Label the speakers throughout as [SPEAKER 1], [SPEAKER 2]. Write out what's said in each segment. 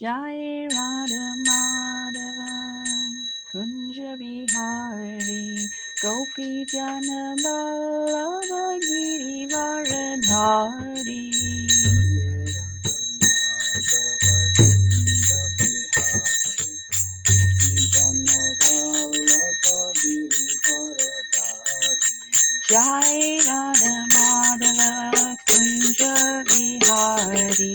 [SPEAKER 1] Jai Radha Madhava Kunja Bihari Gopi Jana Vallabha Giri Varadhari Jai Radha Madhava Kunja Bihari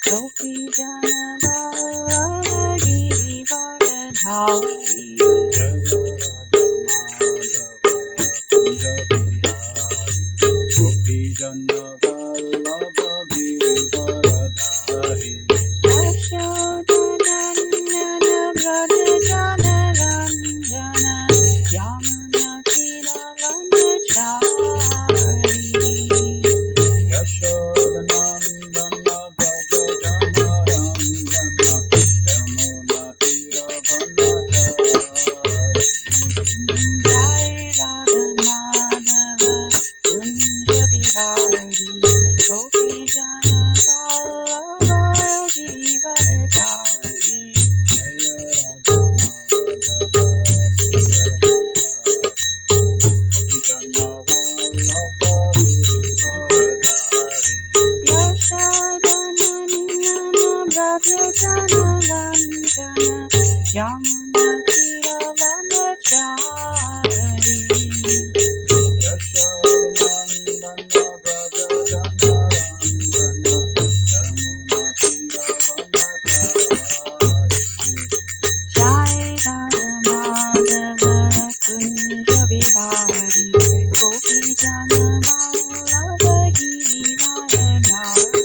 [SPEAKER 1] Gopi Jana Vallabha Giri Varadhari Yashodanandana Braja Jana Ranjana Yamuna Tira Vanachari Jai Radha Madhava Kunja Bihari Gopi Jana Vallabha Giri Varadhari Yashodanandana Braja Jana Ranjana Yamuna Tira Vanachari Jai Radha Madhava Kunja Bihari Gopi Jana Vallabha Giri Varadhari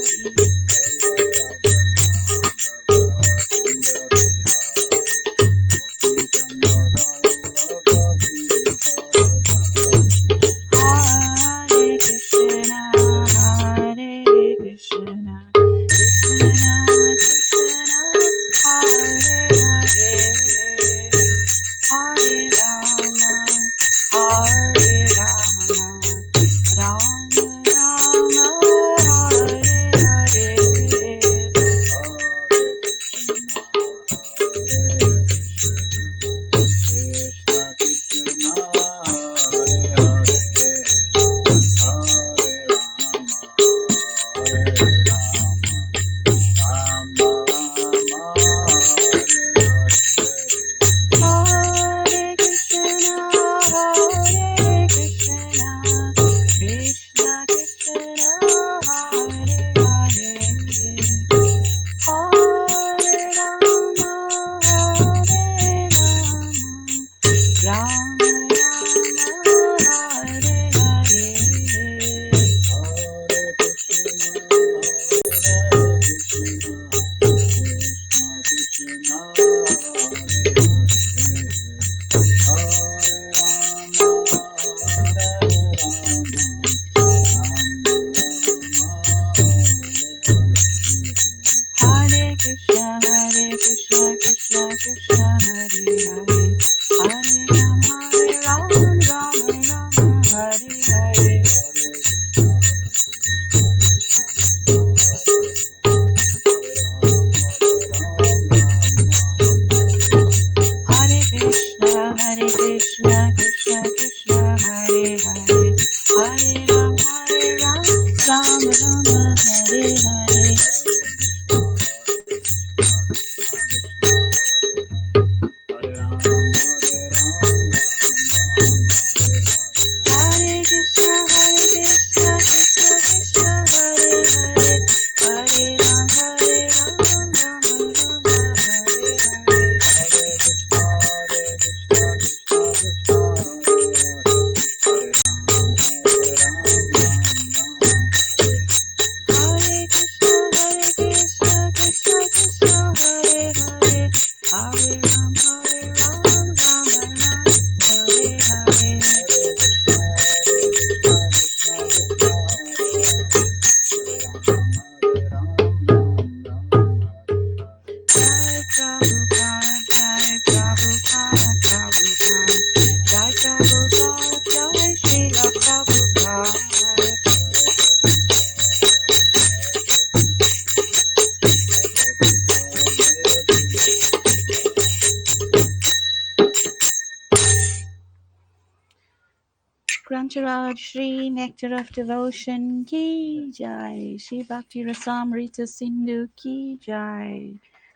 [SPEAKER 1] Antaraj Shri Nectar of Devotion Ki Jai, Shri Bhakti Rasamrita Sindhu Ki Jai,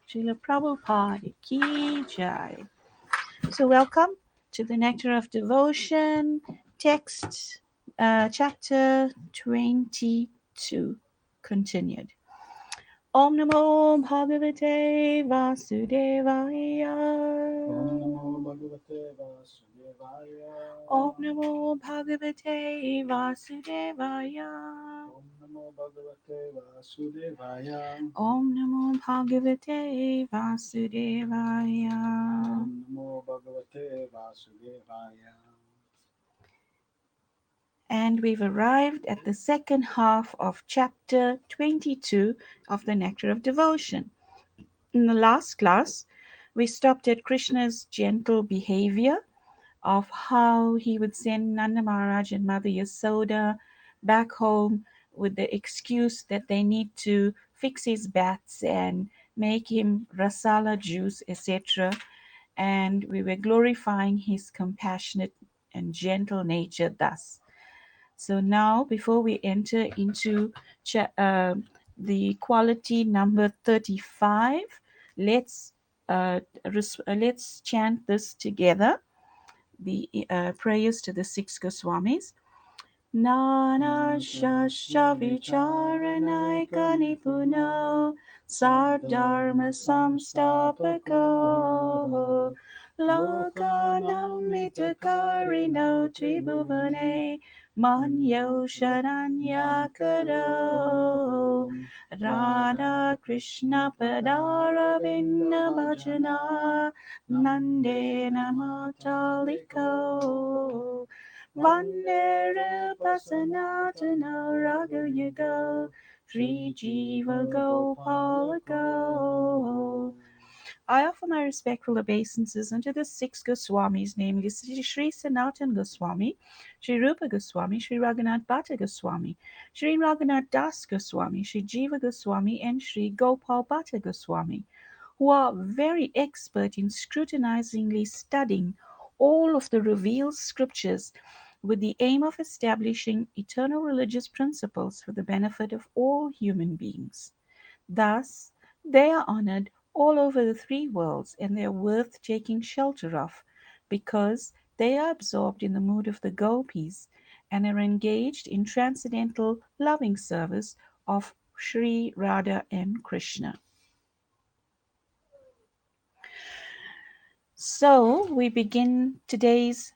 [SPEAKER 1] Srila Prabhupada Ki Jai. So welcome to the Nectar of Devotion text, chapter 22, continued. Om Namo Bhagavate Vasudevaya.
[SPEAKER 2] Om Namo Bhagavate Vasudevaya.
[SPEAKER 1] Om Namo Bhagavate Vasudevaya.
[SPEAKER 2] Om Namo Bhagavate Vasudevaya.
[SPEAKER 1] Om Namo Bhagavate Vasudevaya.
[SPEAKER 2] Om Namo Bhagavate Vasudevaya.
[SPEAKER 1] And we've arrived at the second half of chapter 22 of the Nectar of Devotion. In the last class, we stopped at Krishna's gentle behavior of how he would send Nanda Maharaj and Mother Yasoda back home with the excuse that they need to fix his bats and make him rasala juice, etc. And we were glorifying his compassionate and gentle nature thus. So now, before we enter into the quality number 35, let's let's chant this together. The prayers to the six Goswamis. Nana Shasha Vicharanaika Nipuno Sardharma Samstapako Lokanam Mitakarino Tribhuvane Manyo Sharanyakaro Radha Krishna Padara Vinna Bhajana Nande Namataliko Vanera Sanatana Raga Yugo Sri Jiva Gopala Go. I offer my respectful obeisances unto the six Goswamis, namely Sri Sanatan Goswami, Sri Rupa Goswami, Sri Raghunath Bhatta Goswami, Sri Raghunath Das Goswami, Sri Jiva Goswami, and Sri Gopal Bhatta Goswami, who are very expert in scrutinizingly studying all of the revealed scriptures with the aim of establishing eternal religious principles for the benefit of all human beings. Thus, they are honored all over the three worlds and they are worth taking shelter of because they are absorbed in the mood of the gopis and are engaged in transcendental loving service of Sri Radha and Krishna. So, we begin today's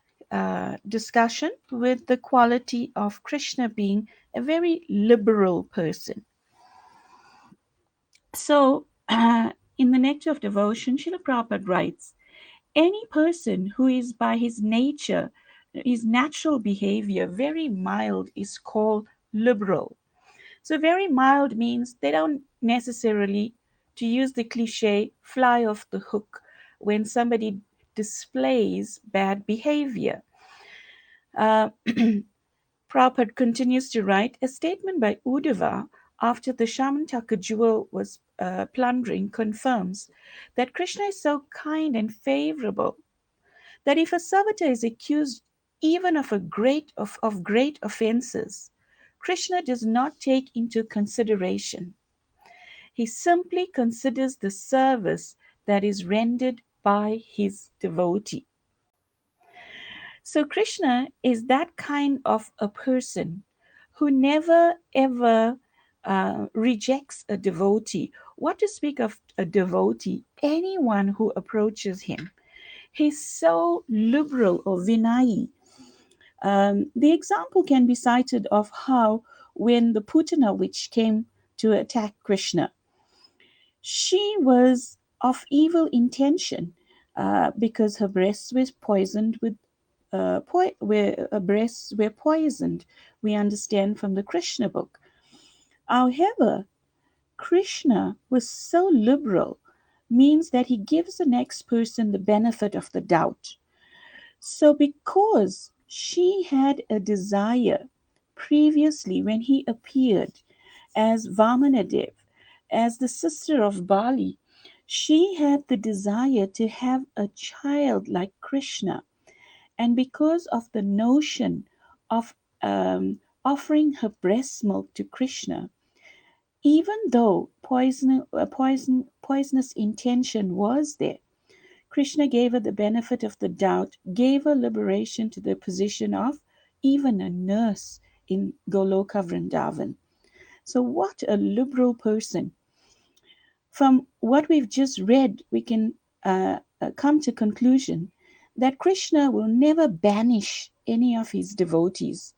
[SPEAKER 1] discussion with the quality of Krishna being a very liberal person. So, in the Nectar of Devotion, Srila Prabhupada writes, any person who is by his nature, his natural behavior, very mild is called liberal. So, very mild means they don't necessarily, to use the cliche, fly off the hook when somebody displays bad behavior. Uh, Prabhupada continues to write a statement by Uddhava after the Shamantaka jewel was plundering confirms that Krishna is so kind and favorable that if a Savata is accused even of great offenses, Krishna does not take into consideration. He simply considers the service that is rendered by his devotee. So Krishna is that kind of a person who never ever rejects a devotee. What to speak of a devotee? Anyone who approaches him. He's so liberal or Vinayi. The example can be cited of how when the Putana witch came to attack Krishna, she was of evil intention because her breasts were poisoned with where breasts were poisoned. We understand from the Krishna book. However, Krishna was so liberal, means that he gives the next person the benefit of the doubt. So, because she had a desire previously when he appeared as Vamanadev, as the sister of Bali, she had the desire to have a child like Krishna. And because of the notion of offering her breast milk to Krishna, even though poisonous intention was there. Krishna gave her the benefit of the doubt, gave her liberation to the position of even a nurse in Goloka Vrindavan. So, what a liberal person. From what we've just read, we can come to conclusion that Krishna will never banish any of his devotees.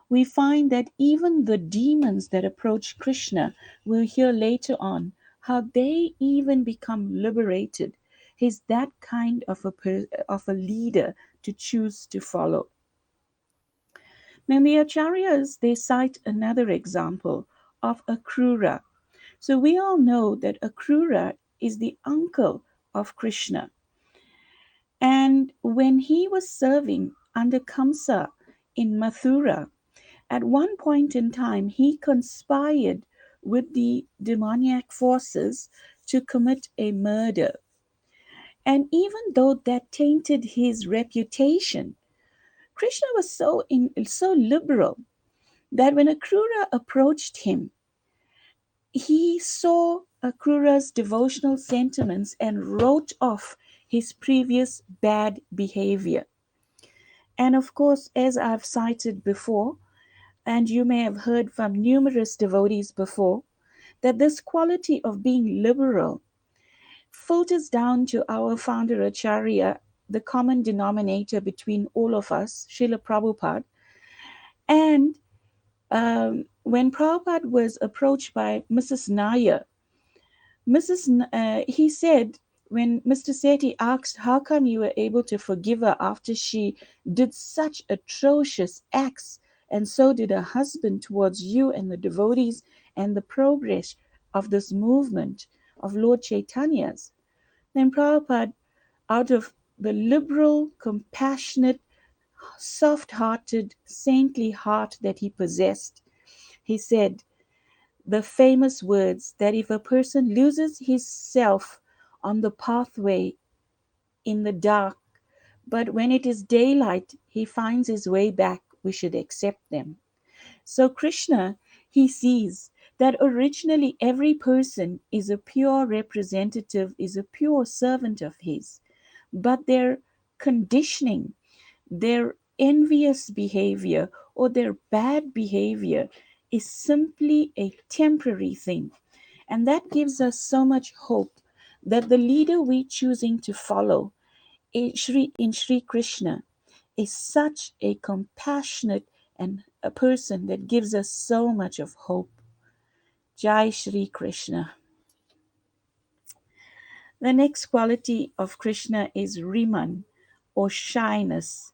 [SPEAKER 1] We find that even the demons that approach Krishna, we'll hear later on how they even become liberated. He's that kind of of a leader to choose to follow. Now the Acharyas, they cite another example of Akrura. So we all know that Akrura is the uncle of Krishna. And when he was serving under Kamsa in Mathura, at one point in time, he conspired with the demoniac forces to commit a murder. And even though that tainted his reputation, Krishna was so liberal that when Akrura approached him, he saw Akrura's devotional sentiments and wrote off his previous bad behavior. And of course, as I've cited before, and you may have heard from numerous devotees before, that this quality of being liberal filters down to our founder Acharya, the common denominator between all of us, Srila Prabhupada. And when Prabhupada was approached by Mrs. Nair, he said, when Mr. Sethi asked how come you were able to forgive her after she did such atrocious acts, and so did her husband towards you and the devotees and the progress of this movement of Lord Chaitanya's, then Prabhupada, out of the liberal, compassionate, soft hearted, saintly heart that he possessed, he said, the famous words that if a person loses his self on the pathway in the dark, but when it is daylight, he finds his way back, we should accept them. So, Krishna, he sees that originally every person is a pure representative, is a pure servant of his, but their conditioning, their envious behavior, or their bad behavior is simply a temporary thing. And that gives us so much hope that the leader we're choosing to follow in Sri Krishna is such a compassionate and a person that gives us so much of hope. Jai Shri Krishna. The next quality of Krishna is Riman, or shyness.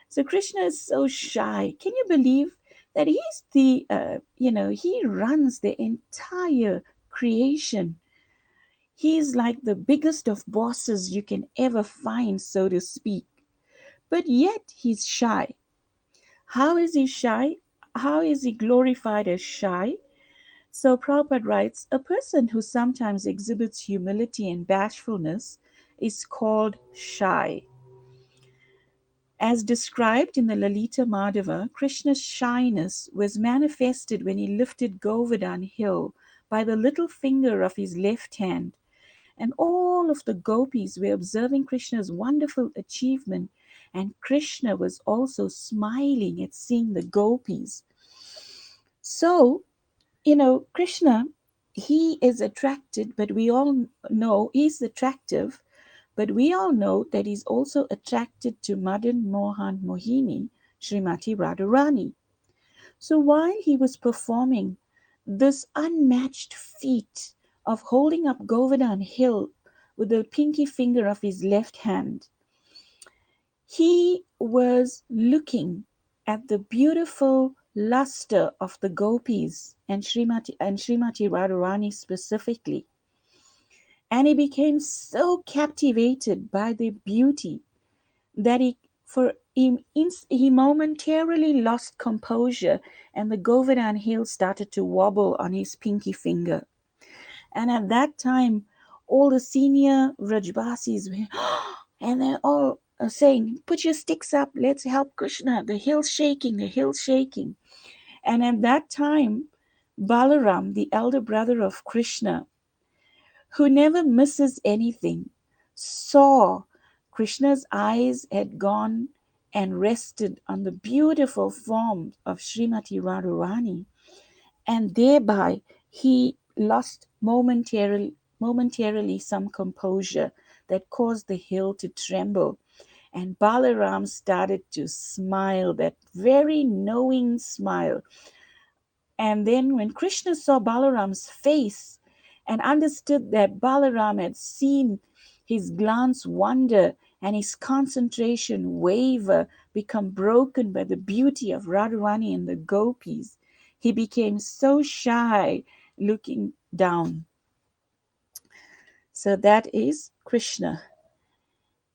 [SPEAKER 1] So Krishna is so shy. Can you believe that he's he runs the entire creation. He's like the biggest of bosses you can ever find, so to speak. But yet he's shy. How is he shy? How is he glorified as shy? So Prabhupada writes, a person who sometimes exhibits humility and bashfulness is called shy. As described in the Lalita Madhava, Krishna's shyness was manifested when he lifted Govardhan hill by the little finger of his left hand, and all of the gopis were observing Krishna's wonderful achievement, and Krishna was also smiling at seeing the gopis. So, Krishna, he is attracted, but we all know he's attractive, but we all know that he's also attracted to Madan Mohan Mohini, Srimati Radharani. So while he was performing this unmatched feat of holding up Govardhan Hill with the pinky finger of his left hand, he was looking at the beautiful luster of the gopis and Srimati Radharani specifically. And he became so captivated by their beauty that he momentarily lost composure, and the Govardhan heel started to wobble on his pinky finger. And at that time, all the senior Rajbasis were, and they all saying, "Put your sticks up, let's help Krishna. The hill's shaking, the hill's shaking." And at that time, Balaram, the elder brother of Krishna, who never misses anything, saw Krishna's eyes had gone and rested on the beautiful form of Srimati Radharani, and thereby he lost momentarily some composure that caused the hill to tremble. And Balaram started to smile, that very knowing smile. And then, when Krishna saw Balaram's face and understood that Balaram had seen his glance wander and his concentration waver, become broken by the beauty of Radharani and the gopis, he became so shy looking down. So, that is Krishna.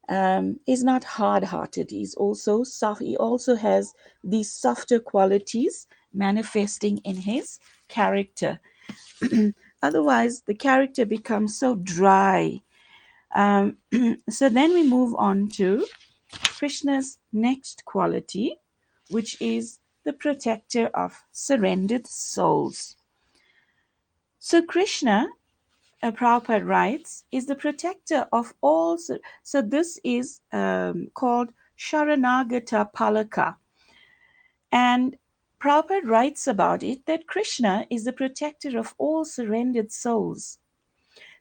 [SPEAKER 1] Is not hard-hearted. He's also soft. He also has these softer qualities manifesting in his character. Otherwise, the character becomes so dry. Um, so then we move on to Krishna's next quality, which is the protector of surrendered souls. So Krishna, Prabhupada writes, is the protector of all. So this is called Sharanagata Palaka. And Prabhupada writes about it that Krishna is the protector of all surrendered souls.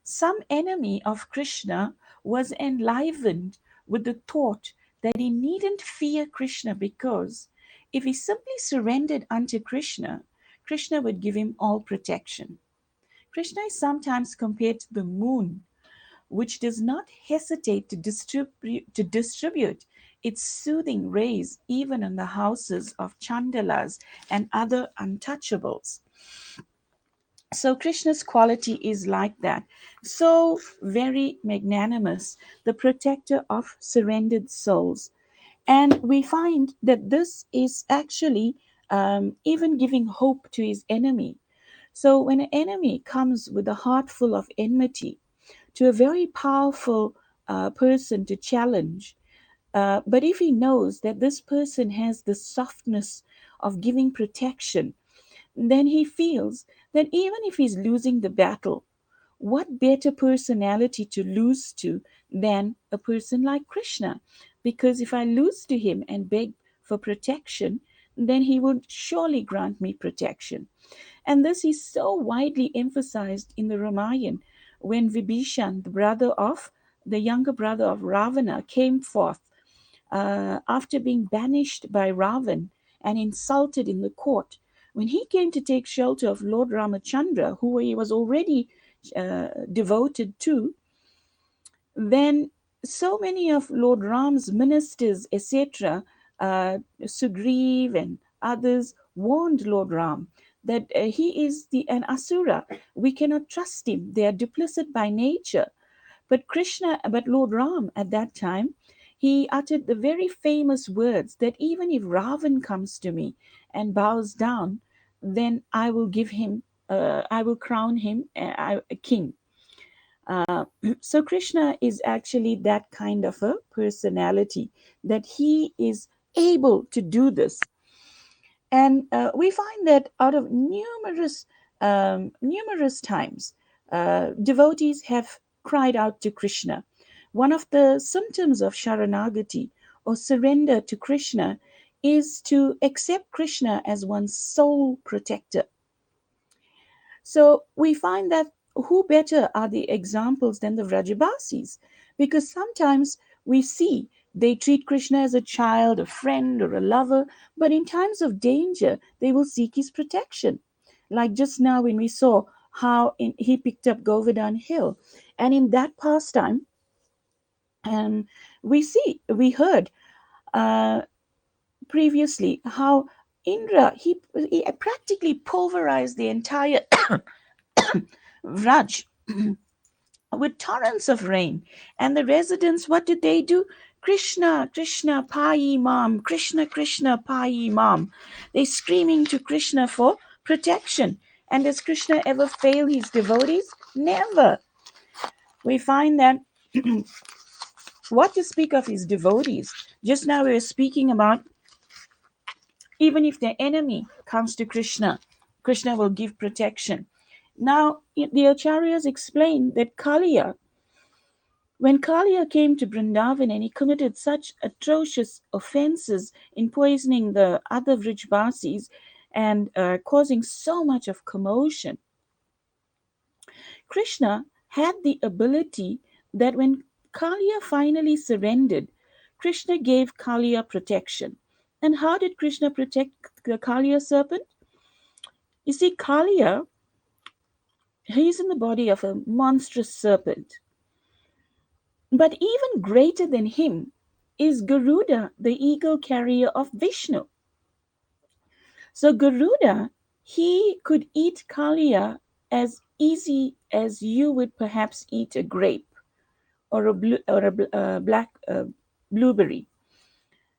[SPEAKER 1] Some enemy of Krishna was enlivened with the thought that he needn't fear Krishna because if he simply surrendered unto Krishna, Krishna would give him all protection. Krishna is sometimes compared to the moon, which does not hesitate to distribute its soothing rays even in the houses of Chandalas and other untouchables. So Krishna's quality is like that, so very magnanimous, the protector of surrendered souls. And we find that this is actually even giving hope to his enemy. So when an enemy comes with a heart full of enmity to a very powerful person to challenge, but if he knows that this person has the softness of giving protection, then he feels that even if he's losing the battle, what better personality to lose to than a person like Krishna? Because if I lose to him and beg for protection, then he would surely grant me protection. And this is so widely emphasized in the Ramayana when Vibhishan, the younger brother of Ravana, came forth after being banished by Ravan and insulted in the court. When he came to take shelter of Lord Ramachandra, who he was already devoted to, then so many of Lord Ram's ministers, etc., Sugriv and others, warned Lord Ram that he is an asura. We cannot trust him. They are duplicit by nature. But Lord Ram at that time, he uttered the very famous words that even if Ravan comes to me and bows down, then I will give him, I will crown him a king. So Krishna is actually that kind of a personality that he is able to do this. And we find that out of numerous times, devotees have cried out to Krishna. One of the symptoms of Sharanagati or surrender to Krishna is to accept Krishna as one's sole protector. So we find that who better are the examples than the Vrajabasis? Because sometimes we see they treat Krishna as a child, a friend, or a lover, but in times of danger, they will seek his protection. Like just now when we saw how he picked up Govardhan Hill. And in that pastime, um, we heard uh, previously how Indra, he practically pulverized the entire Vraj with torrents of rain. And the residents, what did they do? Krishna, Krishna, Pai Mam, Krishna, Krishna, Pai Mam. They screaming to Krishna for protection. And does Krishna ever fail his devotees? Never. We find that What to speak of his devotees? Just now we were speaking about even if their enemy comes to Krishna, Krishna will give protection. Now, the Acharyas explain that Kaliya, when Kaliya came to Vrindavan and he committed such atrocious offenses in poisoning the other Vrijvasis and causing so much of commotion, Krishna had the ability that when Kaliya finally surrendered, Krishna gave Kaliya protection. And how did Krishna protect the Kaliya serpent? You see, Kaliya, he's in the body of a monstrous serpent. But even greater than him is Garuda, the eagle carrier of Vishnu. So Garuda, he could eat Kaliya as easy as you would perhaps eat a grape or a black blueberry.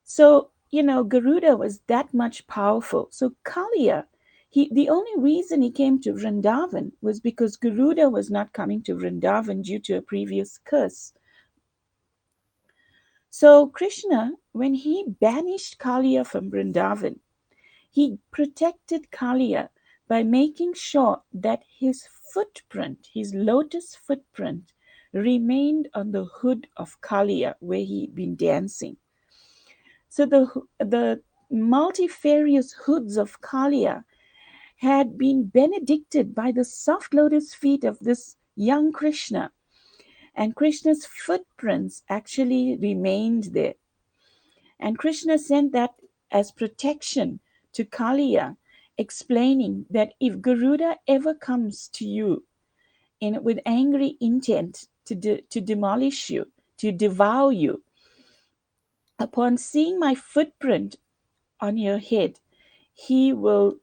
[SPEAKER 1] So Garuda was that much powerful. So Kaliya, the only reason he came to Vrindavan was because Garuda was not coming to Vrindavan due to a previous curse. So Krishna, when he banished Kaliya from Vrindavan, he protected Kaliya by making sure that his footprint, his lotus footprint, remained on the hood of Kaliya where he'd been dancing. So the multifarious hoods of Kaliya had been benedicted by the soft lotus feet of this young Krishna, and Krishna's footprints actually remained there. And Krishna sent that as protection to Kaliya, explaining that if Garuda ever comes to you with angry intent to demolish you, to devour you, upon seeing my footprint on your head, he will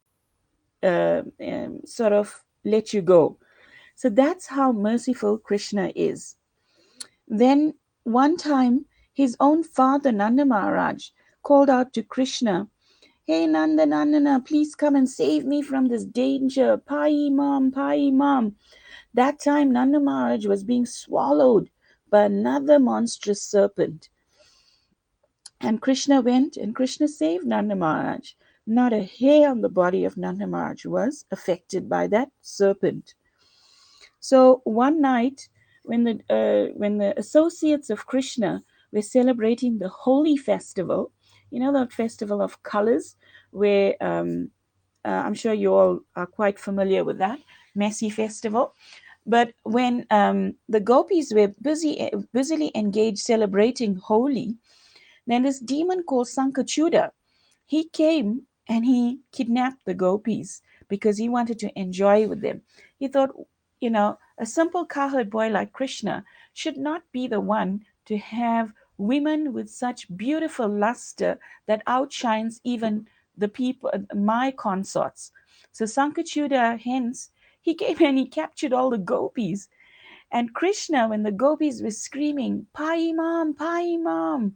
[SPEAKER 1] sort of let you go. So that's how merciful Krishna is. Then one time, his own father, Nanda Maharaj, called out to Krishna, "Hey Nanda, Nandana, please come and save me from this danger. Pai Mom, Pai Mom." That time, Nanda Maharaj was being swallowed by another monstrous serpent. And Krishna went and Krishna saved Nanda Maharaj. Not a hair on the body of Nanda Maharaj was affected by that serpent. So one night, when the associates of Krishna were celebrating the Holi festival, the festival of colors, where I'm sure you all are quite familiar with that messy festival. But when the gopis were busily engaged celebrating Holi, then this demon called Sankachuda, he came and he kidnapped the gopis because he wanted to enjoy with them. He thought, a simple cowherd boy like Krishna should not be the one to have women with such beautiful luster that outshines even the people, my consorts. So Sankachuda, hence, he came and he captured all the gopis. And Krishna, when the gopis were screaming, "Pai Mam, Pai Mam,"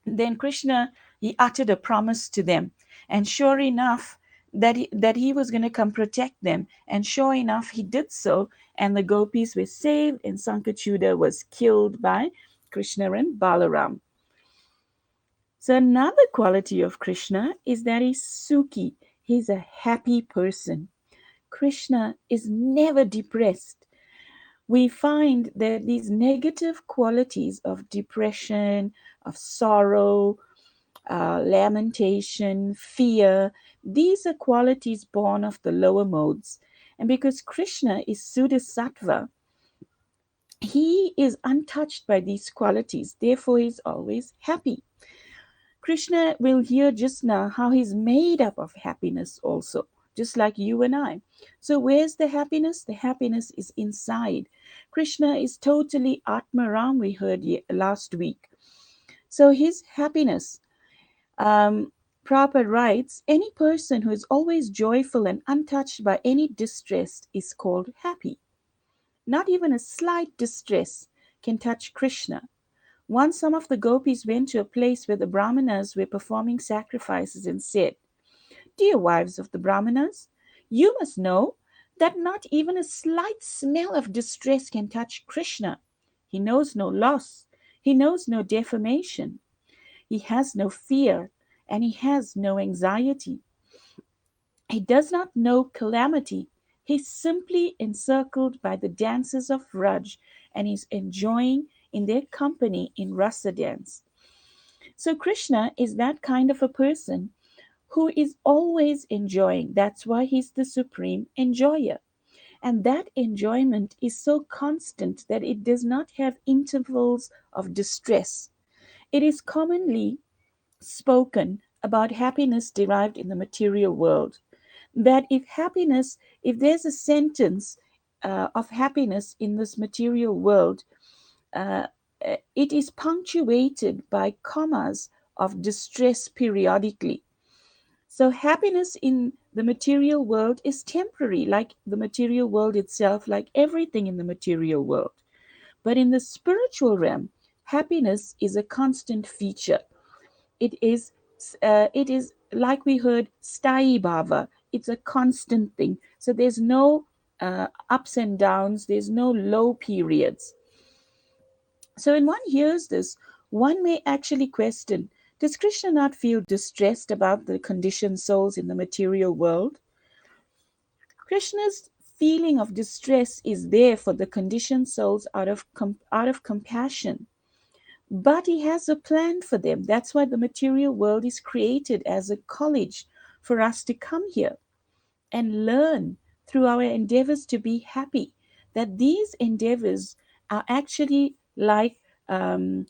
[SPEAKER 1] then Krishna, he uttered a promise to them. And sure enough, that he was going to come protect them. And sure enough, he did so. And the gopis were saved, and Sankachuda was killed by Krishna and Balaram. So another quality of Krishna is that he's Sukhi. He's a happy person. Krishna is never depressed. We find that these negative qualities of depression, of sorrow, lamentation, fear, these are qualities born of the lower modes. And because Krishna is Sudasattva, he is untouched by these qualities. Therefore, he's always happy. Krishna will hear just now how he's made up of happiness also, just like you and I. So, where's the happiness? The happiness is inside. Krishna is totally Atmaram, we heard last week. So, his happiness, um, Prabhupada writes, any person who is always joyful and untouched by any distress is called happy. Not even a slight distress can touch Krishna. Once some of the gopis went to a place where the Brahmanas were performing sacrifices and said, "Dear wives of the Brahmanas, you must know that not even a slight smell of distress can touch Krishna. He knows no loss. He knows no defamation. He has no fear, and he has no anxiety. He does not know calamity. He's simply encircled by the dancers of Raj and is enjoying in their company in rasa dance. So Krishna is that kind of a person who is always enjoying. That's why he's the supreme enjoyer. And that enjoyment is so constant that it does not have intervals of distress. It is commonly spoken about happiness derived in the material world. That if there's a sentence of happiness in this material world, uh, it is punctuated by commas of distress periodically. So, happiness in the material world is temporary, like the material world itself, like everything in the material world. But in the spiritual realm, happiness is a constant feature. It is like we heard sthayi bhava. It's a constant thing. So there's no ups and downs. There's no low periods. So when one hears this, one may actually question: does Krishna not feel distressed about the conditioned souls in the material world? Krishna's feeling of distress is there for the conditioned souls out of compassion. But he has a plan for them. That's why the material world is created as a college for us to come here and learn through our endeavors to be happy. That these endeavors are actually like the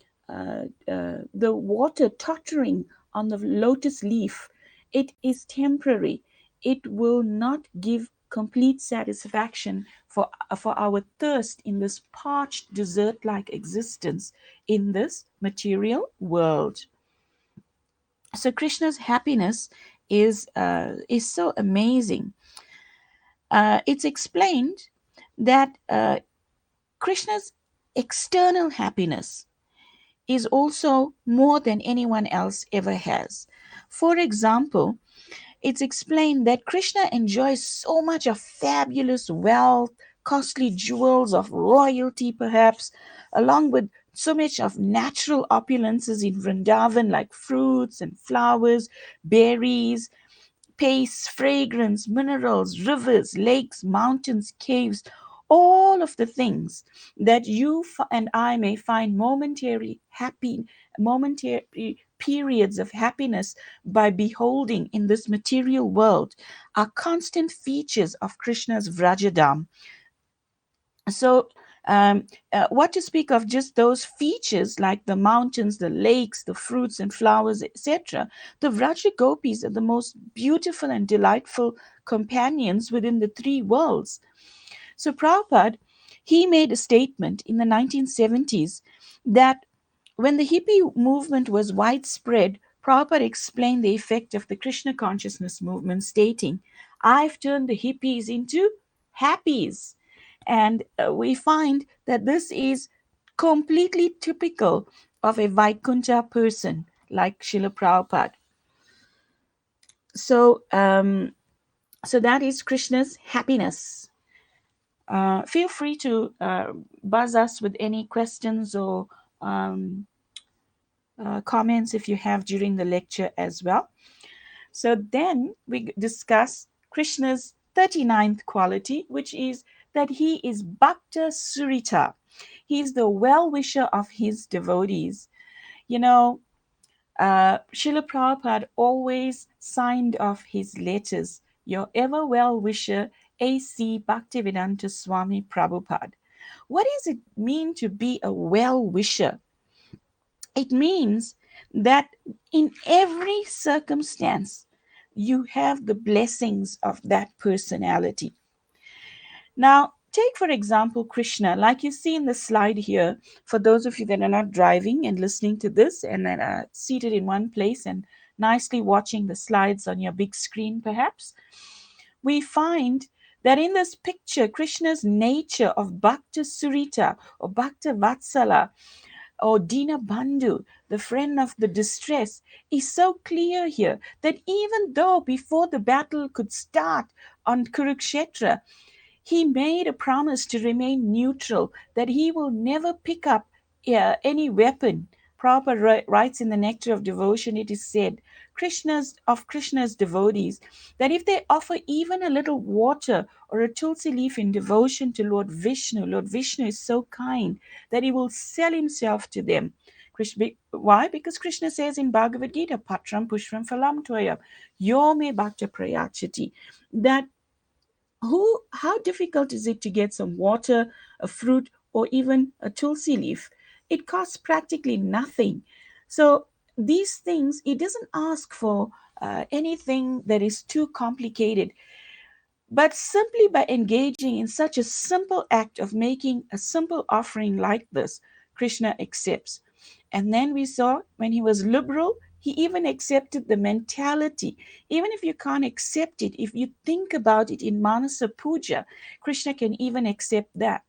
[SPEAKER 1] water tottering on the lotus leaf. It is temporary. It will not give complete satisfaction for our thirst in this parched, desert like existence in this material world. So, Krishna's happiness is so amazing. It's explained that Krishna's external happiness is also more than anyone else ever has. For example, it's explained that Krishna enjoys so much of fabulous wealth, costly jewels of royalty, perhaps, along with so much of natural opulences in Vrindavan, like fruits and flowers, berries, paste, fragrance, minerals, rivers, lakes, mountains, caves, all of the things that and I may find momentary periods of happiness by beholding in this material world are constant features of Krishna's Vrajadam. So, what to speak of just those features like the mountains, the lakes, the fruits and flowers, etc. The Vraja Gopis are the most beautiful and delightful companions within the three worlds. So, Prabhupada, he made a statement in the 1970s that when the hippie movement was widespread, Prabhupada explained the effect of the Krishna consciousness movement, stating, I've turned the hippies into happies. And we find that this is completely typical of a Vaikuntha person like Srila Prabhupada. So, so that is Krishna's happiness. Feel free to buzz us with any questions or um, comments if you have during the lecture as well. So then we discuss Krishna's 39th quality, which is that he is Bhakta Surita. He is the well-wisher of his devotees. You know, Srila Prabhupada always signed off his letters, your ever well-wisher, A.C. Bhaktivedanta Swami Prabhupada. What does it mean to be a well-wisher? It means that in every circumstance, you have the blessings of that personality. Now, take for example Krishna, like you see in the slide here, for those of you that are not driving and listening to this and that are seated in one place and nicely watching the slides on your big screen, perhaps, we find that in this picture, Krishna's nature of Bhakta Surita or Bhakta Vatsala or Dina Bandhu, the friend of the distress, is so clear here that even though before the battle could start on Kurukshetra, he made a promise to remain neutral, that he will never pick up yeah, any weapon. Prabhupada writes in the Nectar of Devotion, it is said, Krishna's devotees, that if they offer even a little water or a tulsi leaf in devotion to Lord Vishnu is so kind that he will sell himself to them. Why? Because Krishna says in Bhagavad Gita, Patram Pushpam Phalam Toya, Yome Bhakta Prayachati, that how difficult is it to get some water, a fruit, or even a tulsi leaf? It costs practically nothing. So these things, it doesn't ask for anything that is too complicated, but simply by engaging in such a simple act of making a simple offering like this, Krishna accepts. And then we saw when he was liberal, he even accepted the mentality. Even if you can't accept it, if you think about it in Manasa Puja, Krishna can even accept that.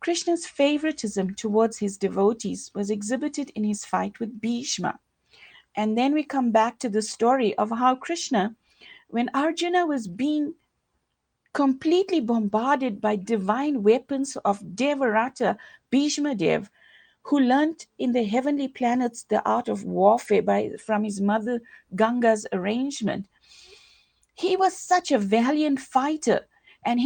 [SPEAKER 1] Krishna's favoritism towards his devotees was exhibited in his fight with Bhishma. And then we come back to the story of how Krishna, when Arjuna was being completely bombarded by divine weapons of Devarata, Bhishma Dev, who learnt in the heavenly planets the art of warfare from his mother Ganga's arrangement. He was such a valiant fighter, and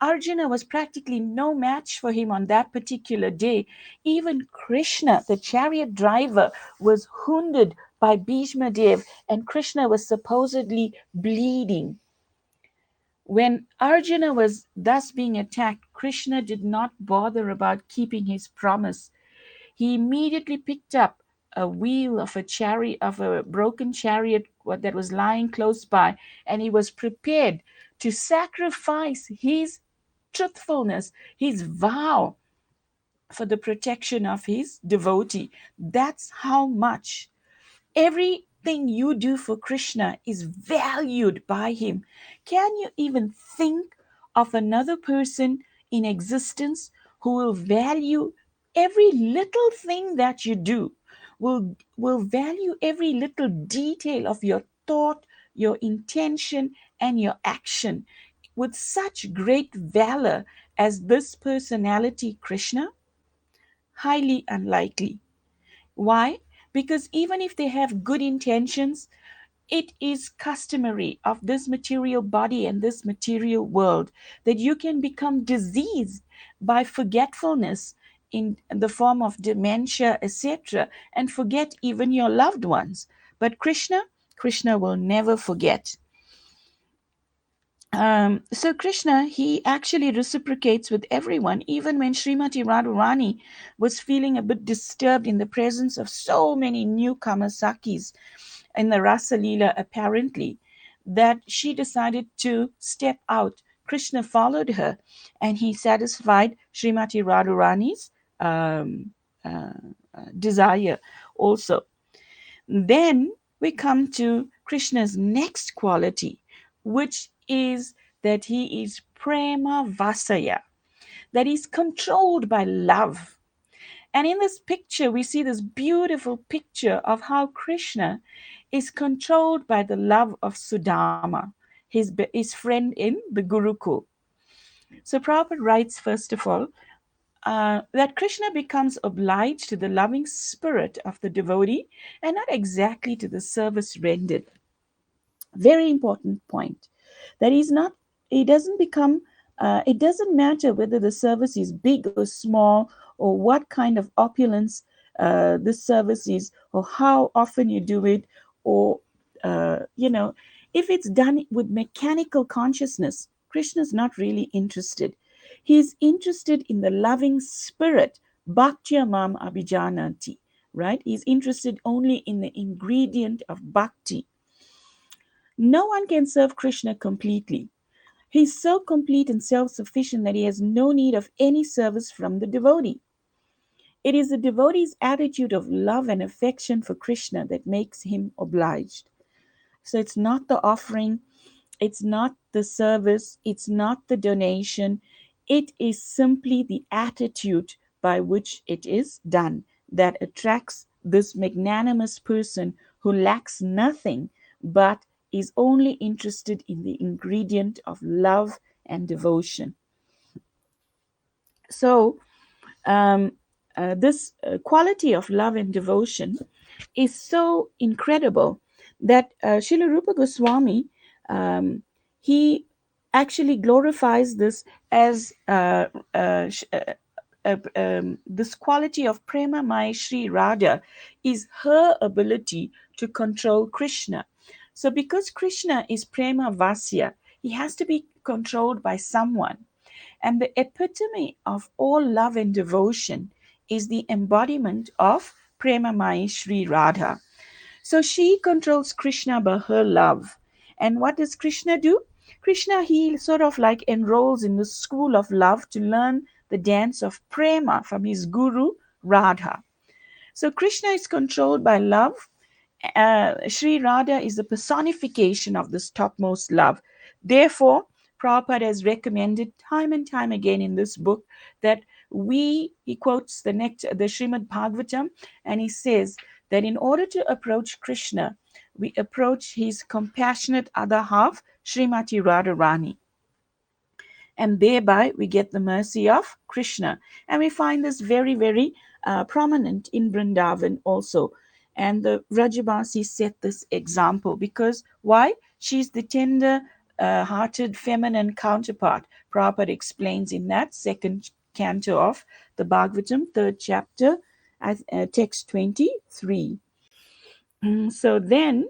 [SPEAKER 1] Arjuna was practically no match for him on that particular day. Even Krishna, the chariot driver, was wounded by Bhishma Dev, and Krishna was supposedly bleeding. When Arjuna was thus being attacked, Krishna did not bother about keeping his promise. He immediately picked up a wheel of a broken chariot that was lying close by, and he was prepared to sacrifice his truthfulness, his vow for the protection of his devotee. That's how much everything you do for Krishna is valued by him. Can you even think of another person in existence who will value every little thing that you do, will value every little detail of your thought, your intention, and your action with such great valor as this personality, Krishna? Highly unlikely. Why? Because even if they have good intentions, it is customary of this material body and this material world that you can become diseased by forgetfulness in the form of dementia, etc., and forget even your loved ones. But Krishna will never forget. So Krishna, he actually reciprocates with everyone, even when Srimati Radharani was feeling a bit disturbed in the presence of so many newcomer Sakis in the Rasa Leela, apparently, that she decided to step out. Krishna followed her, and he satisfied Srimati Radharani's um, uh, desire also. Then we come to Krishna's next quality, which is that he is prema vasaya, that is controlled by love. And in this picture, we see this beautiful picture of how Krishna is controlled by the love of Sudama, his friend in the Gurukul. So Prabhupada writes, first of all, that Krishna becomes obliged to the loving spirit of the devotee and not exactly to the service rendered. Very important point. That he's not, he doesn't become, it doesn't matter whether the service is big or small, or what kind of opulence the service is, or how often you do it, or, if it's done with mechanical consciousness, Krishna's not really interested. He's interested in the loving spirit, bhaktya mam abhijananti, right? He's interested only in the ingredient of bhakti. No one can serve Krishna completely. He's so complete and self sufficient that he has no need of any service from the devotee. It is the devotee's attitude of love and affection for Krishna that makes him obliged. So it's not the offering, it's not the service, it's not the donation. It is simply the attitude by which it is done that attracts this magnanimous person who lacks nothing but is only interested in the ingredient of love and devotion. So, um, this quality of love and devotion is so incredible that Srila Rupa Goswami, um, he actually glorifies this as this quality of Prema Mai Shri Radha is her ability to control Krishna. So, because Krishna is Prema Vasya, he has to be controlled by someone. And the epitome of all love and devotion is the embodiment of Prema Mai Shri Radha. So she controls Krishna by her love. And what does Krishna do? Krishna, he sort of like enrolls in the school of love to learn the dance of prema from his guru, Radha. So Krishna is controlled by love. Sri Radha is the personification of this topmost love. Therefore, Prabhupada has recommended time and time again in this book that he quotes the Srimad Bhagavatam, and he says that in order to approach Krishna, we approach his compassionate other half, Srimati Radharani, and thereby we get the mercy of Krishna. And we find this very, very prominent in Vrindavan also. And the Vrajabasi set this example because why? She's the tender hearted feminine counterpart. Prabhupada explains in that second canto of the Bhagavatam, third chapter, text 23. So then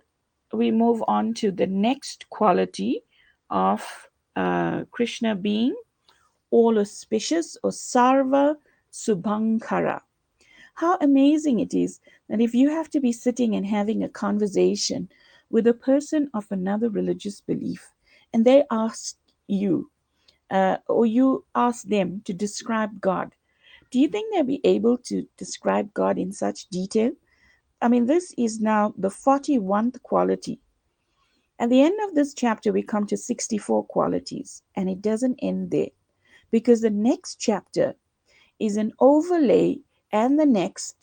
[SPEAKER 1] we move on to the next quality of Krishna being all auspicious or sarva subhankara. How amazing it is that if you have to be sitting and having a conversation with a person of another religious belief and they ask you or you ask them to describe God, do you think they'll be able to describe God in such detail? I mean, this is now the 41st quality. At the end of this chapter, we come to 64 qualities, and it doesn't end there because the next chapter is an overlay and the next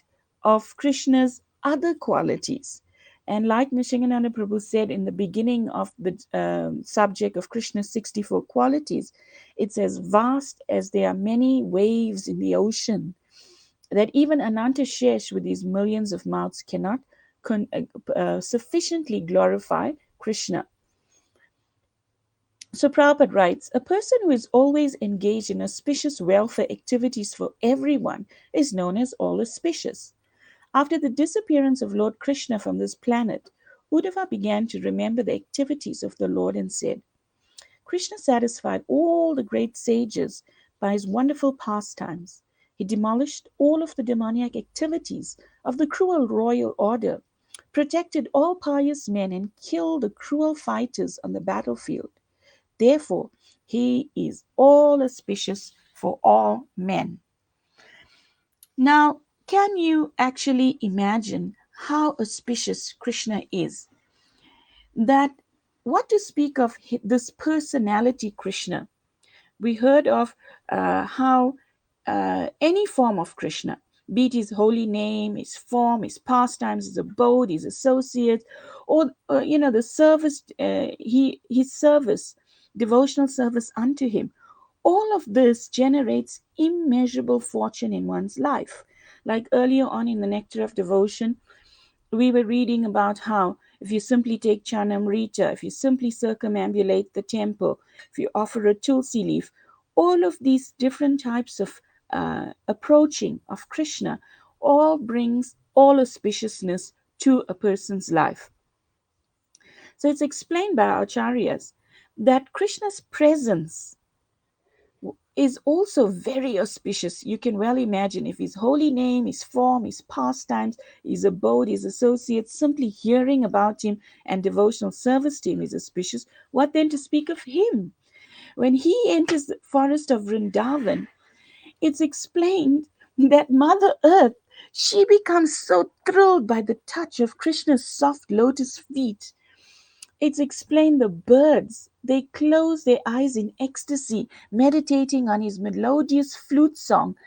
[SPEAKER 1] of Krishna's other qualities. And like Nishingananda Prabhu said in the beginning of the subject of Krishna's 64 qualities, it's as vast as there are many waves in the ocean that even Ananta Shesh with his millions of mouths cannot sufficiently glorify Krishna. So Prabhupada writes, a person who is always engaged in auspicious welfare activities for everyone is known as all auspicious. After the disappearance of Lord Krishna from this planet, Uddhava began to remember the activities of the Lord and said, Krishna satisfied all the great sages by his wonderful pastimes. He demolished all of the demoniac activities of the cruel royal order, protected all pious men, and killed the cruel fighters on the battlefield. Therefore, he is all auspicious for all men. Now, can you actually imagine how auspicious Krishna is? That what to speak of this personality Krishna? We heard of how any form of Krishna, be it his holy name, his form, his pastimes, his abode, his associates, or the service, his service, devotional service unto him. All of this generates immeasurable fortune in one's life. Like earlier on in the Nectar of Devotion, we were reading about how if you simply take Chanamrita, if you simply circumambulate the temple, if you offer a tulsi leaf, all of these different types of approaching of Krishna all brings all auspiciousness to a person's life. So it's explained by our acharyas that Krishna's presence is also very auspicious. You can well imagine if his holy name, his form, his pastimes, his abode, his associates, simply hearing about him and devotional service to him is auspicious. What then to speak of him? When he enters the forest of Vrindavan, it's explained that Mother Earth, she becomes so thrilled by the touch of Krishna's soft lotus feet. It's explained the birds, they close their eyes in ecstasy, meditating on his melodious flute song.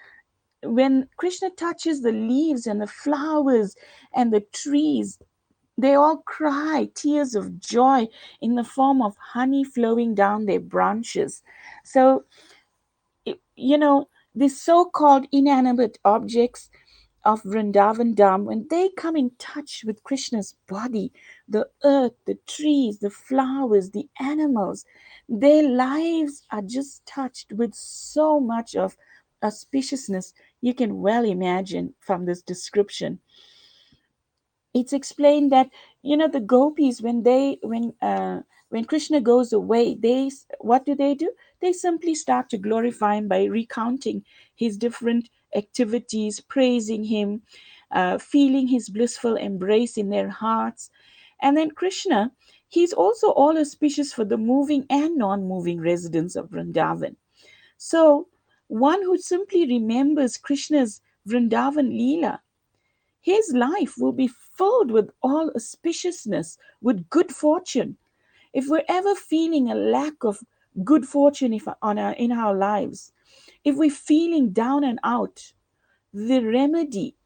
[SPEAKER 1] When Krishna touches the leaves and the flowers and the trees, they all cry tears of joy in the form of honey flowing down their branches. So, you know, The so called inanimate objects of Vrindavan Dham, when they come in touch with Krishna's body, the earth, the trees, the flowers, the animals, their lives are just touched with so much of auspiciousness. You can well imagine from this description. It's explained that, the gopis, when Krishna goes away, what do? They simply start to glorify him by recounting his different activities, praising him, feeling his blissful embrace in their hearts. And then Krishna, he's also all auspicious for the moving and non-moving residents of Vrindavan. So one who simply remembers Krishna's Vrindavan Leela, his life will be filled with all auspiciousness, with good fortune. If we're ever feeling a lack of good fortune in our lives, if we're feeling down and out, the remedy,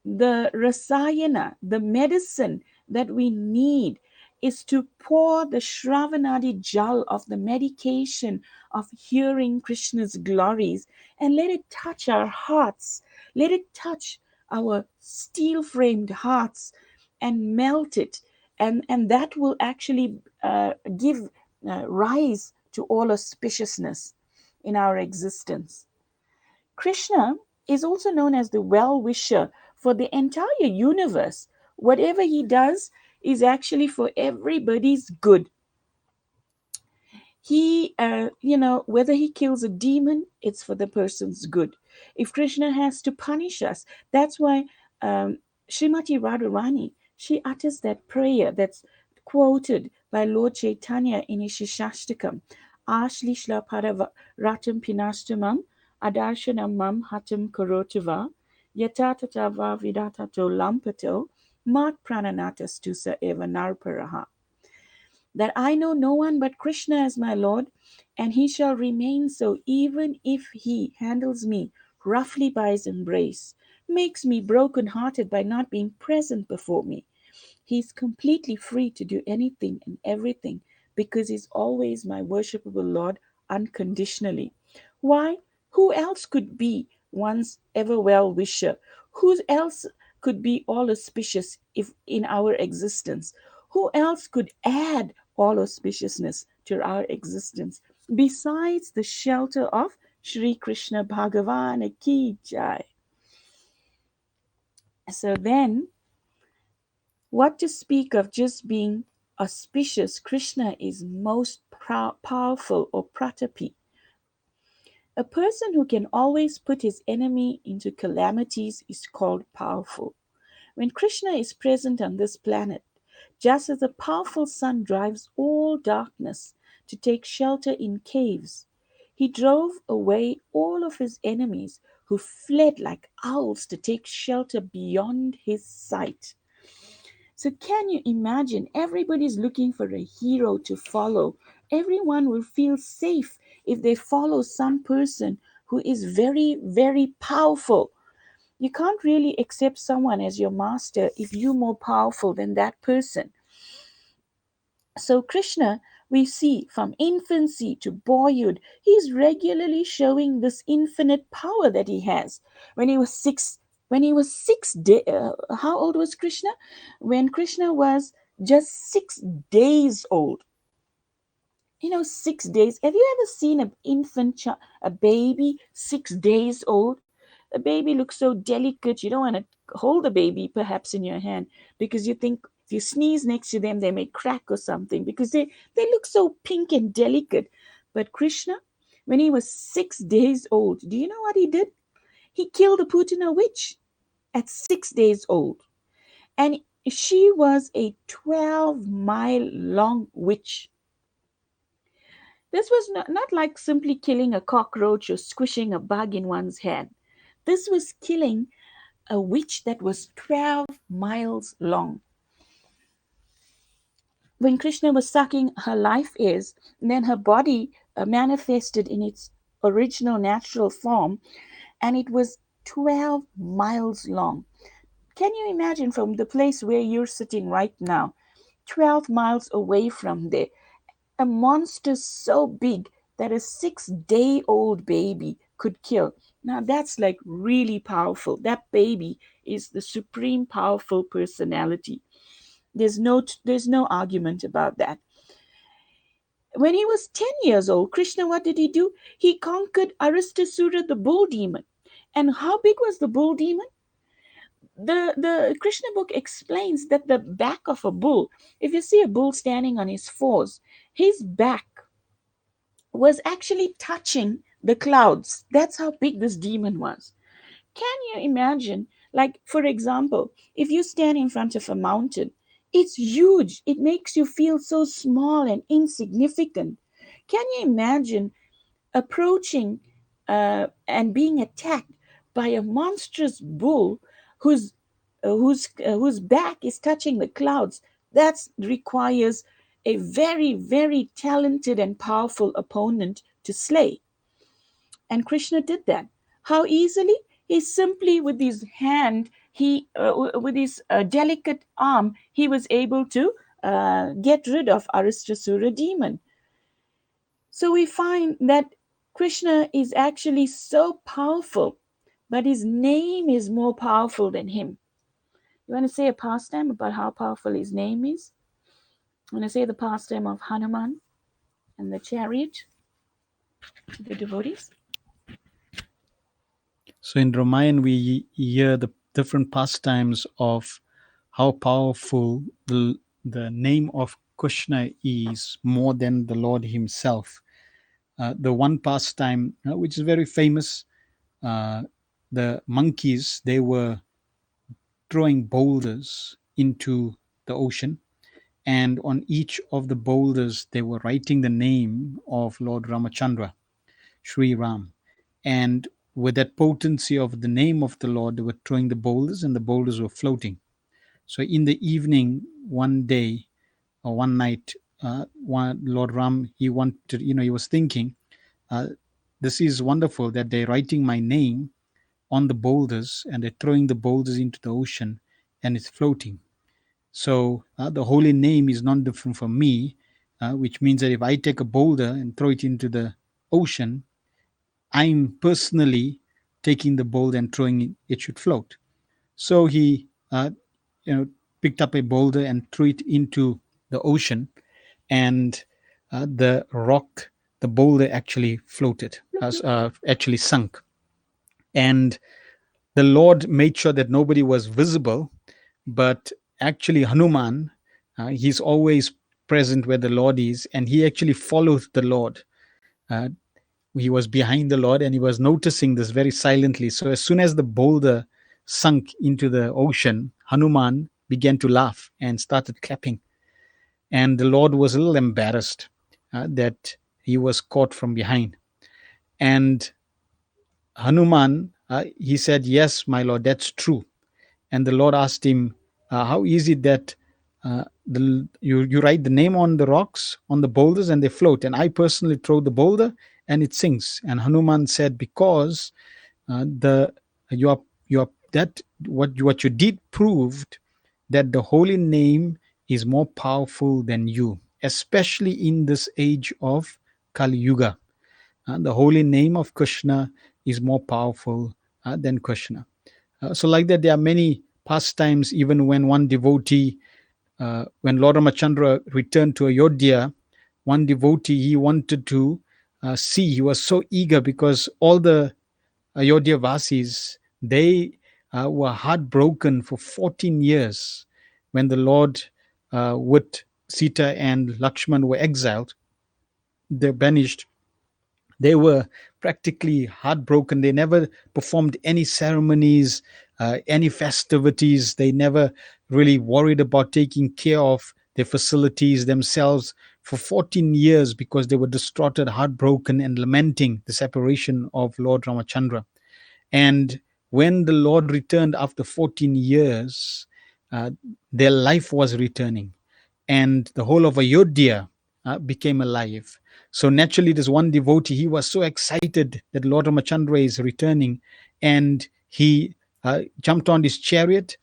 [SPEAKER 1] the rasayana, the medicine that we need is to pour the Shravanadi jal of the medication of hearing Krishna's glories and let it touch our hearts. Let it touch our steel framed hearts and melt it. And that will actually give rise to all auspiciousness in our existence. Krishna is also known as the well wisher for the entire universe. Whatever he does is actually for everybody's good. Whether he kills a demon, it's for the person's good. If Krishna has to punish us, that's why Srimati Radharani, she utters that prayer that's quoted by Lord Chaitanya in his Shishashtakam. Ashlishla paravatam pinashtamam adarshanam mam hatam karotava yatatava vidatato lampato mat prananatastusa eva narparaha, that I know no one but Krishna as my Lord, and he shall remain so even if he handles me roughly by his embrace, makes me broken hearted by not being present before me. He's completely free to do anything and everything because he's always my worshipable Lord unconditionally. Why? Who else could be one's ever well wisher? Who else could be all auspicious if in our existence? Who else could add all auspiciousness to our existence besides the shelter of Sri Krishna Bhagavan Ki Jai? So then, what to speak of just being auspicious? Krishna is most powerful, or pratapi, a person who can always put his enemy into calamities is called powerful. When Krishna is present on this planet, just as a powerful sun drives all darkness to take shelter in caves, he drove away all of his enemies who fled like owls to take shelter beyond his sight. So, can you imagine? Everybody's looking for a hero to follow. Everyone will feel safe if they follow some person who is very, very powerful. You can't really accept someone as your master if you're more powerful than that person. So, Krishna, we see from infancy to boyhood, he's regularly showing this infinite power that he has. When he was how old was Krishna? When Krishna was just 6 days old. 6 days. Have you ever seen an a baby 6 days old? A baby looks so delicate. You don't want to hold the baby perhaps in your hand because you think if you sneeze next to them, they may crack or something because they look so pink and delicate. But Krishna, when he was 6 days old, do you know what he did? He killed a Putana witch at 6 days old. And she was a 12-mile long witch. This was not like simply killing a cockroach or squishing a bug in one's hand. This was killing a witch that was 12 miles long. When Krishna was sucking her life airs, then her body manifested in its original natural form, and it was 12 miles long. Can you imagine from the place where you're sitting right now, 12 miles away from there, a monster so big that a 6-day old baby could kill. Now that's like really powerful. That baby is the supreme powerful personality. There's no argument about that. When he was 10 years old, Krishna, what did he do? He conquered Aristasura, the bull demon. And how big was the bull demon? The Krishna book explains that the back of a bull, if you see a bull standing on his fours, his back was actually touching the clouds. That's how big this demon was. Can you imagine? Like, for example, if you stand in front of a mountain, it's huge. It makes you feel so small and insignificant. Can you imagine approaching and being attacked by a monstrous bull whose whose back is touching the clouds? That requires a very, very talented and powerful opponent to slay. And Krishna did that. How easily? He simply, with his hand, with his delicate arm, he was able to get rid of Aristasura demon. So we find that Krishna is actually so powerful, but his name is more powerful than him. You want to say a pastime about how powerful his name is? I want to say the pastime of Hanuman and the chariot to the devotees.
[SPEAKER 2] So in Ramayan, we hear the different pastimes of how powerful the name of Krishna is more than the Lord Himself. The one pastime, which is very famous, uh, the monkeys, they were throwing boulders into the ocean, and on each of the boulders, they were writing the name of Lord Ramachandra, Sri Ram. And with that potency of the name of the Lord, they were throwing the boulders, and the boulders were floating. So in the evening, one day or one night, Lord Ram, he wanted, he was thinking, uh, this is wonderful that they're writing my name on the boulders and they're throwing the boulders into the ocean and it's floating. So the holy name is not different from me, which means that if I take a boulder and throw it into the ocean, I'm personally taking the boulder and throwing it, it should float. So he, you know, picked up a boulder and threw it into the ocean, and the rock, the boulder actually floated, actually sunk. And the Lord made sure that nobody was visible, but actually Hanuman, he's always present where the Lord is, and he actually followed the Lord. Uh, he was behind the Lord and he was noticing this very silently. So as soon as the boulder sunk into the ocean, Hanuman began to laugh and started clapping. And the Lord was a little embarrassed that he was caught from behind. And Hanuman, he said, "Yes, my Lord, that's true." And the Lord asked him, "How is it that you write the name on the rocks, on the boulders, and they float, and I personally throw the boulder and it sinks?" And Hanuman said, "Because the you are that what you did proved that the holy name is more powerful than you, especially in this age of Kali Yuga. The holy name of Krishna is more powerful than Krishna." So, like that, there are many pastimes. Even when one devotee, when Lord Ramachandra returned to Ayodhya, one devotee he wanted to see. He was so eager because all the Ayodhya Vasis they were heartbroken for 14 years when the Lord with Sita and Lakshman were exiled. They banished, they were practically heartbroken. They never performed any ceremonies, any festivities. They never really worried about taking care of their facilities themselves for 14 years because they were distraught, heartbroken, and lamenting the separation of Lord Ramachandra. And when the Lord returned after 14 years, uh, their life was returning, and the whole of Ayodhya became alive. So naturally, this one devotee, he was so excited that Lord Ramachandra is returning, and he jumped on his chariot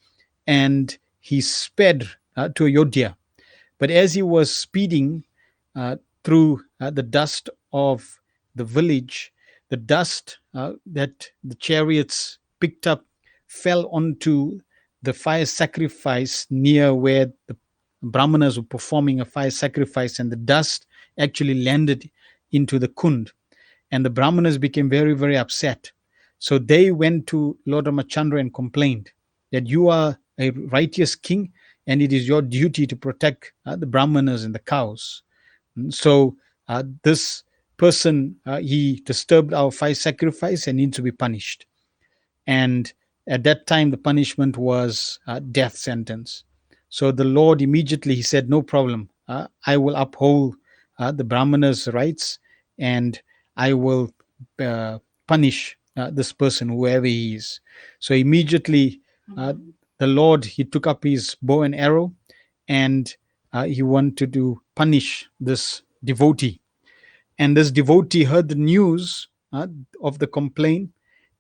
[SPEAKER 2] and he sped to Ayodhya. But as he was speeding through the dust of the village, The dust that the chariots picked up fell onto the fire sacrifice near where the brahmanas were performing a fire sacrifice, and the dust actually landed into the kund. And the brahmanas became very, very upset. So they went to Lord Ramachandra and complained that you are a righteous king and it is your duty to protect the brahmanas and the cows. So this person, he disturbed our fire sacrifice and needs to be punished. And at that time the punishment was death sentence. So the Lord immediately, he said, no problem, I will uphold the brahmanas rights, and I will uh, punish this person, whoever he is. So immediately the Lord, he took up his bow and arrow, and he wanted to punish this devotee. And this devotee heard the news of the complaint,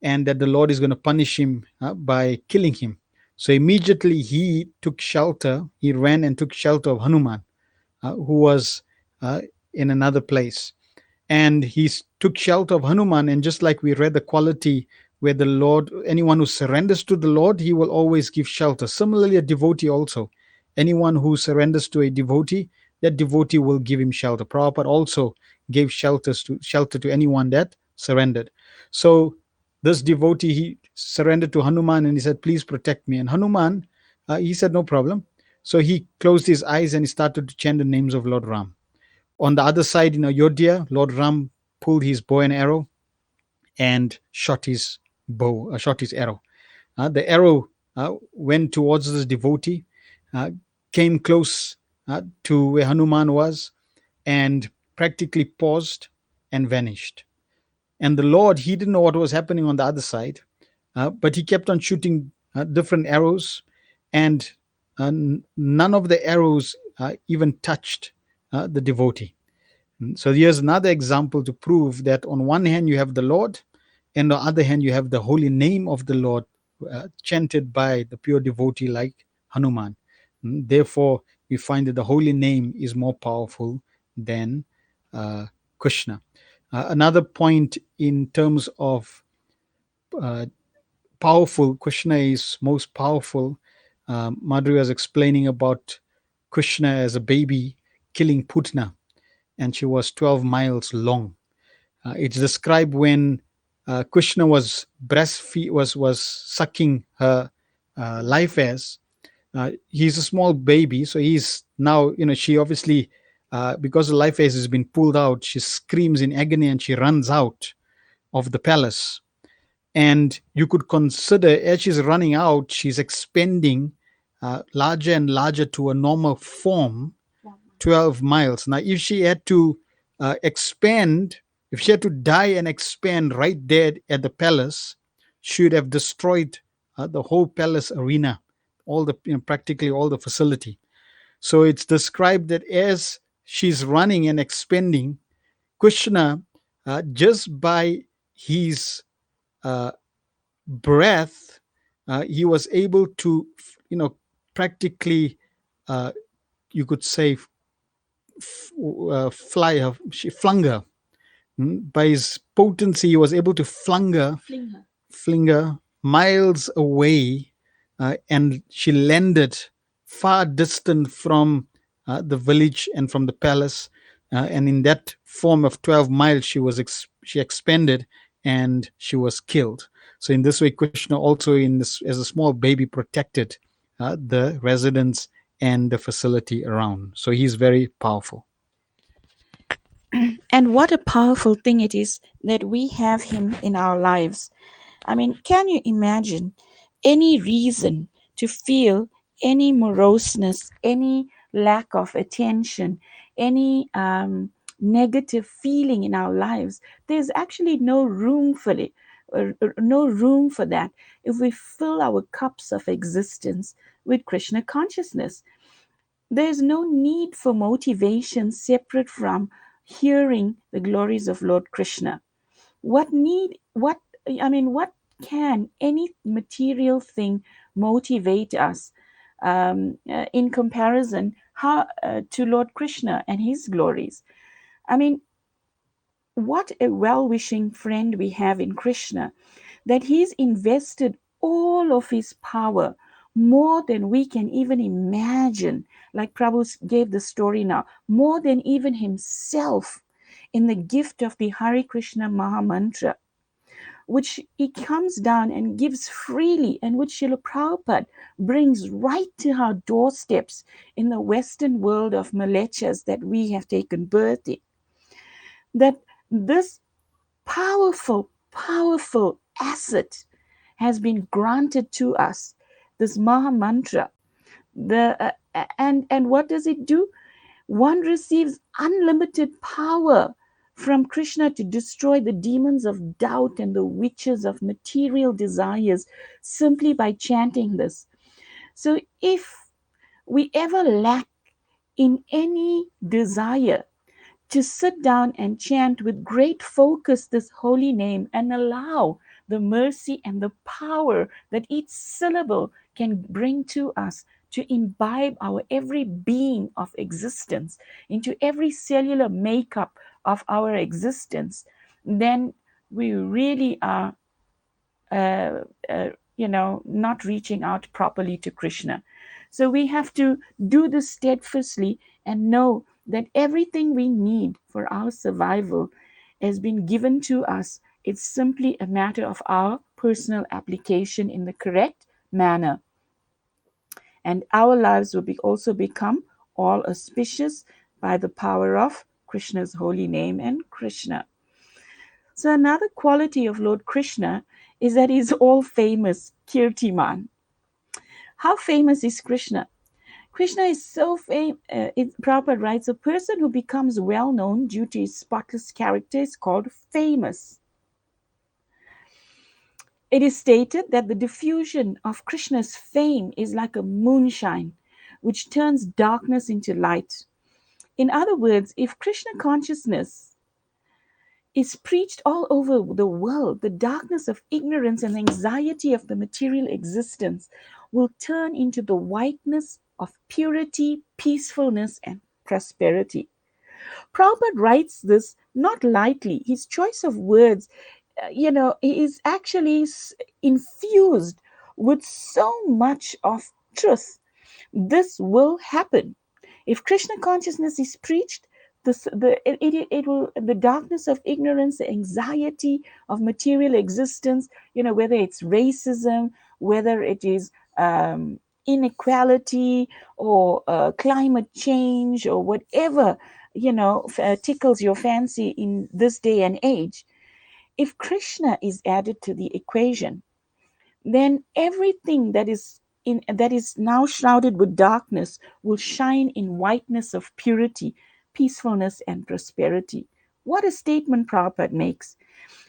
[SPEAKER 2] and that the Lord is going to punish him by killing him. So immediately he took shelter, he ran and took shelter of Hanuman, who was uh, in another place. And he took shelter of Hanuman. And just like we read the quality where the Lord, anyone who surrenders to the Lord, he will always give shelter. Similarly, a devotee also, anyone who surrenders to a devotee, that devotee will give him shelter. Prabhupada also gave shelter to anyone that surrendered. So this devotee, he surrendered to Hanuman and he said, please protect me. And Hanuman, he said, no problem. So he closed his eyes and he started to chant the names of Lord Ram. On the other side, in Ayodhya, Lord Ram pulled his bow and arrow and shot his arrow. The arrow went towards this devotee, uh, came close to where Hanuman was, and practically paused and vanished. And the Lord, he didn't know what was happening on the other side, but he kept on shooting different arrows, and none of the arrows even touched the devotee. So here's another example to prove that on one hand you have the Lord, and on the other hand you have the holy name of the Lord chanted by the pure devotee like Hanuman. Therefore, we find that the holy name is more powerful than Krishna. Another point in terms of uh, powerful, Krishna is most powerful. Madhuri was explaining about Krishna as a baby killing Putna, and she was 12 miles long. It's described when Krishna was breastfeed was sucking her life as he's a small baby, so he's now, she obviously because the life as has been pulled out, she screams in agony and she runs out of the palace. And you could consider, as she's running out, she's expanding larger and larger to a normal form, 12 miles. Now, if she had to expand, if she had to die and expand right there at the palace, she would have destroyed the whole palace arena, all the, practically all the facility. So it's described that as she's running and expanding, Krishna, just by his uh, breath, he was able to, practically, uh, you could say, fly her. She flung her. By his potency, he was able to fling her miles away, and she landed far distant from the village and from the palace. And in that form of 12 miles, she expanded and she was killed. So in this way, Krishna also, as a small baby, protected the residents and the facility around. So he's very powerful.
[SPEAKER 1] And what a powerful thing it is that we have him in our lives. I mean, can you imagine any reason to feel any moroseness, any lack of attention, any negative feeling in our lives? There's actually no room for it, no room for that if we fill our cups of existence with Krishna consciousness. There's no need for motivation separate from hearing the glories of Lord Krishna. What I mean, what can any material thing motivate us in comparison to Lord Krishna and his glories? I mean, what a well wishing friend we have in Krishna, that he's invested all of his power, more than we can even imagine. Like Prabhu gave the story now, more than even himself, in the gift of the Hare Krishna Maha Mantra, which he comes down and gives freely, and which Srila Prabhupada brings right to our doorsteps in the Western world of millennials that we have taken birth in. That this powerful, powerful asset has been granted to us, this Maha Mantra. And what does it do? One receives unlimited power from Krishna to destroy the demons of doubt and the witches of material desires simply by chanting this. So if we ever lack in any desire, to sit down and chant with great focus this holy name and allow the mercy and the power that each syllable can bring to us to imbibe our every being of existence into every cellular makeup of our existence, then we really are uh, uh, not reaching out properly to Krishna. So we have to do this steadfastly and know that everything we need for our survival has been given to us. It's simply a matter of our personal application in the correct manner. And our lives will also become all auspicious by the power of Krishna's holy name and Krishna. So another quality of Lord Krishna is that he's all famous, Kirtiman. How famous is Krishna? Krishna is so famous. Prabhupada writes, a person who becomes well known due to his spotless character is called famous. It is stated that the diffusion of Krishna's fame is like a moonshine, which turns darkness into light. In other words, if Krishna consciousness is preached all over the world, the darkness of ignorance and anxiety of the material existence will turn into the whiteness of purity, peacefulness, and prosperity. Prabhupada writes this not lightly. His choice of words, is actually infused with so much of truth. This will happen. If Krishna consciousness is preached, it will, the darkness of ignorance, the anxiety of material existence, whether it's racism, whether it is inequality, or climate change, or whatever, tickles your fancy in this day and age. If Krishna is added to the equation, then everything that is now shrouded with darkness will shine in whiteness of purity, peacefulness, and prosperity. What a statement Prabhupada makes.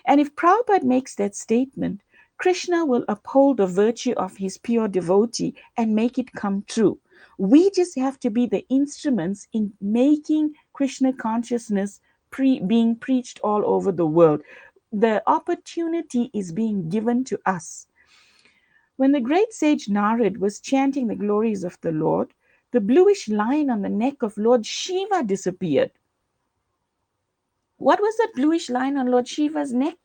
[SPEAKER 1] And if Prabhupada makes that statement, Krishna will uphold the virtue of his pure devotee and make it come true. We just have to be the instruments in making Krishna consciousness being preached all over the world. The opportunity is being given to us. When the great sage Narad was chanting the glories of the Lord, the bluish line on the neck of Lord Shiva disappeared. What was that bluish line on Lord Shiva's neck?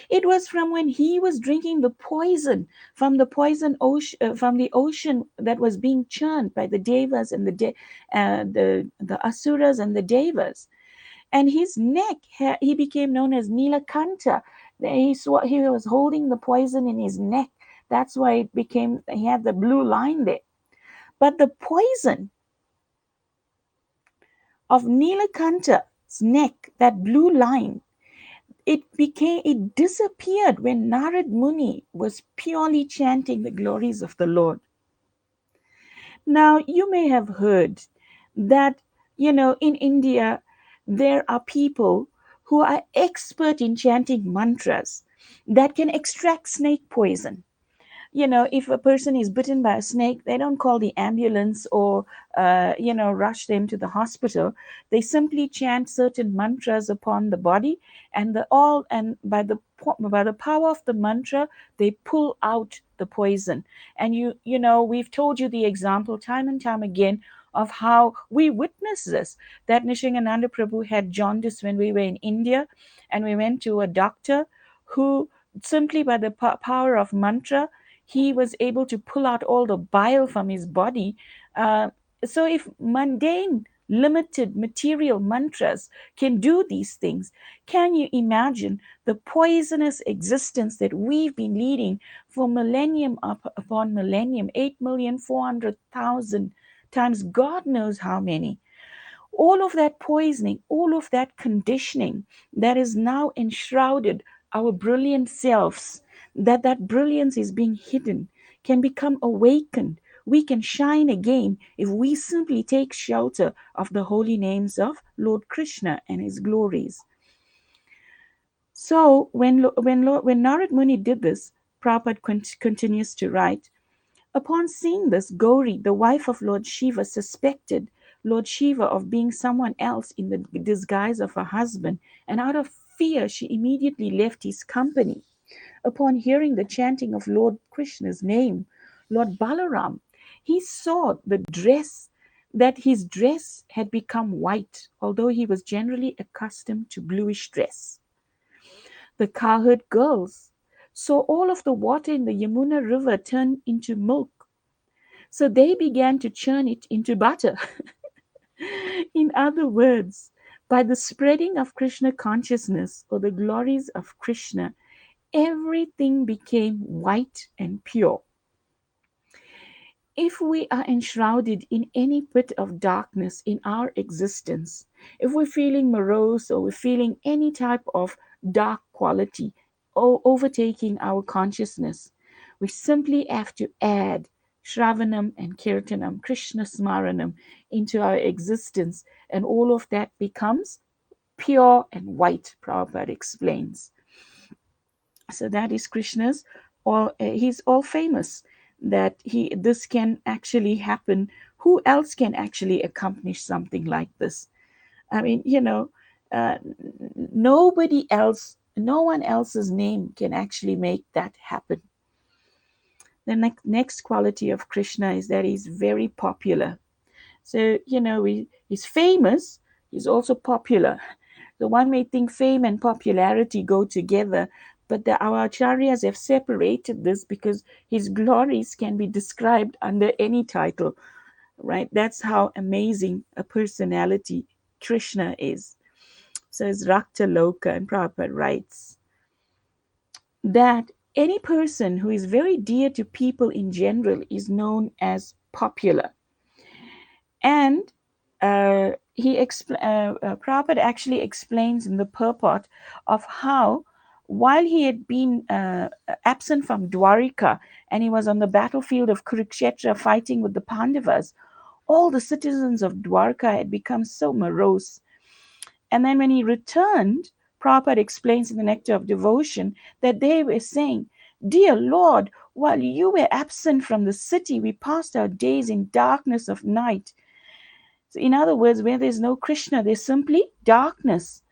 [SPEAKER 1] It was from when he was drinking the poison from the poison ocean, from the ocean that was being churned by the devas and the asuras and the devas. And his neck, he became known as Nilakanta. He was holding the poison in his neck. That's why he had the blue line there. But the poison of Nilakanta's neck, that blue line, it disappeared when Narad Muni was purely chanting the glories of the Lord. Now, you may have heard that, in India, there are people who are expert in chanting mantras that can extract snake poison. If a person is bitten by a snake, they don't call the ambulance or rush them to the hospital. They simply chant certain mantras upon the body, and by the power of the mantra, they pull out the poison. And we've told you the example time and time again of how we witness this. That Nishingananda Prabhu had jaundice when we were in India, and we went to a doctor who, simply by the power of mantra, he was able to pull out all the bile from his body. Uh, so, if mundane, limited material mantras can do these things, can you imagine the poisonous existence that we've been leading for millennium upon millennium, 8,400,000 times, God knows how many? All of that poisoning, all of that conditioning that is now enshrouded our brilliant selves, that brilliance is being hidden, can become awakened. We can shine again if we simply take shelter of the holy names of Lord Krishna and his glories. So when Narad Muni did this, Prabhupada continues to write, upon seeing this, Gauri, the wife of Lord Shiva, suspected Lord Shiva of being someone else in the disguise of her husband, and out of fear she immediately left his company. Upon hearing the chanting of Lord Krishna's name, Lord Balaram, he saw that his dress had become white, although he was generally accustomed to bluish dress. The cowherd girls saw all of the water in the Yamuna river turn into milk, so they began to churn it into butter. In other words, by the spreading of Krishna consciousness or the glories of Krishna, everything became white and pure. If we are enshrouded in any bit of darkness in our existence, if we're feeling morose or we're feeling any type of dark quality overtaking our consciousness, we simply have to add Shravanam and Kirtanam, Krishna Smaranam into our existence, and all of that becomes pure and white, Prabhupada explains. So that is Krishna's, or he's all famous that this can actually happen. Who else can actually accomplish something like this? I mean, uh, nobody else, no one else's name can actually make that happen. The next quality of Krishna is that he's very popular. So, he's famous, he's also popular. So one may think fame and popularity go together, but our acharyas have separated this because his glories can be described under any title, right? That's how amazing a personality Krishna is. So it's Rakta Loka, and Prabhupada writes that any person who is very dear to people in general is known as popular. And Prabhupada actually explains in the purport of how, while he had been absent from Dwarika and he was on the battlefield of Kurukshetra fighting with the Pandavas, all the citizens of Dwarka had become so morose. And then when he returned, Prabhupada explains in the Nectar of Devotion that they were saying, "Dear Lord, while you were absent from the city, we passed our days in darkness of night." So, in other words, where there's no Krishna, there's simply darkness.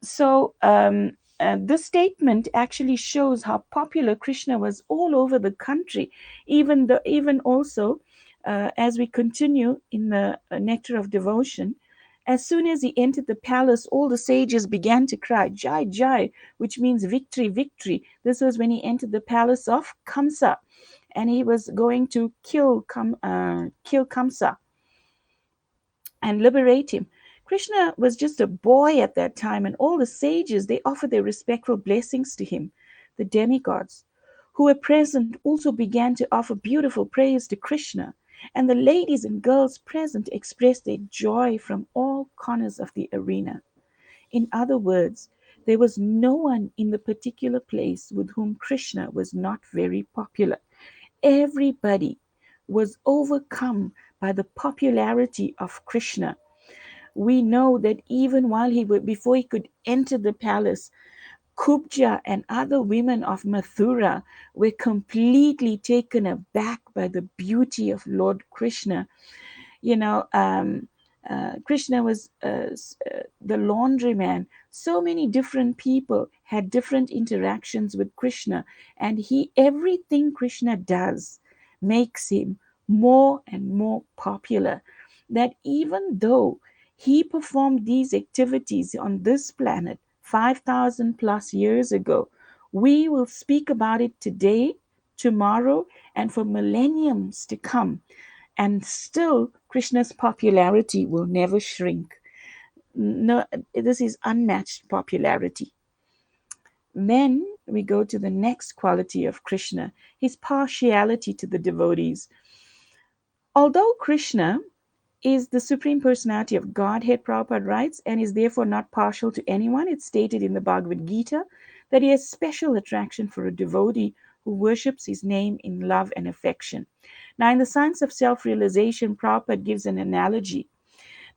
[SPEAKER 1] So, this statement actually shows how popular Krishna was all over the country. Even also, as we continue in the Nectar of Devotion, as soon as he entered the palace, all the sages began to cry, "Jai, Jai," which means victory, victory. This was when he entered the palace of Kamsa, and he was going to kill Kamsa and liberate him. Krishna was just a boy at that time, and all the sages, they offered their respectful blessings to him. The demigods who were present also began to offer beautiful praise to Krishna, and the ladies and girls present expressed their joy from all corners of the arena. In other words, there was no one in the particular place with whom Krishna was not very popular. Everybody was overcome by the popularity of Krishna. We know that even before he could enter the palace, Kubja and other women of Mathura were completely taken aback by the beauty of Lord Krishna. You know, Krishna was the laundryman. So many different people had different interactions with Krishna, and everything Krishna does makes him more and more popular. that even though he performed these activities on this planet 5,000 plus years ago, we will speak about it today, tomorrow, and for millenniums to come. And still, Krishna's popularity will never shrink. No, this is unmatched popularity. Then we go to the next quality of Krishna, his partiality to the devotees. Although Krishna is the Supreme Personality of Godhead, Prabhupada writes, and is therefore not partial to anyone, it's stated in the Bhagavad Gita that he has special attraction for a devotee who worships his name in love and affection. Now, in the Science of Self-Realization, Prabhupada gives an analogy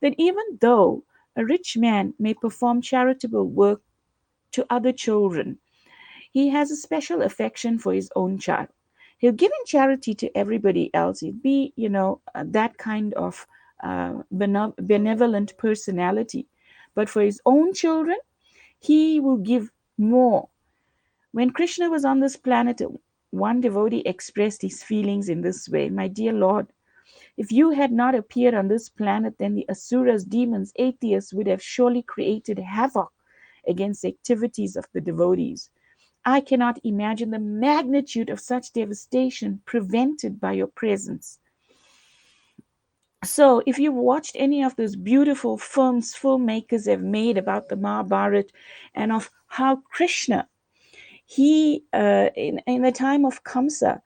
[SPEAKER 1] that even though a rich man may perform charitable work to other children, he has a special affection for his own child. He'll give in charity to everybody else. He'll be, that kind of benevolent personality. But for his own children, he will give more. When Krishna was on this planet, one devotee expressed his feelings in this way: My dear Lord, if you had not appeared on this planet, then the asuras, demons, atheists would have surely created havoc against the activities of the devotees. I cannot imagine the magnitude of such devastation prevented by your presence. So, if you've watched any of those beautiful films filmmakers have made about the Mahabharata and of how Krishna, in the time of Kamsa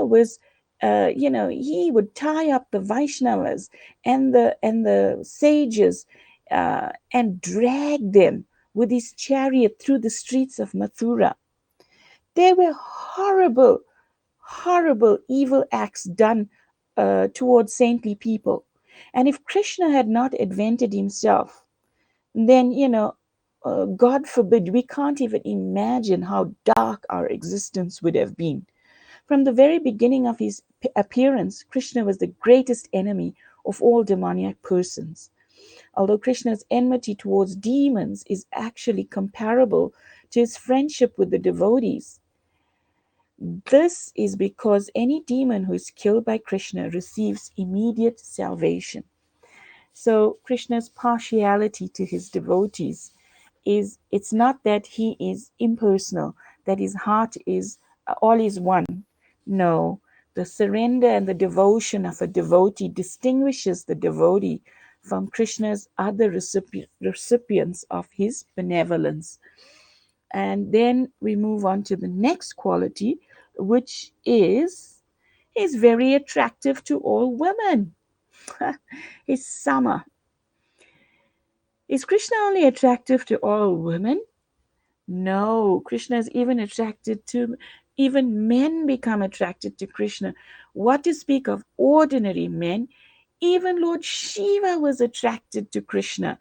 [SPEAKER 1] was, he would tie up the Vaishnavas and the sages and drag them with his chariot through the streets of Mathura. There were horrible, horrible, evil acts done towards saintly people. And if Krishna had not invented himself, then, God forbid, we can't even imagine how dark our existence would have been. From the very beginning of his appearance, Krishna was the greatest enemy of all demoniac persons. Although Krishna's enmity towards demons is actually comparable to his friendship with the devotees, this is because any demon who is killed by Krishna receives immediate salvation. So Krishna's partiality to his devotees is, it's not that he is impersonal, that his heart is all is one. No, the surrender and the devotion of a devotee distinguishes the devotee from Krishna's other recipients of his benevolence. And then we move on to the next quality, which is very attractive to all women. Is Sama. Is Krishna only attractive to all women? No, Krishna is even attracted to, even men become attracted to Krishna. What to speak of ordinary men? Even Lord Shiva was attracted to Krishna,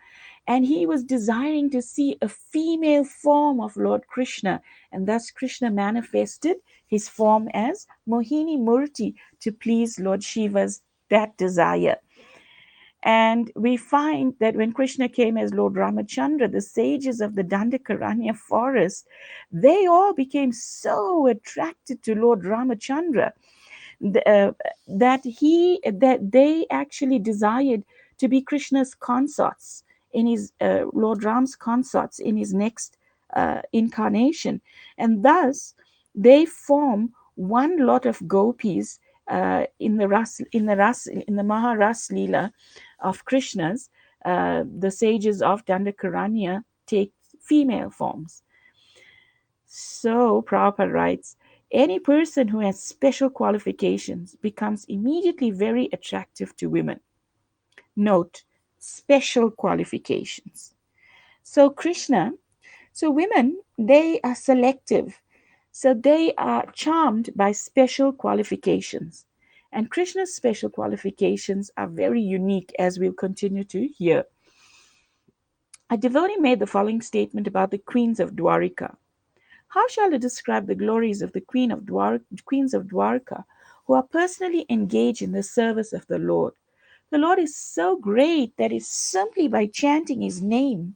[SPEAKER 1] and he was desiring to see a female form of Lord Krishna, and thus Krishna manifested his form as Mohini Murti to please Lord Shiva's that desire. And we find that when Krishna came as Lord Ramachandra, the sages of the Dandakaranya forest, they all became so attracted to Lord Ramachandra that they actually desired to be Krishna's consorts in his Lord Ram's consorts in his next incarnation, and thus they form one lot of gopis in the Maharas Leela of Krishna's. The sages of Dandakaranya take female forms. So Prabhupada writes, any person who has special qualifications becomes immediately very attractive to women. Note, special qualifications. So women, they are selective. So they are charmed by special qualifications. And Krishna's special qualifications are very unique, as we'll continue to hear. A devotee made the following statement about the queens of Dwarika. How shall I describe the glories of the queens of Dwarka, who are personally engaged in the service of the Lord? The Lord is so great that it's simply by chanting his name,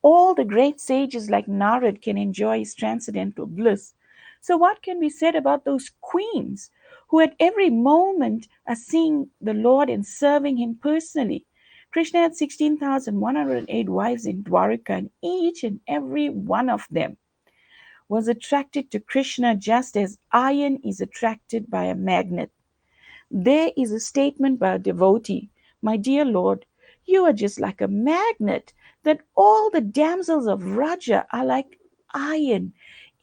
[SPEAKER 1] all the great sages like Narad can enjoy his transcendental bliss. So, what can be said about those queens who at every moment are seeing the Lord and serving Him personally? Krishna had 16,108 wives in Dwarika, and each and every one of them was attracted to Krishna just as iron is attracted by a magnet. There is a statement by a devotee, "My dear Lord, you are just like a magnet, that all the damsels of Raja are like iron.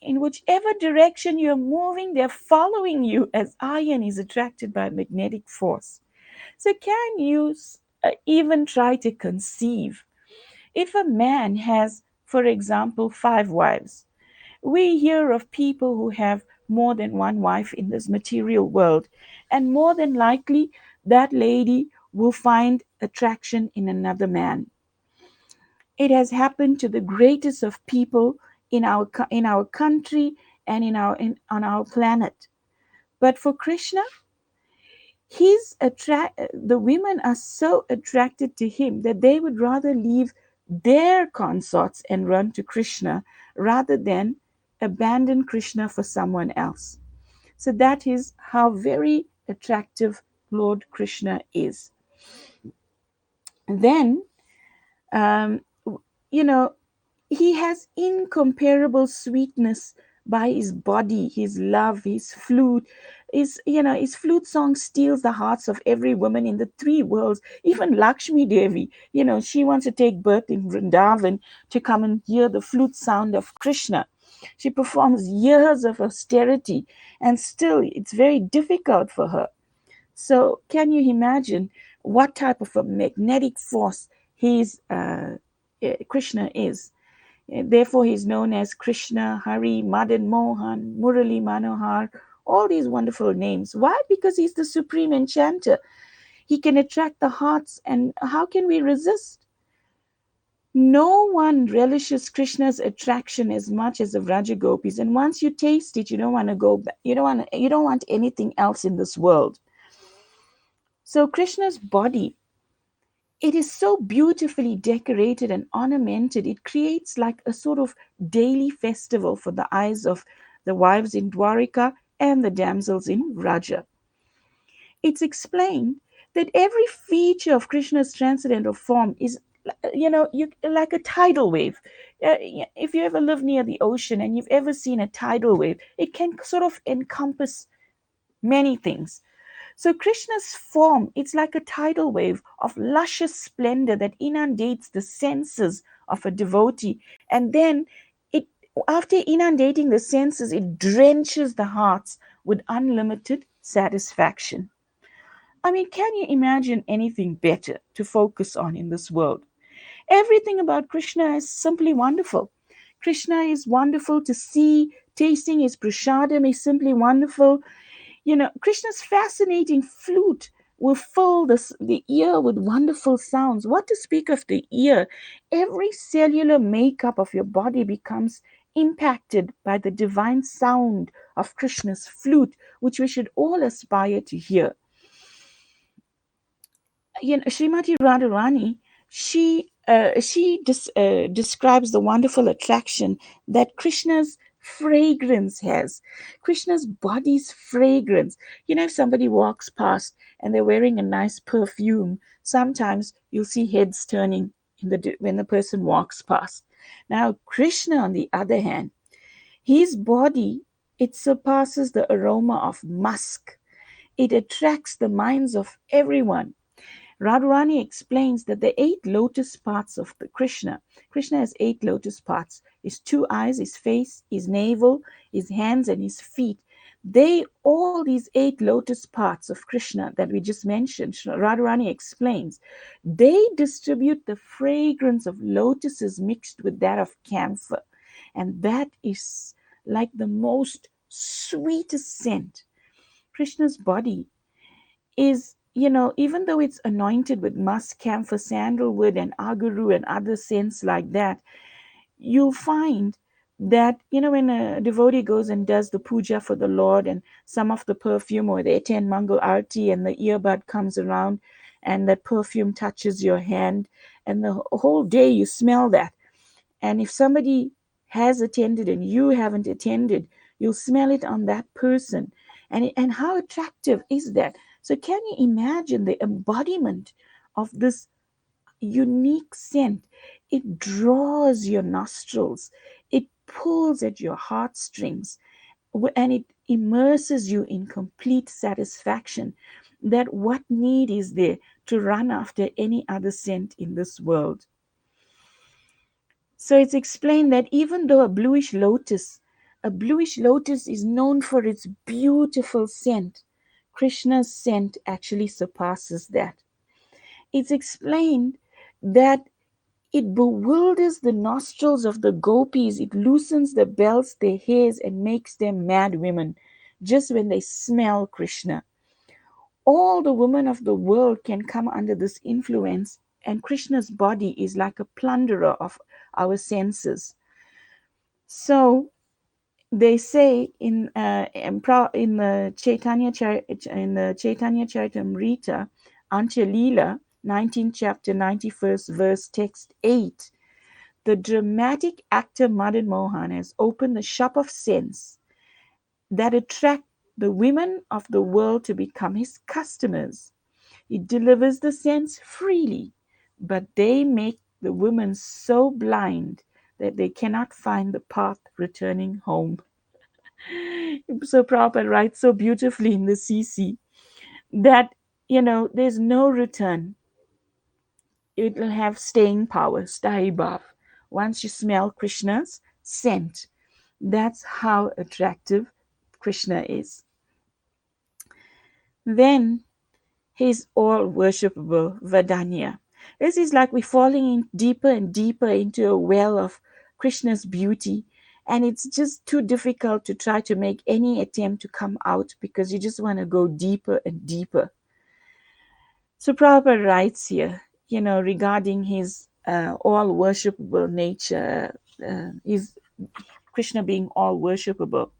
[SPEAKER 1] In whichever direction you're moving, they're following you as iron is attracted by magnetic force." So, can you even try to conceive if a man has, for example, 5 wives? We hear of people who have more than one wife in this material world, and more than likely, that lady will find attraction in another man. It has happened to the greatest of people in our country and on our planet. But for Krishna, the women are so attracted to him that they would rather leave their consorts and run to Krishna rather than abandon Krishna for someone else. So that is how very attractive Lord Krishna is. Then, um, you know, he has incomparable sweetness by his body, his love, his flute. His flute song steals the hearts of every woman in the 3 worlds. Even Lakshmi Devi, she wants to take birth in Vrindavan to come and hear the flute sound of Krishna. She performs years of austerity, and still it's very difficult for her. So, can you imagine what type of a magnetic force Krishna is? Therefore, he's known as Krishna, Hari, Madan Mohan, Murali Manohar, all these wonderful names. Why? Because he's the supreme enchanter. He can attract the hearts, and how can we resist? No one relishes Krishna's attraction as much as the Vrajagopis, and once you taste it, you don't want to go back. You don't want anything else in this world. So Krishna's body, it is so beautifully decorated and ornamented. It creates like a sort of daily festival for the eyes of the wives in Dwarika and the damsels in Raja. It's explained that every feature of Krishna's transcendental form is, like a tidal wave. If you ever live near the ocean and you've ever seen a tidal wave, it can sort of encompass many things. So Krishna's form, it's like a tidal wave of luscious splendor that inundates the senses of a devotee. And then it after inundating the senses, it drenches the hearts with unlimited satisfaction. I mean, can you imagine anything better to focus on in this world? Everything about Krishna is simply wonderful. Krishna is wonderful to see. Tasting his prasadam is simply wonderful. Krishna's fascinating flute will fill the ear with wonderful sounds. What to speak of the ear? Every cellular makeup of your body becomes impacted by the divine sound of Krishna's flute, which we should all aspire to hear. Srimati Radharani, she describes the wonderful attraction that Krishna's fragrance has. Krishna's body's fragrance. If somebody walks past and they're wearing a nice perfume, sometimes you'll see heads turning when the person walks past. Now, Krishna, on the other hand, his body, it surpasses the aroma of musk. It attracts the minds of everyone. Radharani explains that the 8 lotus parts of the Krishna has 8 lotus parts: his 2 eyes, his face, his navel, his hands, and his feet. All these 8 lotus parts of Krishna that we just mentioned, Radharani explains, they distribute the fragrance of lotuses mixed with that of camphor. And that is like the most sweetest scent. Krishna's body is, even though it's anointed with musk, camphor, sandalwood, and aguru and other scents like that, you'll find that, when a devotee goes and does the puja for the Lord, and some of the perfume, or they attend Mangal Arti and the earbud comes around and that perfume touches your hand, and the whole day you smell that. And if somebody has attended and you haven't attended, You'll smell it on that person. And how attractive is that? So, can you imagine the embodiment of this unique scent? It draws your nostrils, it pulls at your heartstrings, and it immerses you in complete satisfaction. That what need is there to run after any other scent in this world? So it's explained that even though a bluish lotus is known for its beautiful scent, Krishna's scent actually surpasses that. It's explained that it bewilders the nostrils of the gopis, it loosens the belts, their hairs, and makes them mad women just when they smell Krishna. All the women of the world can come under this influence, and Krishna's body is like a plunderer of our senses. So they say in the Chaitanya Charitamrita, Antya Leela, 19th chapter, 91st verse, text 8, the dramatic actor Madan Mohan has opened the shop of sense that attract the women of the world to become his customers. He delivers the sense freely, but they make the women so blind that they cannot find the path returning home. So Prabhupada writes so beautifully in the CC that, there's no return. It will have staying power, sthayi bhav. Once you smell Krishna's scent, that's how attractive Krishna is. Then he's all worshipable, Vadanya. This is like we're falling in deeper and deeper into a well of Krishna's beauty, and it's just too difficult to try to make any attempt to come out because you just want to go deeper and deeper. So Prabhupada writes here, regarding his all worshipable nature, his Krishna being all worshipable.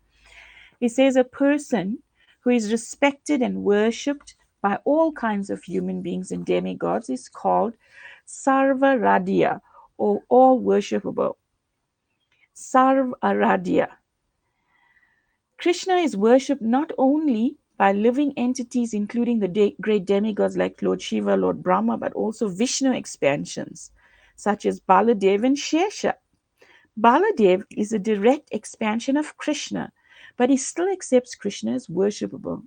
[SPEAKER 1] He says a person who is respected and worshipped by all kinds of human beings and demigods is called Sarva Radhya, or all worshipable. Sarv Aradhya. Krishna is worshipped not only by living entities, including the great demigods like Lord Shiva, Lord Brahma, but also Vishnu expansions, such as Baladev and Shesha. Baladev is a direct expansion of Krishna, but he still accepts Krishna as worshipable.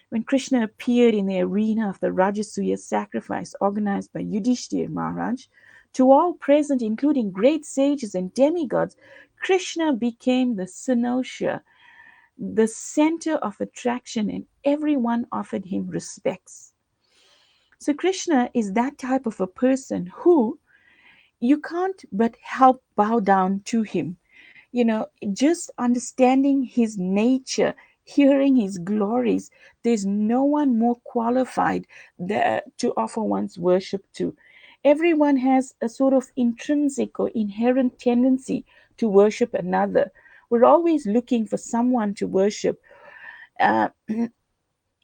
[SPEAKER 1] When Krishna appeared in the arena of the Rajasuya sacrifice organized by Yudhishthir Maharaj, to all present, including great sages and demigods, Krishna became the cynosure, the center of attraction, and everyone offered him respects. So Krishna is that type of a person who you can't but help bow down to him. Just understanding his nature, hearing his glories, there's no one more qualified to offer one's worship to. Everyone has a sort of intrinsic or inherent tendency to worship another. We're always looking for someone to worship. Uh,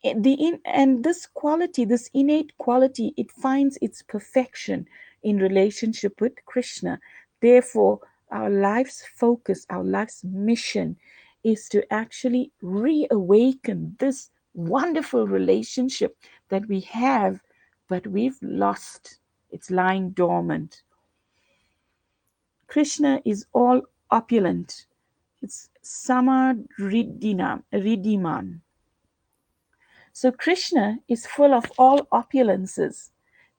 [SPEAKER 1] and this quality, this innate quality, it finds its perfection in relationship with Krishna. Therefore, our life's focus, our life's mission is to actually reawaken this wonderful relationship that we have, but we've lost. It's lying dormant. Krishna is all opulent. It's Ridiman. So Krishna is full of all opulences,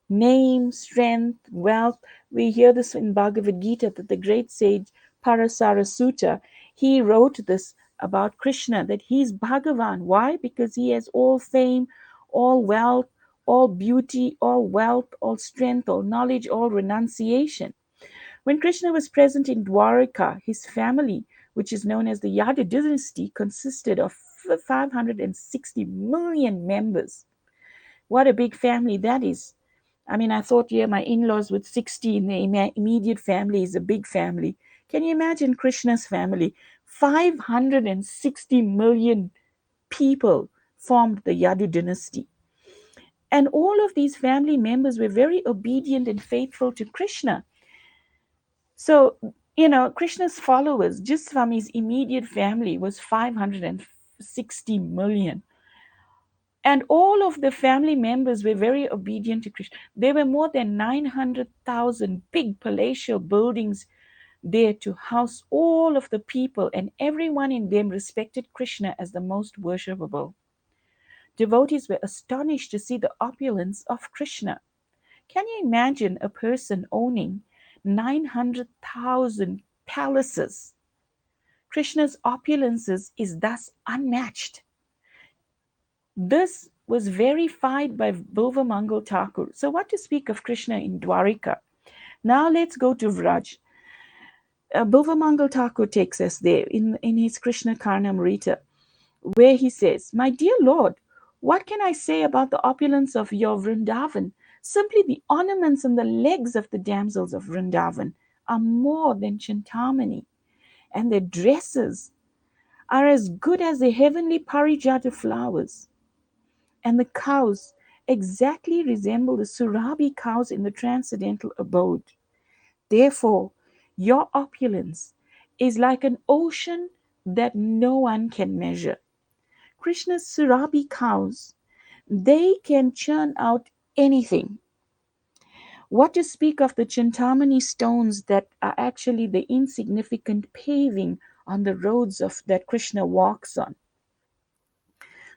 [SPEAKER 1] name, strength, wealth. We hear this in Bhagavad Gita that the great sage Parasara Sutta, he wrote this about Krishna, that he's Bhagavan. Why? Because he has all fame, all wealth, all beauty, all wealth, all strength, all knowledge, all renunciation. When Krishna was present in Dwarka, his family, which is known as the Yadu dynasty, consisted of 560 million members. What a big family that is. I mean, I thought, yeah, my in laws with 60 in the immediate family is a big family. Can you imagine Krishna's family? 560 million people formed the Yadu dynasty. And all of these family members were very obedient and faithful to Krishna. So Krishna's followers just from his immediate family was 560 million. And all of the family members were very obedient to Krishna. There were more than 900,000 big palatial buildings there to house all of the people, and everyone in them respected Krishna as the most worshipable. Devotees were astonished to see the opulence of Krishna. Can you imagine a person owning 900,000 palaces? Krishna's opulences is thus unmatched. This was verified by Bilvamangal Thakur. So, what to speak of Krishna in Dwarika? Now, let's go to Vraj. Bilvamangal Thakur takes us there in his Krishna Karnamrita, where he says, "My dear Lord, what can I say about the opulence of your Vrindavan? Simply the ornaments and the legs of the damsels of Vrindavan are more than Chintamani, and their dresses are as good as the heavenly parijata flowers, and the cows exactly resemble the Surabhi cows in the transcendental abode. Therefore, your opulence is like an ocean that no one can measure. Krishna's Surabhi cows, they can churn out anything. What to speak of the Chintamani stones that are actually the insignificant paving on the roads of that Krishna walks on?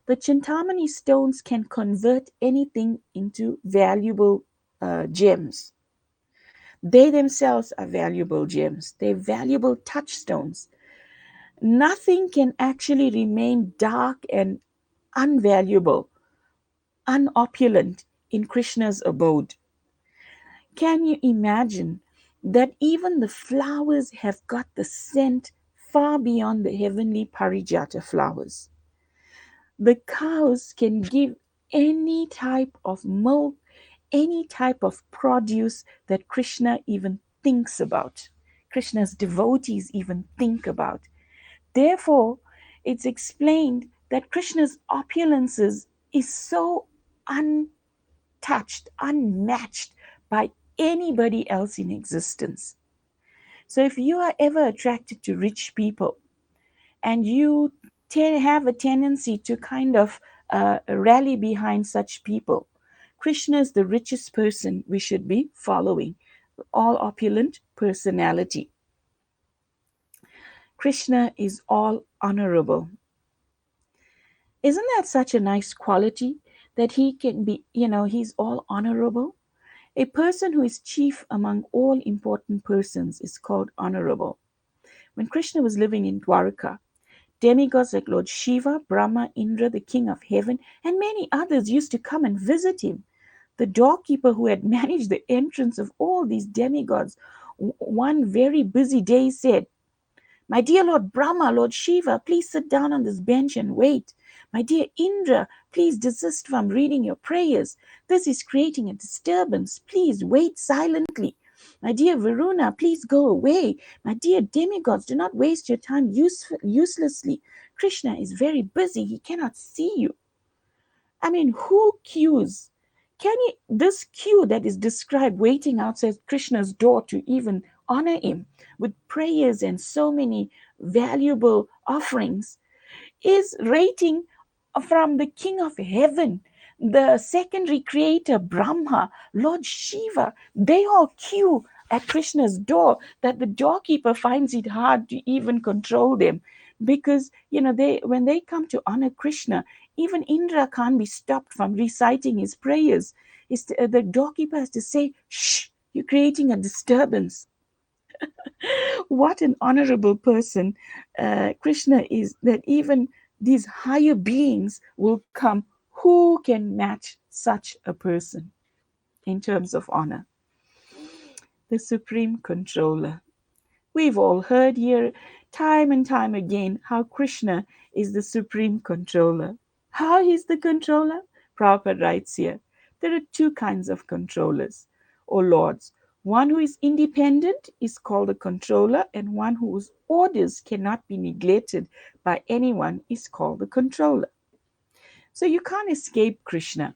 [SPEAKER 1] The Chintamani stones can convert anything into valuable gems. They themselves are valuable gems. They're valuable touchstones. Nothing can actually remain dark and unvaluable, unopulent in Krishna's abode. Can you imagine that even the flowers have got the scent far beyond the heavenly parijata flowers? The cows can give any type of milk, any type of produce that Krishna even thinks about. Krishna's devotees even think about. Therefore, it's explained that Krishna's opulences is so untouched, unmatched by anybody else in existence. So if you are ever attracted to rich people and you have a tendency to kind of rally behind such people, Krishna is the richest person we should be following, all opulent personality. Krishna is all honorable. Isn't that such a nice quality that he can be, he's all honorable? A person who is chief among all important persons is called honorable. When Krishna was living in Dwarka, demigods like Lord Shiva, Brahma, Indra, the king of heaven, and many others used to come and visit him. The doorkeeper who had managed the entrance of all these demigods one very busy day said, "My dear Lord Brahma, Lord Shiva, please sit down on this bench and wait. My dear Indra, please desist from reading your prayers. This is creating a disturbance. Please wait silently. My dear Varuna, please go away. My dear demigods, do not waste your time uselessly. Krishna is very busy. He cannot see you." I mean, who queues? This queue that is described waiting outside Krishna's door to even honor him with prayers and so many valuable offerings is rating from the King of Heaven, the secondary creator Brahma, Lord Shiva. They all queue at Krishna's door that the doorkeeper finds it hard to even control them, because they when they come to honor Krishna, even Indra can't be stopped from reciting his prayers. The doorkeeper has to say, "Shh, you're creating a disturbance." What an honorable person Krishna is, that even these higher beings will come. Who can match such a person in terms of honor? The Supreme Controller. We've all heard here time and time again how Krishna is the Supreme Controller. How he's the controller? Prabhupada writes here, there are two kinds of controllers, or lords. One who is independent is called a controller, and one whose orders cannot be neglected by anyone is called the controller. So you can't escape Krishna.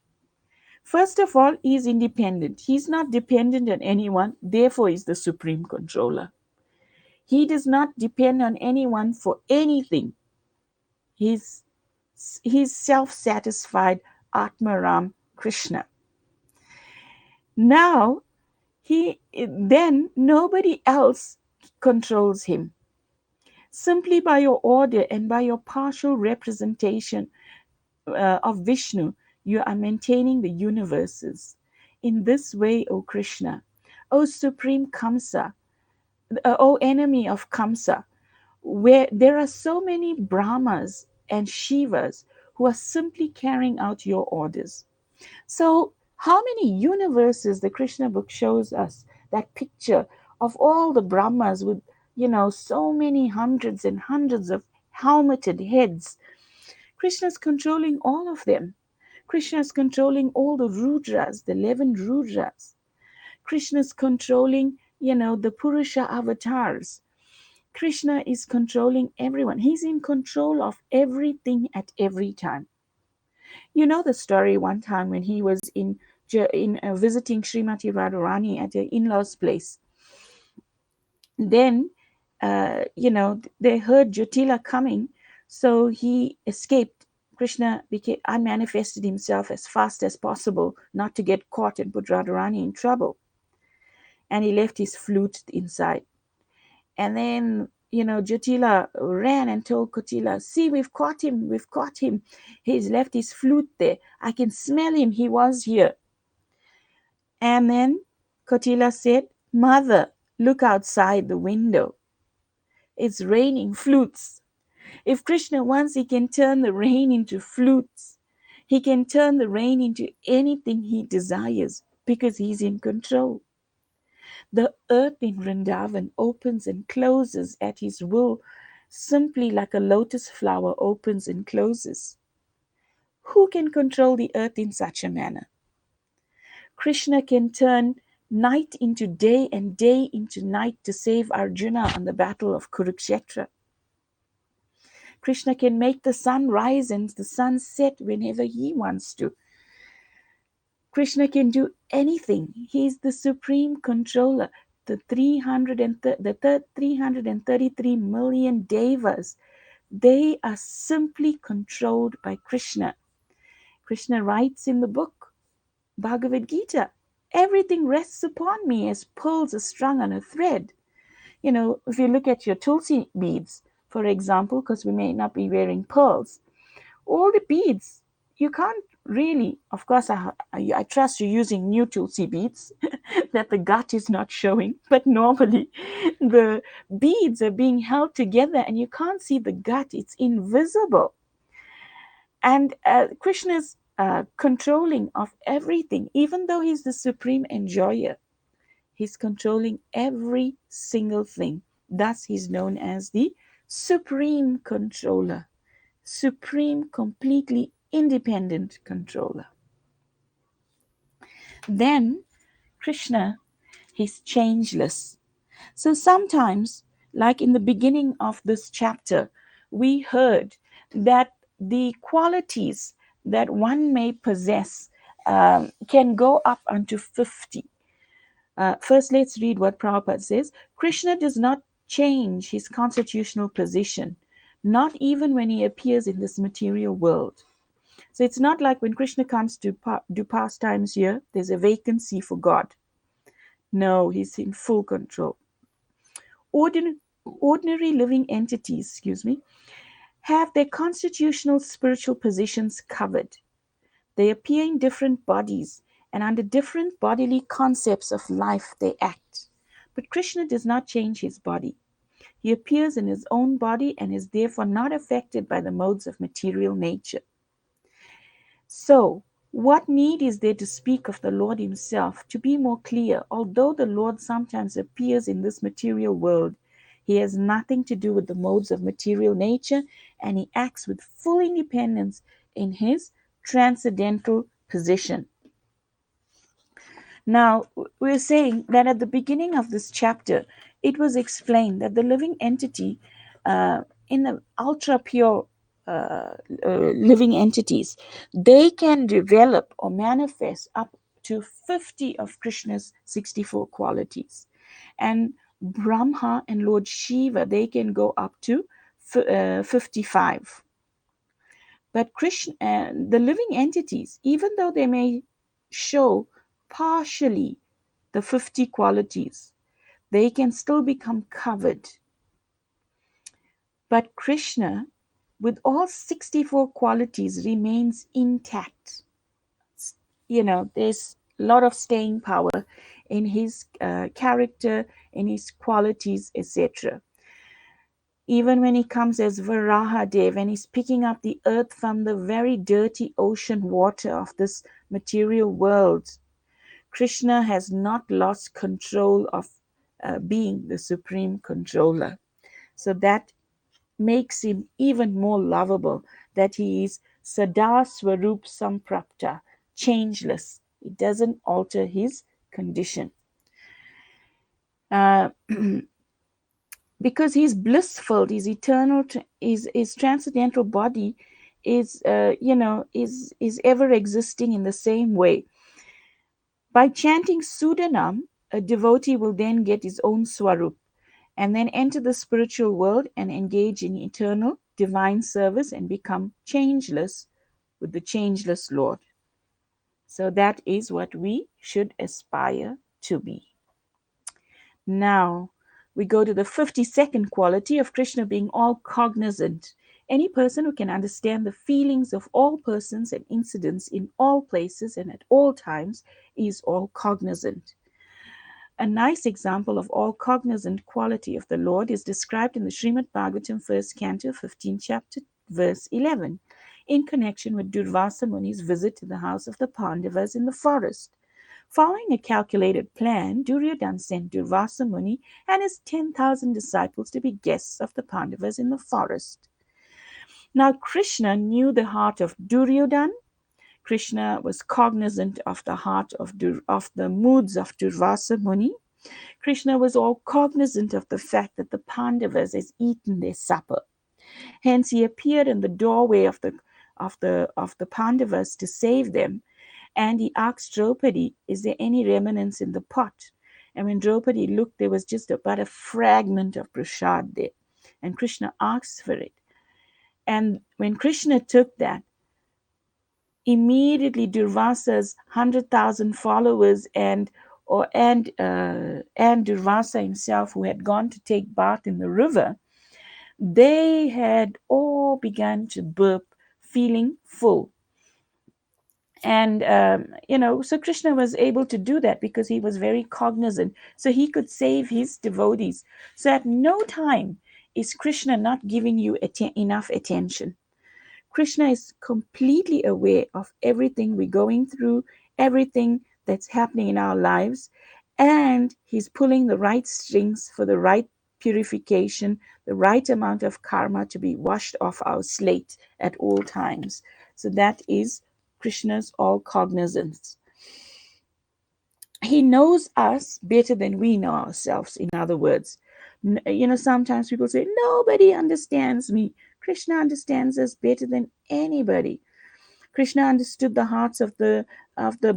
[SPEAKER 1] First of all, he is independent. He's not dependent on anyone, therefore, he's the supreme controller. He does not depend on anyone for anything. He's he's self-satisfied Atmaram Krishna. Now then nobody else controls him. Simply by your order and by your partial representation of Vishnu, you are maintaining the universes. In this way, O Krishna, O supreme Kamsa, O enemy of Kamsa, where there are so many Brahmas and Shivas who are simply carrying out your orders. So, how many universes the Krishna book shows us? That picture of all the Brahmas with, so many hundreds and hundreds of helmeted heads. Krishna's controlling all of them. Krishna's controlling all the Rudras, the 11 Rudras. Krishna's controlling, the Purusha avatars. Krishna is controlling everyone. He's in control of everything at every time. You know the story one time when he was in visiting Srimati Radharani at her in-laws' place. Then, they heard Jotila coming, so he escaped. Krishna manifested himself as fast as possible, not to get caught and put Radharani in trouble. And he left his flute inside. And then, Jotila ran and told Kotila, "See, we've caught him, we've caught him. He's left his flute there. I can smell him, he was here." And then Kotila said, "Mother, look outside the window. It's raining flutes. If Krishna wants, he can turn the rain into flutes. He can turn the rain into anything he desires because he's in control. The earth in Vrindavan opens and closes at his will, simply like a lotus flower opens and closes. Who can control the earth in such a manner? Krishna can turn night into day and day into night to save Arjuna on the battle of Kurukshetra. Krishna can make the sun rise and the sun set whenever he wants to. Krishna can do anything. He is the supreme controller. The 333 million devas, they are simply controlled by Krishna. Krishna writes in the book, Bhagavad Gita, everything rests upon me as pearls are strung on a thread. If you look at your Tulsi beads, for example, because we may not be wearing pearls, all the beads, you can't really, of course, I trust you're using new Tulsi beads that the gut is not showing, but normally the beads are being held together and you can't see the gut, it's invisible. And Krishna's controlling of everything, even though he's the supreme enjoyer, he's controlling every single thing. Thus, he's known as the supreme controller, supreme, completely independent controller. Then, Krishna, he's changeless. So sometimes, like in the beginning of this chapter, we heard that the qualities that one may possess can go up unto 50. First, let's read what Prabhupada says. Krishna does not change his constitutional position, not even when he appears in this material world. So it's not like when Krishna comes to do pastimes here, there's a vacancy for God. No, he's in full control. Ordinary living entities, have their constitutional spiritual positions covered. They appear in different bodies, and under different bodily concepts of life they act. But Krishna does not change his body. He appears in his own body and is therefore not affected by the modes of material nature. So, what need is there to speak of the Lord himself? To be more clear, although the Lord sometimes appears in this material world, he has nothing to do with the modes of material nature, and he acts with full independence in his transcendental position. Now, we're saying that at the beginning of this chapter, it was explained that the living entity, in the ultra pure living entities, they can develop or manifest up to 50 of Krishna's 64 qualities. And Brahma and Lord Shiva, they can go up to 55. But Krishna, the living entities, even though they may show partially the 50 qualities, they can still become covered. But Krishna, with all 64 qualities, remains intact. There's a lot of staying power in his character, in his qualities, etc. Even when he comes as Varahadev and he's picking up the earth from the very dirty ocean water of this material world, Krishna has not lost control of being the supreme controller. So that makes him even more lovable, that he is Sada Swarup Samprapta, changeless. It doesn't alter his condition. Uh, because he's blissful, his eternal, his transcendental body is ever existing in the same way. By chanting Sudanam, a devotee will then get his own Swarup and then enter the spiritual world and engage in eternal divine service and become changeless with the changeless Lord. So that is what we should aspire to be. Now, we go to the 52nd quality of Krishna being all cognizant. Any person who can understand the feelings of all persons and incidents in all places and at all times is all cognizant. A nice example of all cognizant quality of the Lord is described in the Srimad Bhagavatam, first canto, 15th chapter, verse 11, in connection with Durvasa Muni's visit to the house of the Pandavas in the forest. Following a calculated plan, Duryodhana sent Durvasa Muni and his 10,000 disciples to be guests of the Pandavas in the forest. Now, Krishna knew the heart of Duryodhana. Krishna was cognizant of the heart of the moods of Durvasa Muni. Krishna was all cognizant of the fact that the Pandavas has eaten their supper. Hence, he appeared in the doorway of the Pandavas to save them, and he asked Draupadi, "Is there any remnants in the pot?" And when Draupadi looked, there was just about a fragment of prasad there, and Krishna asked for it. And when Krishna took that, immediately Durvasa's 100,000 followers and Durvasa himself, who had gone to take bath in the river, they had all begun to burp, feeling full. And so Krishna was able to do that because he was very cognizant, so he could save his devotees. So at no time is Krishna not giving you enough attention. Krishna is completely aware of everything we're going through, everything that's happening in our lives, and he's pulling the right strings for the right purification, the right amount of karma to be washed off our slate at all times. So that is Krishna's all cognizance. He knows us better than we know ourselves, in other words. Sometimes people say, nobody understands me. Krishna understands us better than anybody. Krishna understood the hearts of the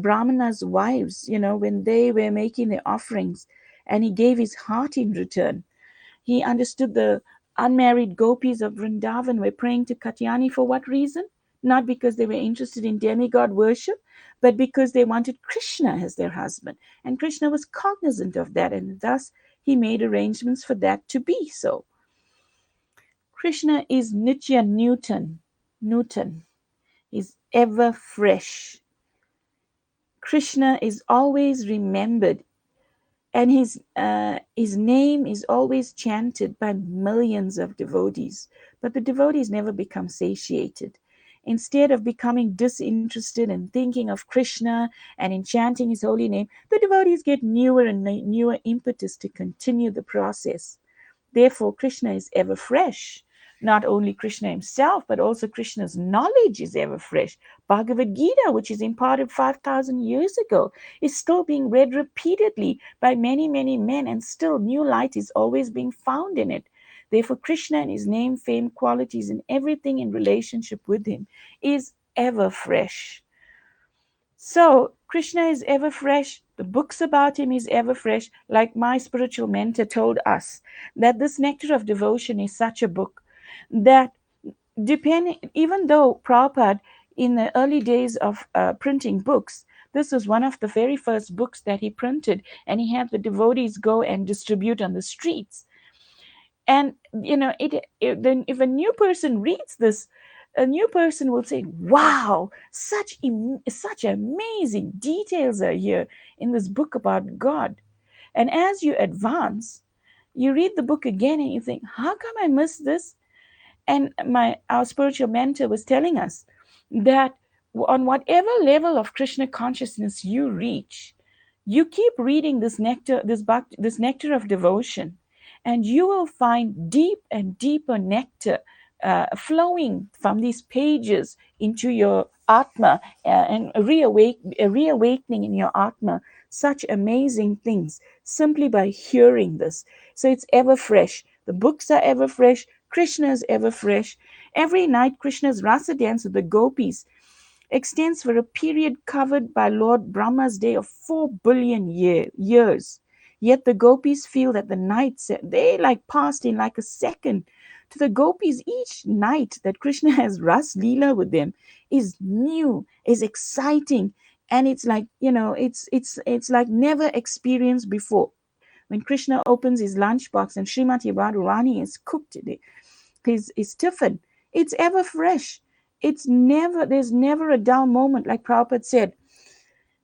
[SPEAKER 1] Brahmanas' wives, when they were making their offerings, and he gave his heart in return. He understood the unmarried gopis of Vrindavan were praying to Katyani for what reason? Not because they were interested in demigod worship, but because they wanted Krishna as their husband. And Krishna was cognizant of that, and thus he made arrangements for that to be so. Krishna is Nitya Nutan, is ever fresh. Krishna is always remembered, and his name is always chanted by millions of devotees. But the devotees never become satiated. Instead of becoming disinterested and thinking of Krishna and in chanting his holy name, the devotees get newer and newer impetus to continue the process. Therefore, Krishna is ever fresh. Not only Krishna himself, but also Krishna's knowledge is ever fresh. Bhagavad Gita, which is imparted 5,000 years ago, is still being read repeatedly by many, many men, and still new light is always being found in it. Therefore, Krishna and his name, fame, qualities, and everything in relationship with him is ever fresh. So, Krishna is ever fresh. The books about him is ever fresh, like my spiritual mentor told us, that this Nectar of Devotion is such a book that, depending, even though Prabhupada, in the early days of printing books, this was one of the very first books that he printed, and he had the devotees go and distribute on the streets. And then if a new person reads this, a new person will say, wow, such amazing details are here in this book about God. And as you advance, you read the book again and you think, how come I missed this? And our spiritual mentor was telling us that on whatever level of Krishna consciousness you reach, you keep reading this nectar of devotion, and you will find deep and deeper nectar flowing from these pages into your atma, and a reawakening in your atma. Such amazing things simply by hearing this. So it's ever fresh. The books are ever fresh. Krishna is ever fresh. Every night, Krishna's rasa dance with the gopis extends for a period covered by Lord Brahma's day of 4 billion years. Yet the gopis feel that the nights, they like passed in like a second. To the gopis, each night that Krishna has Ras Leela with them is new, is exciting, and it's like, it's like never experienced before. When Krishna opens his lunchbox and Srimati Radharani is cooked, his tiffin, it's ever fresh. There's never a dull moment. Like Prabhupada said,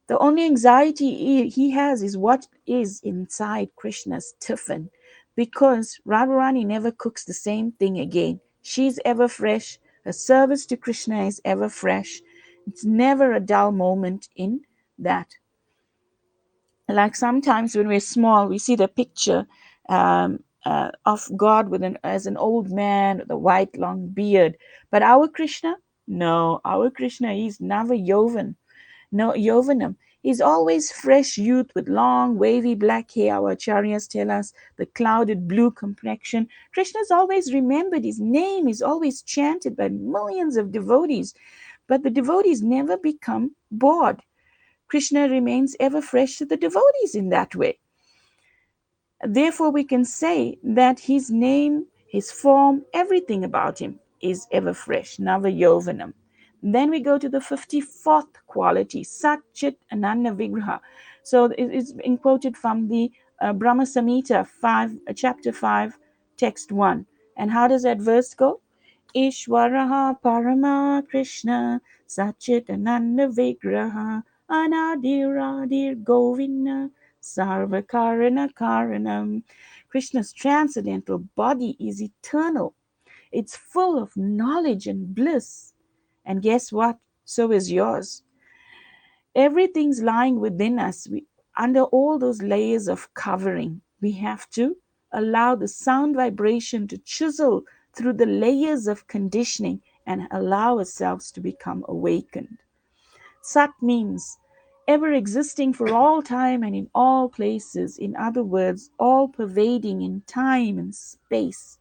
[SPEAKER 1] the only anxiety he has is what is inside Krishna's tiffin, because Radharani never cooks the same thing again. She's ever fresh. Her service to Krishna is ever fresh. It's never a dull moment in that. Like sometimes when we're small, we see the picture of God as an old man with a white long beard. But our Krishna, no, our Krishna is Nava Yovan, no Yovanam. He's always fresh youth with long wavy black hair. Our acharyas tell us the clouded blue complexion. Krishna's always remembered. His name is always chanted by millions of devotees. But the devotees never become bored. Krishna remains ever fresh to the devotees in that way. Therefore, we can say that his name, his form, everything about him is ever fresh, Nava Yovanam. Then we go to the 54th quality, Sat Chit Ananda Vigraha. So it's been quoted from the Brahma Samhita 5, chapter 5, text 1. And how does that verse go? Ishwaraha Parama Krishna Sachit Ananda Vigraha Anadiradir Govinda Sarvakarana Karanam. Krishna's transcendental body is eternal. It's full of knowledge and bliss. And guess what? So is yours. Everything's lying within us. Under all those layers of covering, we have to allow the sound vibration to chisel through the layers of conditioning and allow ourselves to become awakened. Sat means ever existing for all time and in all places. In other words, all pervading in time and space.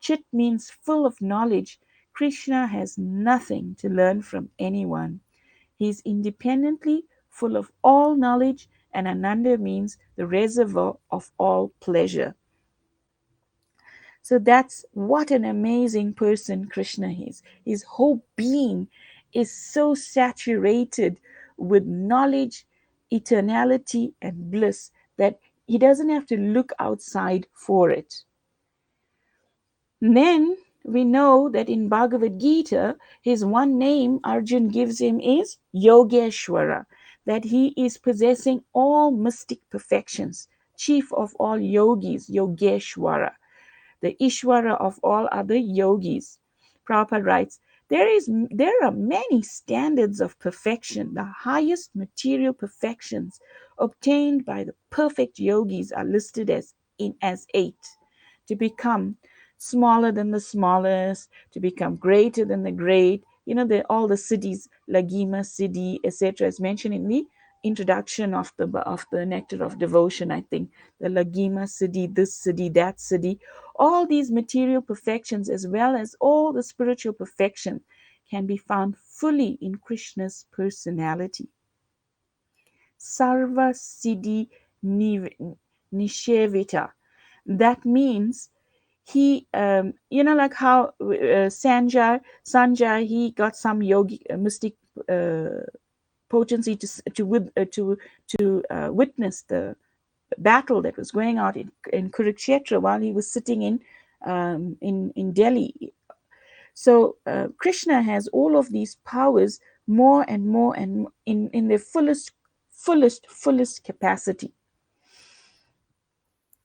[SPEAKER 1] Chit means full of knowledge. Krishna has nothing to learn from anyone. He is independently full of all knowledge, and Ananda means the reservoir of all pleasure. So that's what an amazing person Krishna is. His whole being is so saturated with knowledge, eternality, and bliss that he doesn't have to look outside for it. And then we know that in Bhagavad Gita, his one name Arjun gives him is Yogeshwara, that he is possessing all mystic perfections, chief of all yogis, Yogeshwara, the Ishwara of all other yogis. Prabhupada writes, there are many standards of perfection. The highest material perfections obtained by the perfect yogis are listed as 8. To become smaller than the smallest, to become greater than the great. All the cities, Lagima Siddhi, etc., is mentioned in the introduction of the Nectar of Devotion, I think. The Lagima Siddhi, this Siddhi, that Siddhi. All these material perfections, as well as all the spiritual perfection, can be found fully in Krishna's personality. Sarva Siddhi Nishevita. That means he, like how Sanjay, he got some yogi mystic potency to witness the battle that was going on in Kurukshetra while he was sitting in Delhi. So Krishna has all of these powers more and more and in their fullest capacity.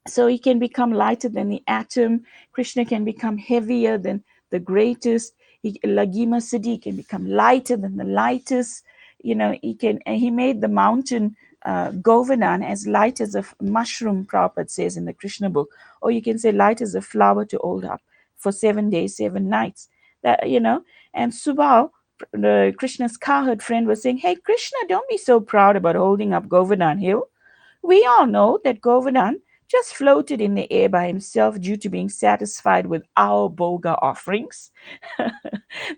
[SPEAKER 1] So he can become lighter than the atom. Krishna can become heavier than the greatest. Lagima Siddhi can become lighter than the lightest. He made the mountain Govardhan as light as a mushroom, Prabhupada says in the Krishna book. Or you can say light as a flower to hold up for 7 days, 7 nights. And Subal, Krishna's cowherd friend, was saying, "Hey, Krishna, don't be so proud about holding up Govardhan hill. We all know that Govardhan just floated in the air by himself due to being satisfied with our Boga offerings."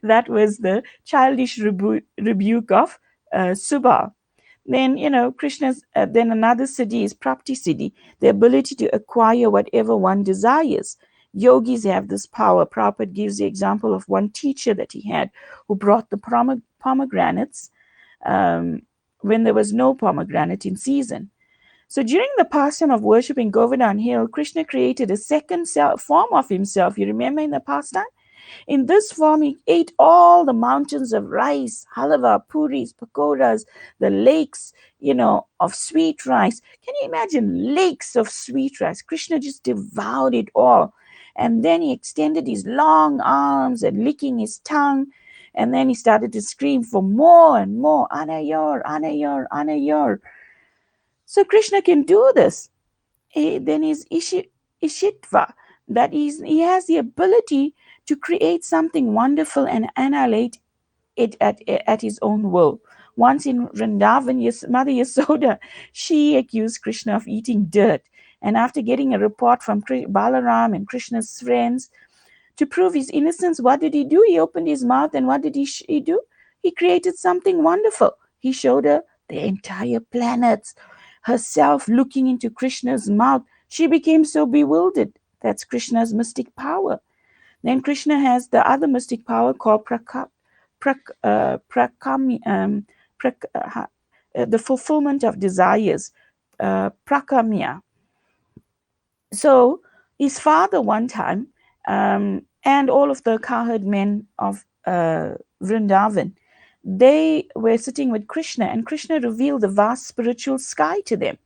[SPEAKER 1] That was the childish rebuke of Subal. Then, Krishna's, then another siddhi is Prapti Siddhi, the ability to acquire whatever one desires. Yogis have this power. Prabhupada gives the example of one teacher that he had who brought the pomegranates when there was no pomegranate in season. So during the pastime of worshipping Govardhan hill, Krishna created a second form of himself. You remember in the pastime? In this form, he ate all the mountains of rice, halava, puris, pakoras, the lakes, of sweet rice. Can you imagine lakes of sweet rice? Krishna just devoured it all. And then he extended his long arms and licking his tongue. And then he started to scream for more and more, Anayor, Anayor, Anayor. So Krishna can do this. Then is Ishitva, that is, he has the ability to create something wonderful and annihilate it at his own will. Once in Vrindavan, Mother Yasoda, she accused Krishna of eating dirt. And after getting a report from Balaram and Krishna's friends, to prove his innocence, what did he do? He opened his mouth, and what did he do? He created something wonderful. He showed her the entire planets, herself looking into Krishna's mouth. She became so bewildered. That's Krishna's mystic power. Then Krishna has the other mystic power called the fulfillment of desires, prakamya. So his father one time, and all of the cowherd men of Vrindavan, they were sitting with Krishna, and Krishna revealed the vast spiritual sky to them.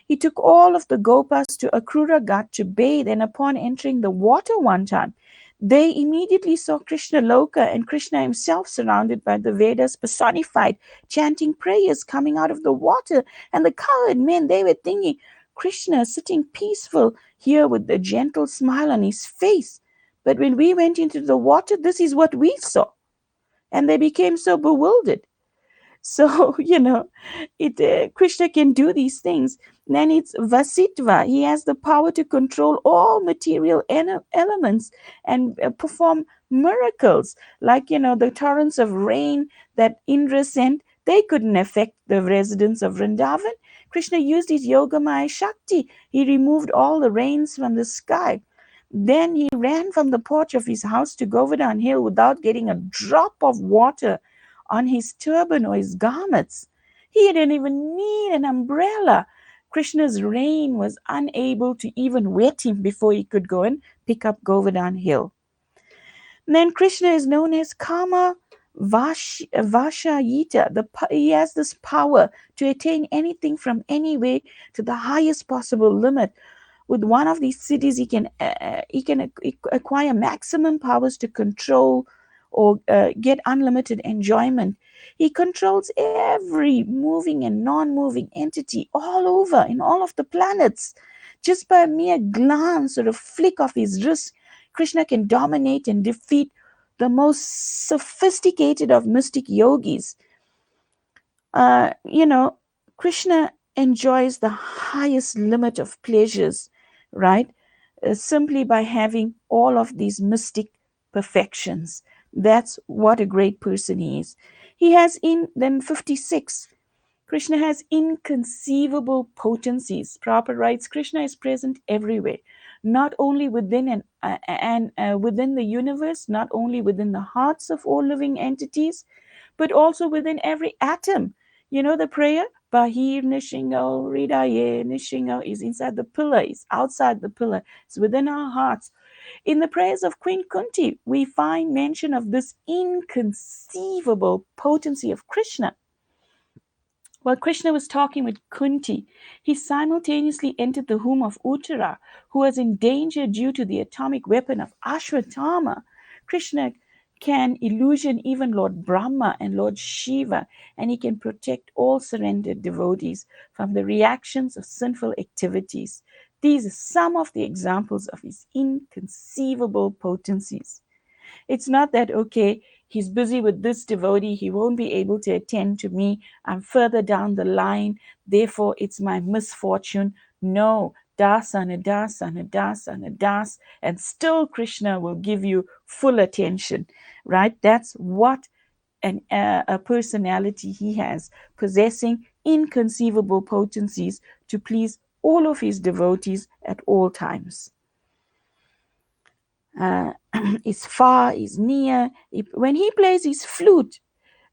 [SPEAKER 1] He took all of the gopas to Akrura Ghat to bathe, and upon entering the water one time, they immediately saw Krishna Loka and Krishna himself surrounded by the Vedas personified, chanting prayers coming out of the water. And the cowherd men, they were thinking, Krishna sitting peaceful here with a gentle smile on his face. But when we went into the water, this is what we saw. And they became so bewildered. So, Krishna can do these things. Then it's Vasitva. He has the power to control all material elements and perform miracles. Like, the torrents of rain that Indra sent, they couldn't affect the residents of Vrindavan. Krishna used his Yogamaya Shakti. He removed all the rains from the sky. Then he ran from the porch of his house to Govardhan hill without getting a drop of water on his turban or his garments. He didn't even need an umbrella. Krishna's rain was unable to even wet him before he could go and pick up Govardhan hill. And then Krishna is known as Kama Vashayita. He has this power to attain anything from anywhere to the highest possible limit. With one of these siddhis, he can acquire maximum powers to control or get unlimited enjoyment. He controls every moving and non-moving entity all over in all of the planets. Just by a mere glance or a flick of his wrist, Krishna can dominate and defeat the most sophisticated of mystic yogis. Krishna enjoys the highest limit of pleasures, right? Simply by having all of these mystic perfections. That's what a great person he is. He has in then 56. Krishna has inconceivable potencies. Prabhupada writes, Krishna is present everywhere, not only within within the universe, not only within the hearts of all living entities, but also within every atom. You know the prayer? Bahir Nishingo, Ridaye Nishingo is inside the pillar, is outside the pillar, it's within our hearts. In the prayers of Queen Kunti, we find mention of this inconceivable potency of Krishna. While Krishna was talking with Kunti, he simultaneously entered the home of Uttara, who was in danger due to the atomic weapon of Ashwatthama. Krishna can illusion even Lord Brahma and Lord Shiva, and he can protect all surrendered devotees from the reactions of sinful activities. These are some of the examples of his inconceivable potencies. It's not that, okay, he's busy with this devotee, he won't be able to attend to me, I'm further down the line, therefore it's my misfortune. No, das and a das and a das and a das, and still Krishna will give you full attention, right? That's what a personality he has, possessing inconceivable potencies to please all of his devotees at all times. uh, is far, is near. When he plays his flute,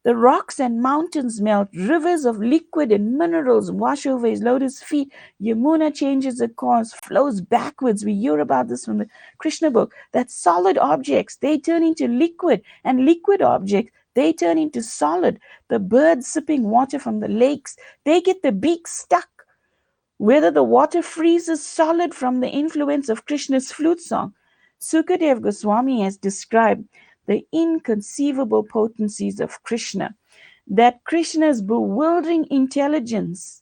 [SPEAKER 1] the rocks and mountains melt, rivers of liquid and minerals wash over his lotus feet. Yamuna changes the course, flows backwards. We hear about this from the Krishna book. That solid objects, they turn into liquid, and liquid objects, they turn into solid. The birds sipping water from the lakes, they get the beak stuck. Whether the water freezes solid from the influence of Krishna's flute song. Sukadev Goswami has described the inconceivable potencies of Krishna, that Krishna's bewildering intelligence,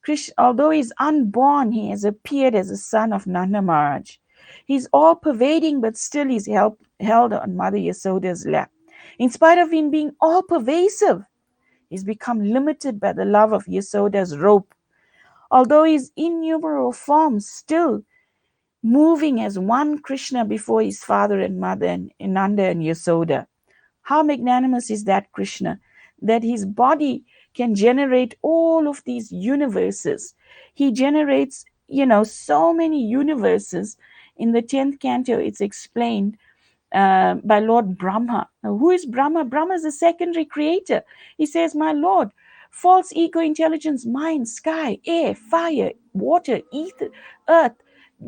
[SPEAKER 1] Krishna, although he's unborn, he has appeared as a son of Nanda Maharaj. He's all pervading, but still he's held on Mother Yasoda's lap. In spite of him being all pervasive, he's become limited by the love of Yasoda's rope. Although his innumerable forms, still moving as one Krishna before his father and mother and Nanda and Yasoda. How magnanimous is that Krishna, that his body can generate all of these universes. He generates, so many universes. In the 10th canto, it's explained by Lord Brahma. Now, who is Brahma? Brahma is a secondary creator. He says, my Lord, false ego, intelligence, mind, sky, air, fire, water, ether, earth,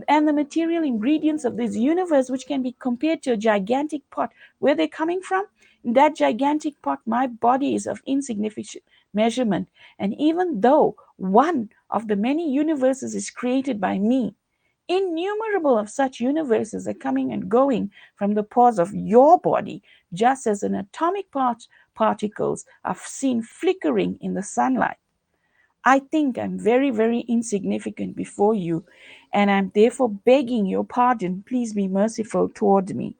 [SPEAKER 1] and the material ingredients of this universe, which can be compared to a gigantic pot. Where they're coming from? In that gigantic pot, my body is of insignificant measurement. And even though one of the many universes is created by me, innumerable of such universes are coming and going from the pores of your body, just as an atomic particles are seen flickering in the sunlight. I think I'm very, very insignificant before you, and I'm therefore begging your pardon. Please be merciful toward me.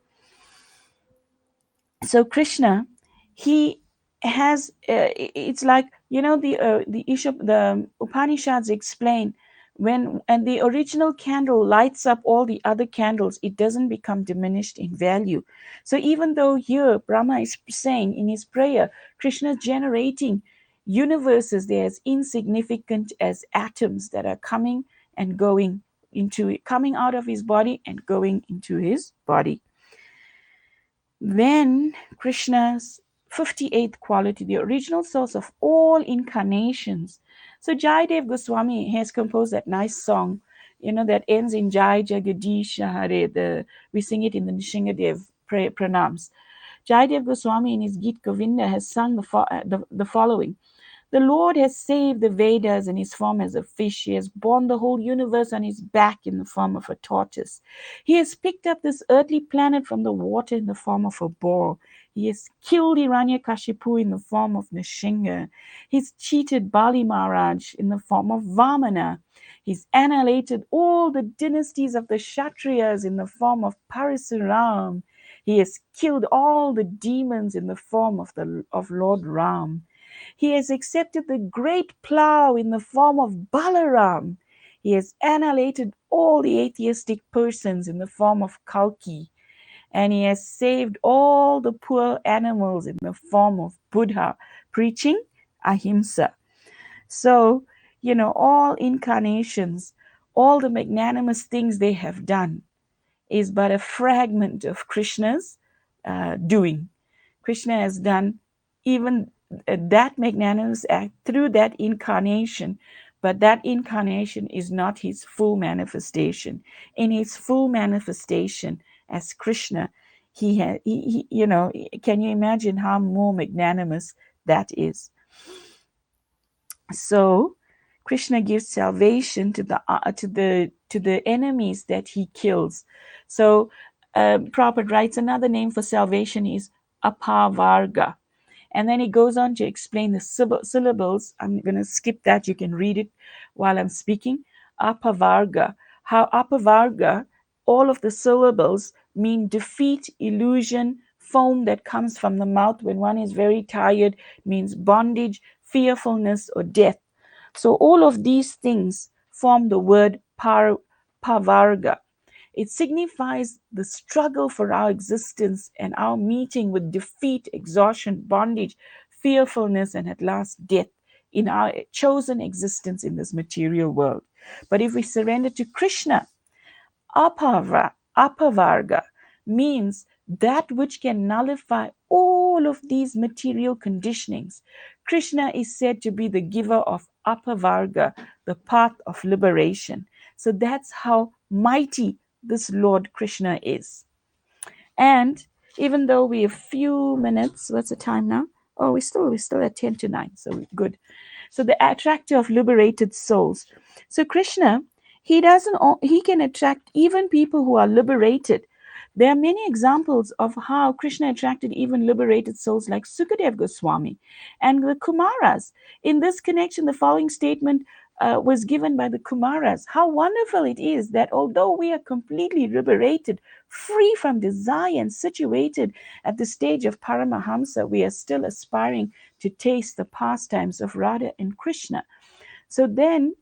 [SPEAKER 1] So Krishna, he has it's like, the Upanishads explain, when and the original candle lights up all the other candles, it doesn't become diminished in value. So even though here Brahma is saying in his prayer, Krishna is generating universes, they're as insignificant as atoms that are coming and going coming out of his body and going into his body. Then Krishna's 58th quality, the original source of all incarnations. So Jaidev Goswami has composed that nice song, that ends in Jai Jagadish Hare. We sing it in the Nishingadev pranams. Jaidev Goswami in his Git Govinda has sung the following. The Lord has saved the Vedas in his form as a fish. He has borne the whole universe on his back in the form of a tortoise. He has picked up this earthly planet from the water in the form of a boar. He has killed Hiranyakashipu in the form of Nishinga. He's cheated Bali Maharaj in the form of Vamana. He's annihilated all the dynasties of the Kshatriyas in the form of Parasuram. He has killed all the demons in the form of Lord Ram. He has accepted the great plow in the form of Balaram. He has annihilated all the atheistic persons in the form of Kalki. And he has saved all the poor animals in the form of Buddha, preaching ahimsa. So, all incarnations, all the magnanimous things they have done is but a fragment of Krishna's doing. Krishna has done even that magnanimous act through that incarnation, but that incarnation is not his full manifestation. In his full manifestation as Krishna, can you imagine how more magnanimous that is? So Krishna gives salvation to the enemies that he kills. So Prabhupada writes another name for salvation is apavarga. And then he goes on to explain the syllables. I'm going to skip that. You can read it while I'm speaking. Apavarga. How apavarga, all of the syllables mean defeat, illusion, foam that comes from the mouth when one is very tired, means bondage, fearfulness, or death. So all of these things form the word pavarga. It signifies the struggle for our existence and our meeting with defeat, exhaustion, bondage, fearfulness, and at last death in our chosen existence in this material world. But if we surrender to Krishna, apavarga means that which can nullify all of these material conditionings. Krishna is said to be the giver of apavarga, the path of liberation. So that's how mighty this Lord Krishna is. And even though we have few minutes, what's the time now? Oh, we're still at 10 to 9, so we're good. So the attractor of liberated souls. So Krishna, he can attract even people who are liberated. There are many examples of how Krishna attracted even liberated souls like Sukadev Goswami and the Kumaras. In this connection, the following statement was given by the Kumaras. How wonderful it is that although we are completely liberated, free from desire, and situated at the stage of Paramahamsa, we are still aspiring to taste the pastimes of Radha and Krishna. So then,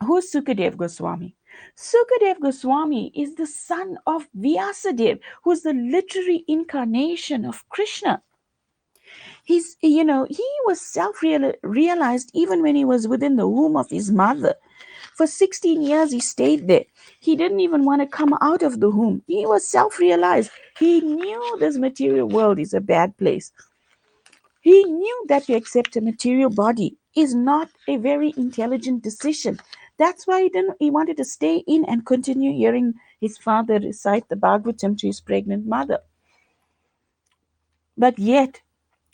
[SPEAKER 1] who's Sukadev Goswami? Sukadev Goswami is the son of Vyasadeva, who's the literary incarnation of Krishna. He was self-realized even when he was within the womb of his mother. For 16 years, he stayed there. He didn't even want to come out of the womb. He was self-realized. He knew this material world is a bad place. He knew that to accept a material body is not a very intelligent decision. That's why he wanted to stay in and continue hearing his father recite the Bhagavatam to his pregnant mother. But yet,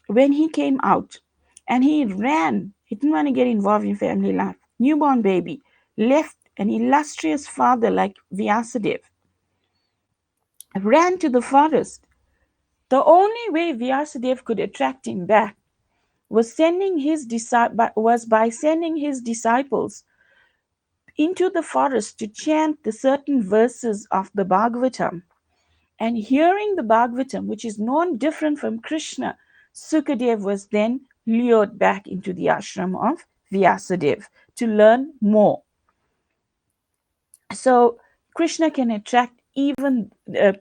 [SPEAKER 1] when he came out and he ran, he didn't want to get involved in family life. Newborn baby, left an illustrious father like Vyasadeva, ran to the forest. The only way Vyasadeva could attract him back was by sending his disciples into the forest to chant the certain verses of the Bhagavatam. And hearing the Bhagavatam, which is non different from Krishna, Sukadev was then lured back into the ashram of Vyasadeva to learn more. So Krishna can attract even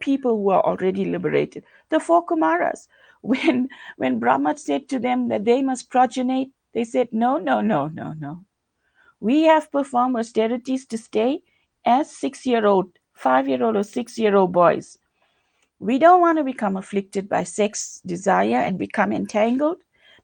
[SPEAKER 1] people who are already liberated. The four Kumaras, when Brahma said to them that they must progenate, they said, no, no, no, no, no. We have performed austerities to stay as 6-year-old, 5-year-old, or 6-year-old boys. We don't want to become afflicted by sex desire and become entangled.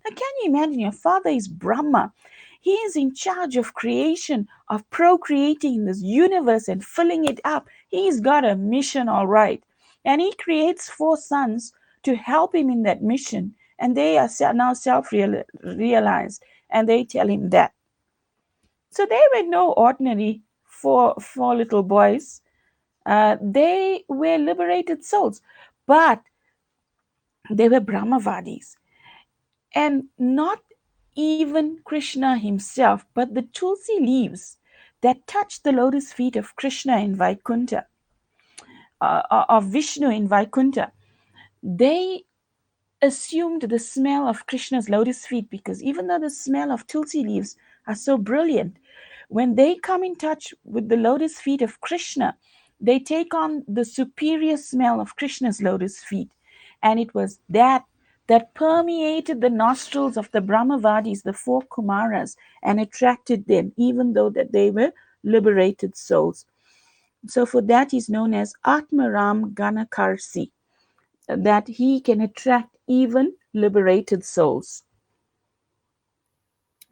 [SPEAKER 1] Now, can you imagine your father is Brahma? He is in charge of creation, of procreating this universe and filling it up. He's got a mission, all right. And he creates 4 sons to help him in that mission. And they are now self-realized. And they tell him that. So they were no ordinary four little boys. They were liberated souls. But they were Brahmavadis. And not even Krishna himself, but the tulsi leaves that touched the lotus feet of Krishna in Vaikuntha, of Vishnu in Vaikuntha, they assumed the smell of Krishna's lotus feet, because even though the smell of tulsi leaves are so brilliant, when they come in touch with the lotus feet of Krishna, they take on the superior smell of Krishna's lotus feet. And it was that that permeated the nostrils of the Brahmavadis, the four Kumaras, and attracted them, even though that they were liberated souls. So for that he's known as Atmaram Ganakarsi, that he can attract even liberated souls.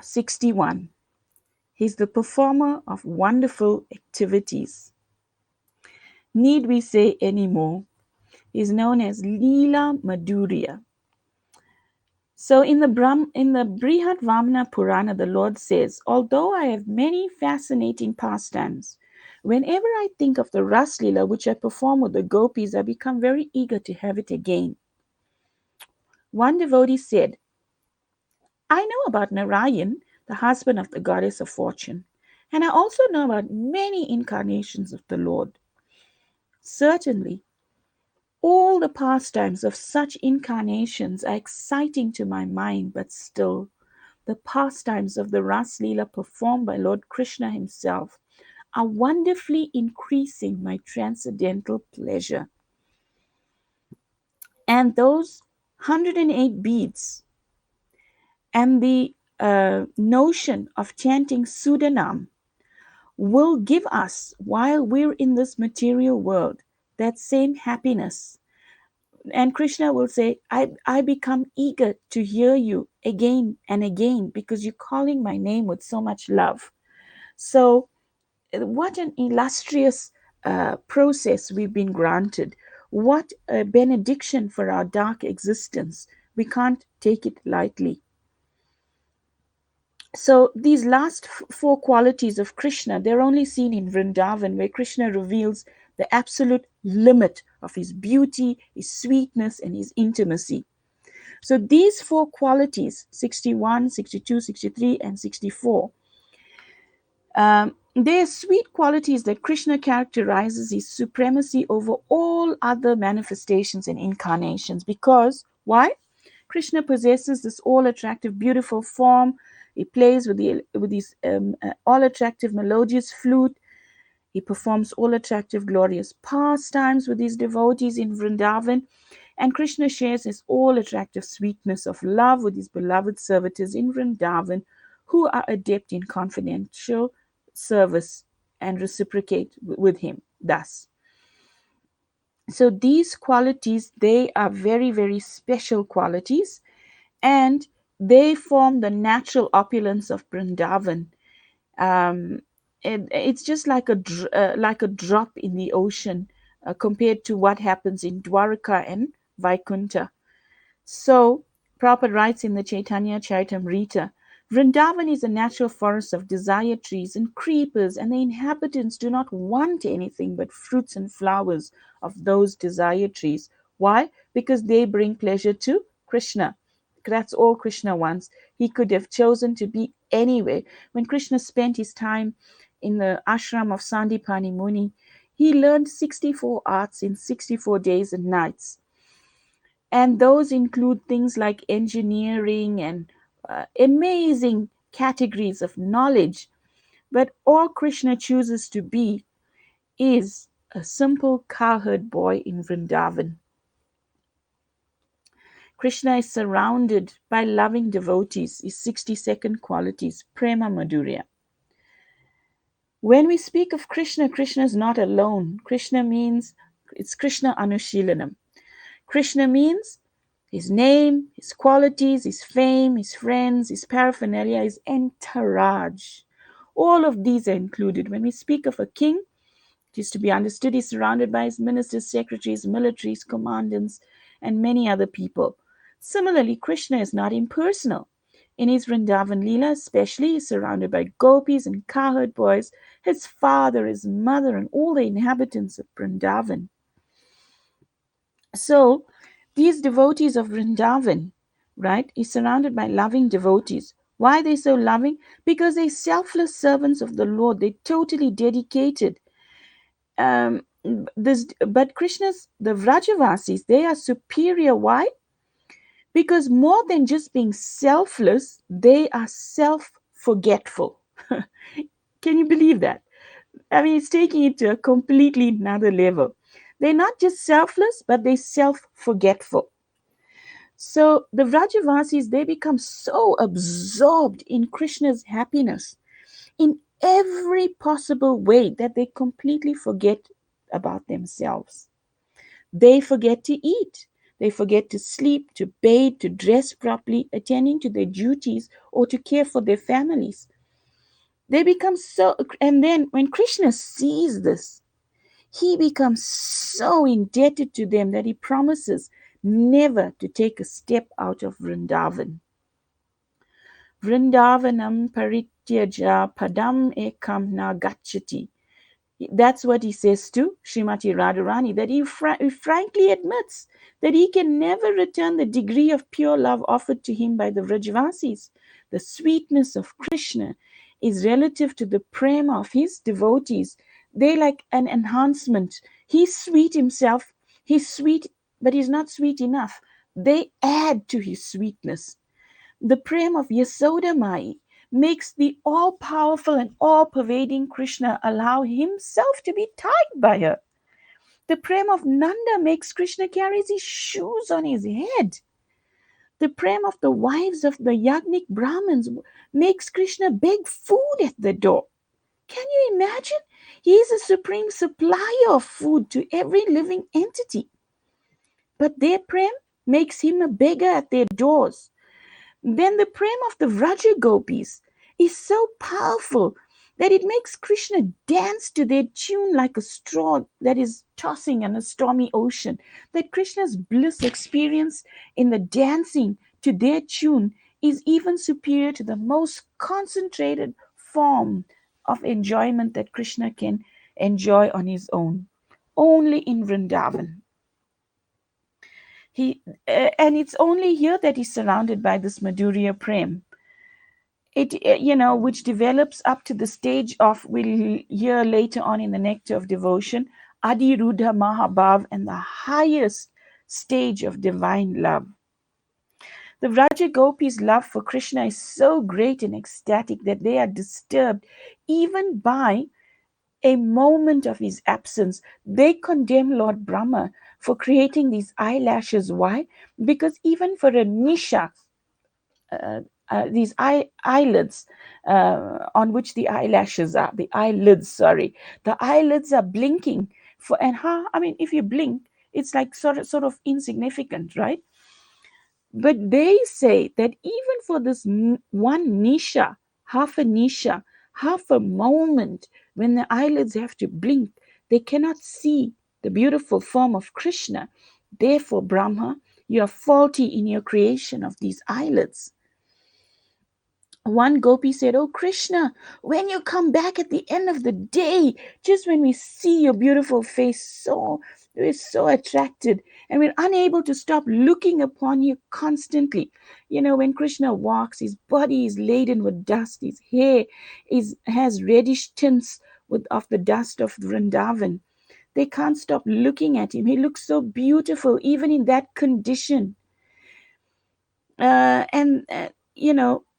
[SPEAKER 1] 61. He's the performer of wonderful activities. Need we say any more? He's known as Leela Madhurya. So in the Brihad Vamana Purana, the Lord says, although I have many fascinating pastimes, whenever I think of the Ras Leela which I perform with the gopis, I become very eager to have it again. One devotee said, I know about Narayan, the husband of the goddess of fortune, and I also know about many incarnations of the Lord. Certainly, all the pastimes of such incarnations are exciting to my mind, but still, the pastimes of the Ras Leela performed by Lord Krishna himself are wonderfully increasing my transcendental pleasure. And those 108 beads and the notion of chanting Sudanam will give us, while we're in this material world, that same happiness. And Krishna will say, I become eager to hear you again and again because you're calling my name with so much love. So, what an illustrious process we've been granted. What a benediction for our dark existence. We can't take it lightly. So these last four qualities of Krishna, they're only seen in Vrindavan, where Krishna reveals the absolute limit of his beauty, his sweetness, and his intimacy. So these four qualities, 61, 62, 63, and 64, they are sweet qualities that Krishna characterizes his supremacy over all other manifestations and incarnations. Because, why? Krishna possesses this all attractive, beautiful form. He plays with his all attractive, melodious flute. He performs all attractive, glorious pastimes with his devotees in Vrindavan. And Krishna shares his all attractive sweetness of love with his beloved servitors in Vrindavan, who are adept in confidential service and reciprocate with him. Thus, so these qualities, they are very, very special qualities, and they form the natural opulence of Vrindavan. It's just like a drop in the ocean compared to what happens in Dwarka and Vaikunta. So, Prabhupada writes in the Chaitanya Charitamrita, Vrindavan is a natural forest of desire trees and creepers, and the inhabitants do not want anything but fruits and flowers of those desire trees. Why? Because they bring pleasure to Krishna. That's all Krishna wants. He could have chosen to be anywhere. When Krishna spent his time in the ashram of Sandipani Muni, he learned 64 arts in 64 days and nights. And those include things like engineering and amazing categories of knowledge. But all Krishna chooses to be is a simple cowherd boy in Vrindavan. Krishna is surrounded by loving devotees, his 62nd qualities, Prema Madhurya. When we speak of Krishna, Krishna is not alone. Krishna means, it's Krishna Anushilanam. Krishna means his name, his qualities, his fame, his friends, his paraphernalia, his entourage. All of these are included. When we speak of a king, it is to be understood he's surrounded by his ministers, secretaries, militaries, commandants, and many other people. Similarly, Krishna is not impersonal. In his Vrindavan Leela, especially, he's surrounded by gopis and cowherd boys, his father, his mother, and all the inhabitants of Vrindavan. So, these devotees of Vrindavan, right, is surrounded by loving devotees. Why are they so loving? Because they're selfless servants of the Lord. They're totally dedicated. But Krishna's, the Vrajavasis, they are superior. Why? Because more than just being selfless, they are self-forgetful. Can you believe that? I mean, it's taking it to a completely another level. They're not just selfless, but they're self-forgetful. So the Vrajavasis, they become so absorbed in Krishna's happiness in every possible way that they completely forget about themselves. They forget to eat. They forget to sleep, to bathe, to dress properly, attending to their duties, or to care for their families. They become so, and then when Krishna sees this, he becomes so indebted to them that he promises never to take a step out of Vrindavan. Vrindavanam parityaja padam ekam na gachati. That's what he says to Srimati Radharani, that he frankly admits that he can never return the degree of pure love offered to him by the Vrajavasis. The sweetness of Krishna is relative to the prema of his devotees. They like an enhancement. He's sweet himself. He's sweet, but he's not sweet enough. They add to his sweetness. The prema of Yasoda Mai makes the all powerful and all pervading Krishna allow himself to be tied by her. The prema of Nanda makes Krishna carry his shoes on his head. The prema of the wives of the Yagnik Brahmins makes Krishna beg food at the door. Can you imagine? He is a supreme supplier of food to every living entity. But their prem makes him a beggar at their doors. Then the prem of the Vraja gopis is so powerful that it makes Krishna dance to their tune like a straw that is tossing in a stormy ocean. That Krishna's bliss experience in the dancing to their tune is even superior to the most concentrated form of enjoyment that Krishna can enjoy on his own. Only in Vrindavan. And it's only here that he's surrounded by this Madhurya Prem. Which develops up to the stage of, we'll hear later on in the Nectar of Devotion, Adiruddha Mahabhav, and the highest stage of divine love. The Vraja Gopis' love for Krishna is so great and ecstatic that they are disturbed even by a moment of his absence. They condemn Lord Brahma for creating these eyelashes. Why? Because even for a Nisha, uh, these eyelids on which the eyelashes are, the eyelids, sorry, the eyelids are blinking for, and how, I mean, if you blink, it's like sort of insignificant, right? But they say that even for this one nisha, half a nisha, half a moment, when the eyelids have to blink, they cannot see the beautiful form of Krishna. Therefore, Brahma, you are faulty in your creation of these eyelids. One gopi said, "Oh Krishna, when you come back at the end of the day, just when we see your beautiful face, we're so attracted and we're unable to stop looking upon you constantly." When Krishna walks, his body is laden with dust, his hair has reddish tints of the dust of Vrindavan. They can't stop looking at him. He looks so beautiful, even in that condition.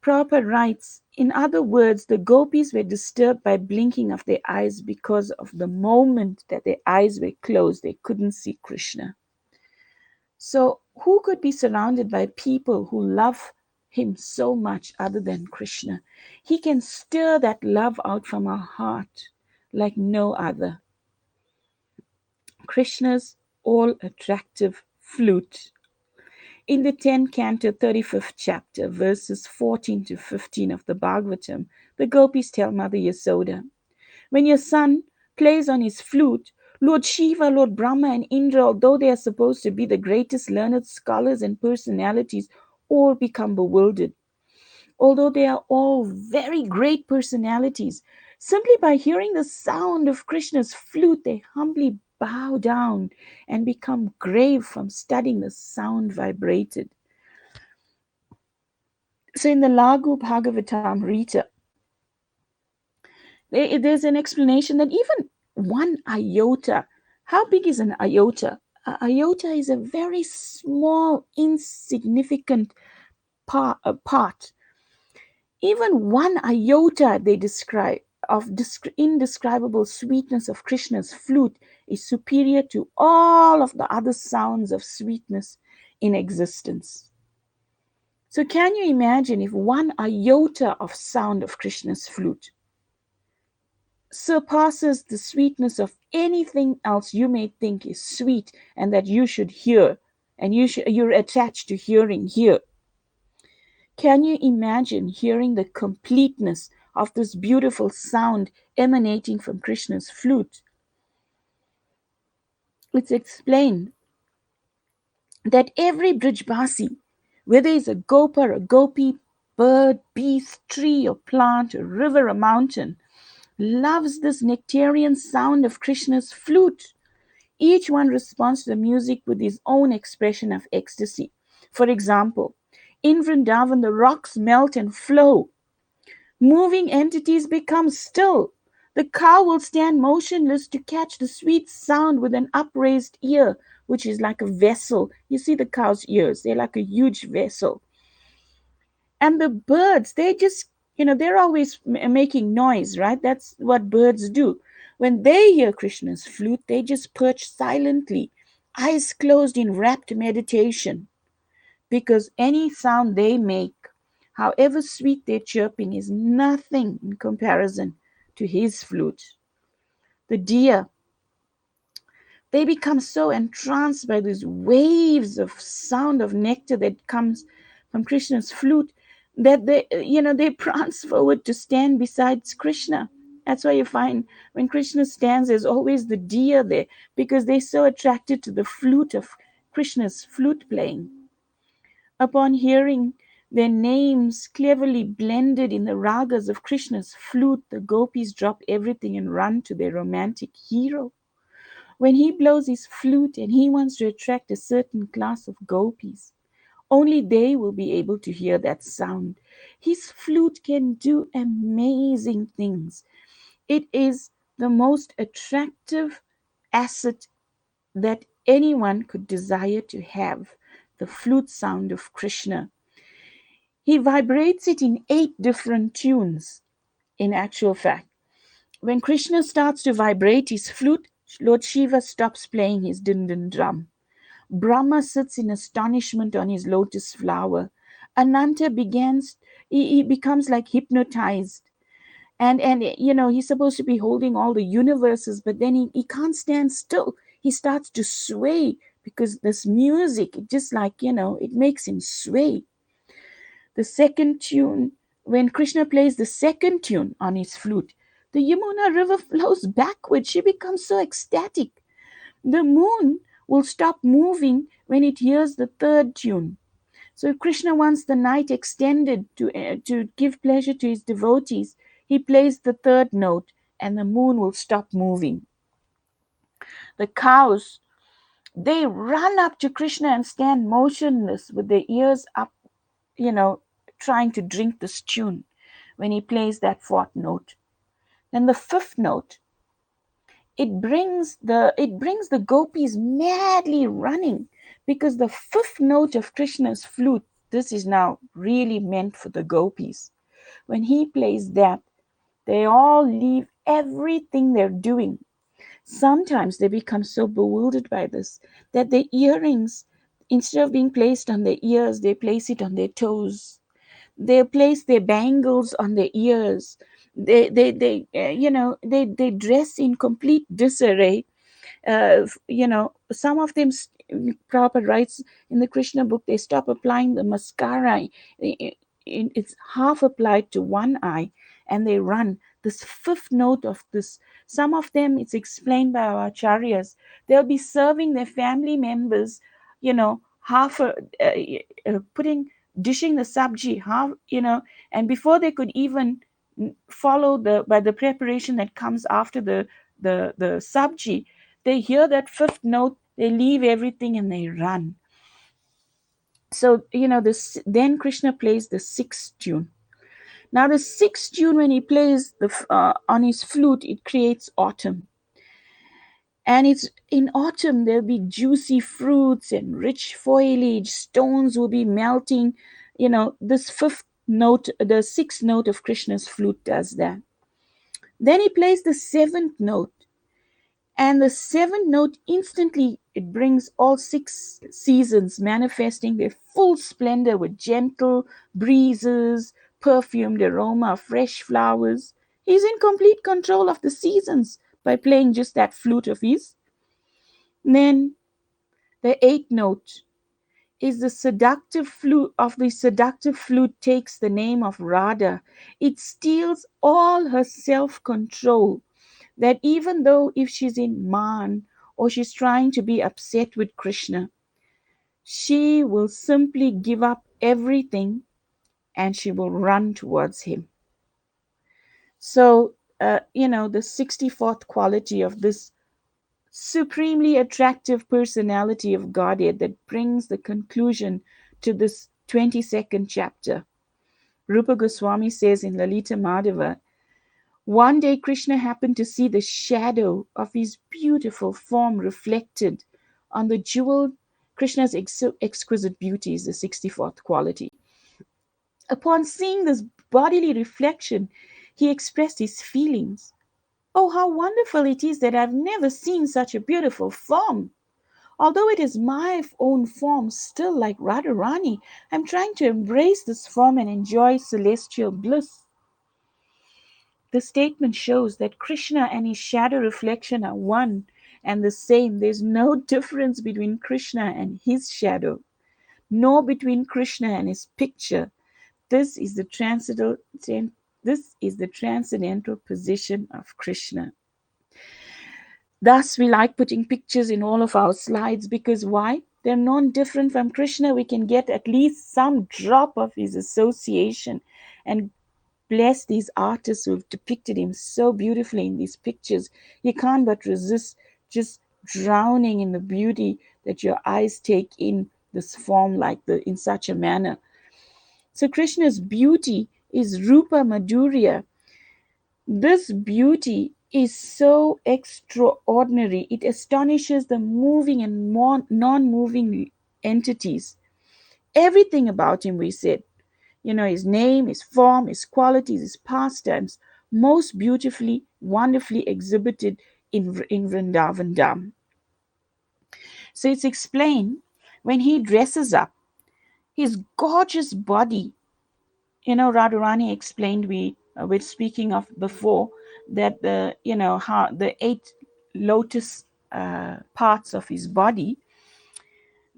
[SPEAKER 1] Prabhupada writes, in other words, the gopis were disturbed by blinking of their eyes because of the moment that their eyes were closed, they couldn't see Krishna. So, who could be surrounded by people who love him so much other than Krishna? He can stir that love out from our heart like no other. Krishna's all attractive flute. In the 10th canto, 35th chapter, verses 14 to 15 of the Bhagavatam, the gopis tell Mother Yasoda, when your son plays on his flute, Lord Shiva, Lord Brahma, and Indra, although they are supposed to be the greatest learned scholars and personalities, all become bewildered. Although they are all very great personalities, simply by hearing the sound of Krishna's flute, they humbly bow down and become grave from studying the sound vibrated. So in the Lagu Bhagavatam Rita, there's an explanation that even one iota, how big is an iota? A iota is a very small, insignificant part. Even one iota, they describe, of indescribable sweetness of Krishna's flute is superior to all of the other sounds of sweetness in existence. So, can you imagine if one iota of sound of Krishna's flute surpasses the sweetness of anything else you may think is sweet and that you should hear, and you're attached to hearing here? Can you imagine hearing the completeness of this beautiful sound emanating from Krishna's flute? It's explained that every Brijbasi, whether it's a gopa or a gopi, bird, beast, tree or plant, a river or mountain, loves this nectarian sound of Krishna's flute. Each one responds to the music with his own expression of ecstasy. For example, in Vrindavan, the rocks melt and flow. Moving entities become still. The cow will stand motionless to catch the sweet sound with an upraised ear, which is like a vessel. You see the cow's ears, they're like a huge vessel. And the birds, they just, they're always making noise, right? That's what birds do. When they hear Krishna's flute, they just perch silently, eyes closed in rapt meditation, because any sound they make, however sweet their chirping, is nothing in comparison to his flute. The deer, they become so entranced by these waves of sound of nectar that comes from Krishna's flute that they prance forward to stand beside Krishna. That's why you find when Krishna stands, there's always the deer there, because they're so attracted to the flute of Krishna's flute playing. Upon hearing their names cleverly blended in the ragas of Krishna's flute, the gopis drop everything and run to their romantic hero. When he blows his flute and he wants to attract a certain class of gopis, only they will be able to hear that sound. His flute can do amazing things. It is the most attractive asset that anyone could desire to have, the flute sound of Krishna. He vibrates it in 8 different tunes, in actual fact. When Krishna starts to vibrate his flute, Lord Shiva stops playing his din din drum. Brahma sits in astonishment on his lotus flower. Ananta he becomes like hypnotized. And he's supposed to be holding all the universes, but then he can't stand still. He starts to sway because this music, it just it makes him sway. The second tune, when Krishna plays the second tune on his flute, the Yamuna river flows backward. She becomes so ecstatic. The moon will stop moving when it hears the third tune. So if Krishna wants the night extended to give pleasure to his devotees, he plays the third note and the moon will stop moving. The cows, they run up to Krishna and stand motionless with their ears up, you know, trying to drink this tune when he plays that fourth note. Then the fifth note, it brings the gopis madly running, because the fifth note of Krishna's flute, this is now really meant for the gopis. When he plays that, they all leave everything they're doing. Sometimes they become so bewildered by this that the earrings, instead of being placed on their ears, they place it on their toes. They place their bangles on their ears. They dress in complete disarray. Some of them, Prabhupada writes in the Krishna book, they stop applying the mascara. It's half applied to one eye, and they run this fifth note of this. Some of them, it's explained by our acharyas, they'll be serving their family members, half putting dishing the sabji half, and before they could even follow the preparation that comes after the sabji, they hear that fifth note, they leave everything and they run. So this, then Krishna plays the sixth tune. Now the sixth tune, when he plays on his flute, it creates autumn. And it's in autumn, there'll be juicy fruits and rich foliage, stones will be melting. This fifth note, the sixth note of Krishna's flute does that. Then he plays the seventh note, And the seventh note instantly it brings all six seasons manifesting their full splendor with gentle breezes, perfumed aroma of fresh flowers. He's in complete control of the seasons by playing just that flute of his. Then the eighth note is the seductive flute takes the name of Radha. It steals all her self-control, that even though if she's in man or she's trying to be upset with Krishna, she will simply give up everything and she will run towards him. So, the 64th quality of this supremely attractive personality of Godhead that brings the conclusion to this 22nd chapter. Rupa Goswami says in Lalita Madhava, one day Krishna happened to see the shadow of his beautiful form reflected on the jeweled Krishna's exquisite beauty is the 64th quality. Upon seeing this bodily reflection, he expressed his feelings. Oh, how wonderful it is that I've never seen such a beautiful form. Although it is my own form, still like Radharani, I'm trying to embrace this form and enjoy celestial bliss. The statement shows that Krishna and his shadow reflection are one and the same. There's no difference between Krishna and his shadow, nor between Krishna and his picture. This is the transcendental, this is the transcendental position of Krishna. Thus, we like putting pictures in all of our slides because why? They're non different from Krishna. We can get at least some drop of his association and bless these artists who've depicted him so beautifully in these pictures. You can't but resist just drowning in the beauty that your eyes take in this form in such a manner. So Krishna's beauty is Rupa Madhurya. This beauty is so extraordinary. It astonishes the moving and non-moving entities. Everything about him, we said, his name, his form, his qualities, his pastimes, most beautifully, wonderfully exhibited in Vrindavan Dham. So it's explained when he dresses up, his gorgeous body. Radharani explained, we were speaking of before, that how the eight lotus parts of his body,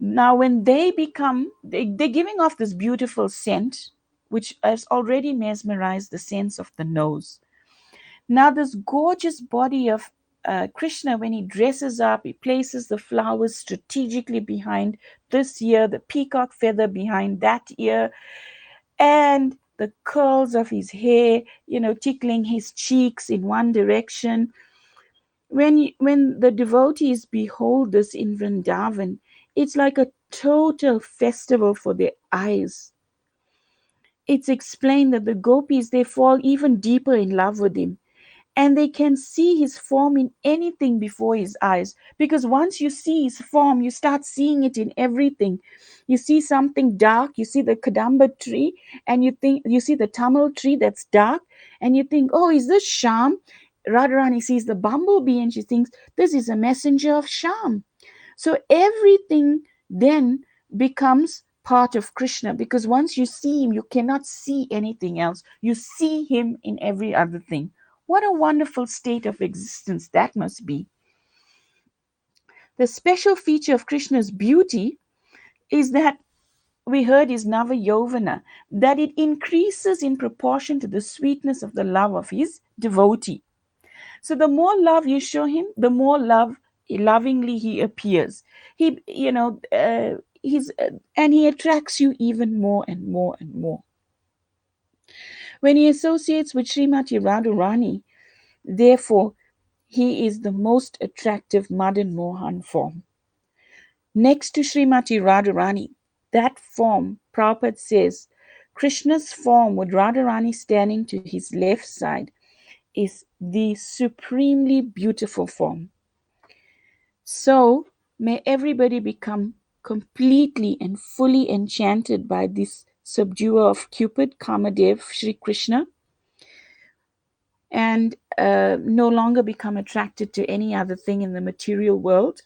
[SPEAKER 1] now when they're giving off this beautiful scent, which has already mesmerized the sense of the nose. Now this gorgeous body of Krishna, when he dresses up, he places the flowers strategically behind this ear, the peacock feather behind that ear, and the curls of his hair, tickling his cheeks in one direction. When the devotees behold this in Vrindavan, it's like a total festival for their eyes. It's explained that the gopis, they fall even deeper in love with him, and they can see his form in anything before his eyes, because once you see his form, you start seeing it in everything. You see something dark, you see the kadamba tree, and you see the tamal tree that's dark, and you think, oh, is this Sham? Radharani sees the bumblebee and she thinks this is a messenger of Sham. So everything then becomes part of Krishna, because once you see him, you cannot see anything else. You see him in every other thing. What a wonderful state of existence that must be. The special feature of Krishna's beauty is that we heard is Nava Yovana, that it increases in proportion to the sweetness of the love of his devotee. So the more love you show him, the more lovingly he appears. And he attracts you even more and more and more. When he associates with Srimati Radharani, therefore, he is the most attractive Madan Mohan form. Next to Srimati Radharani, that form, Prabhupada says, Krishna's form with Radharani standing to his left side is the supremely beautiful form. So, may everybody become completely and fully enchanted by this subduer of Cupid, Kamadev, Sri Krishna, and no longer become attracted to any other thing in the material world.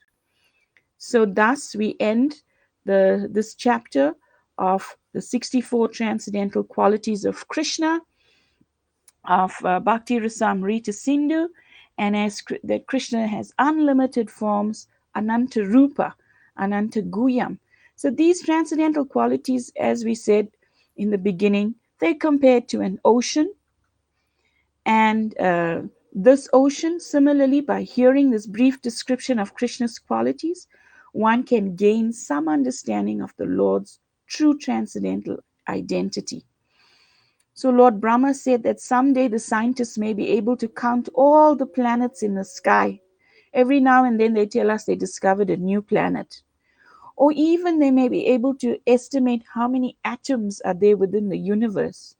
[SPEAKER 1] So, thus, we end this chapter of the 64 transcendental qualities of Krishna, of Bhakti Rasamrita Sindhu, and as that Krishna has unlimited forms, Ananta Rupa, Ananta Guyam. So, these transcendental qualities, as we said in the beginning, they're compared to an ocean, and this ocean, similarly, by hearing this brief description of Krishna's qualities, one can gain some understanding of the Lord's true transcendental identity. So, Lord Brahma said that someday the scientists may be able to count all the planets in the sky. Every now and then they tell us they discovered a new planet. Or even they may be able to estimate how many atoms are there within the universe,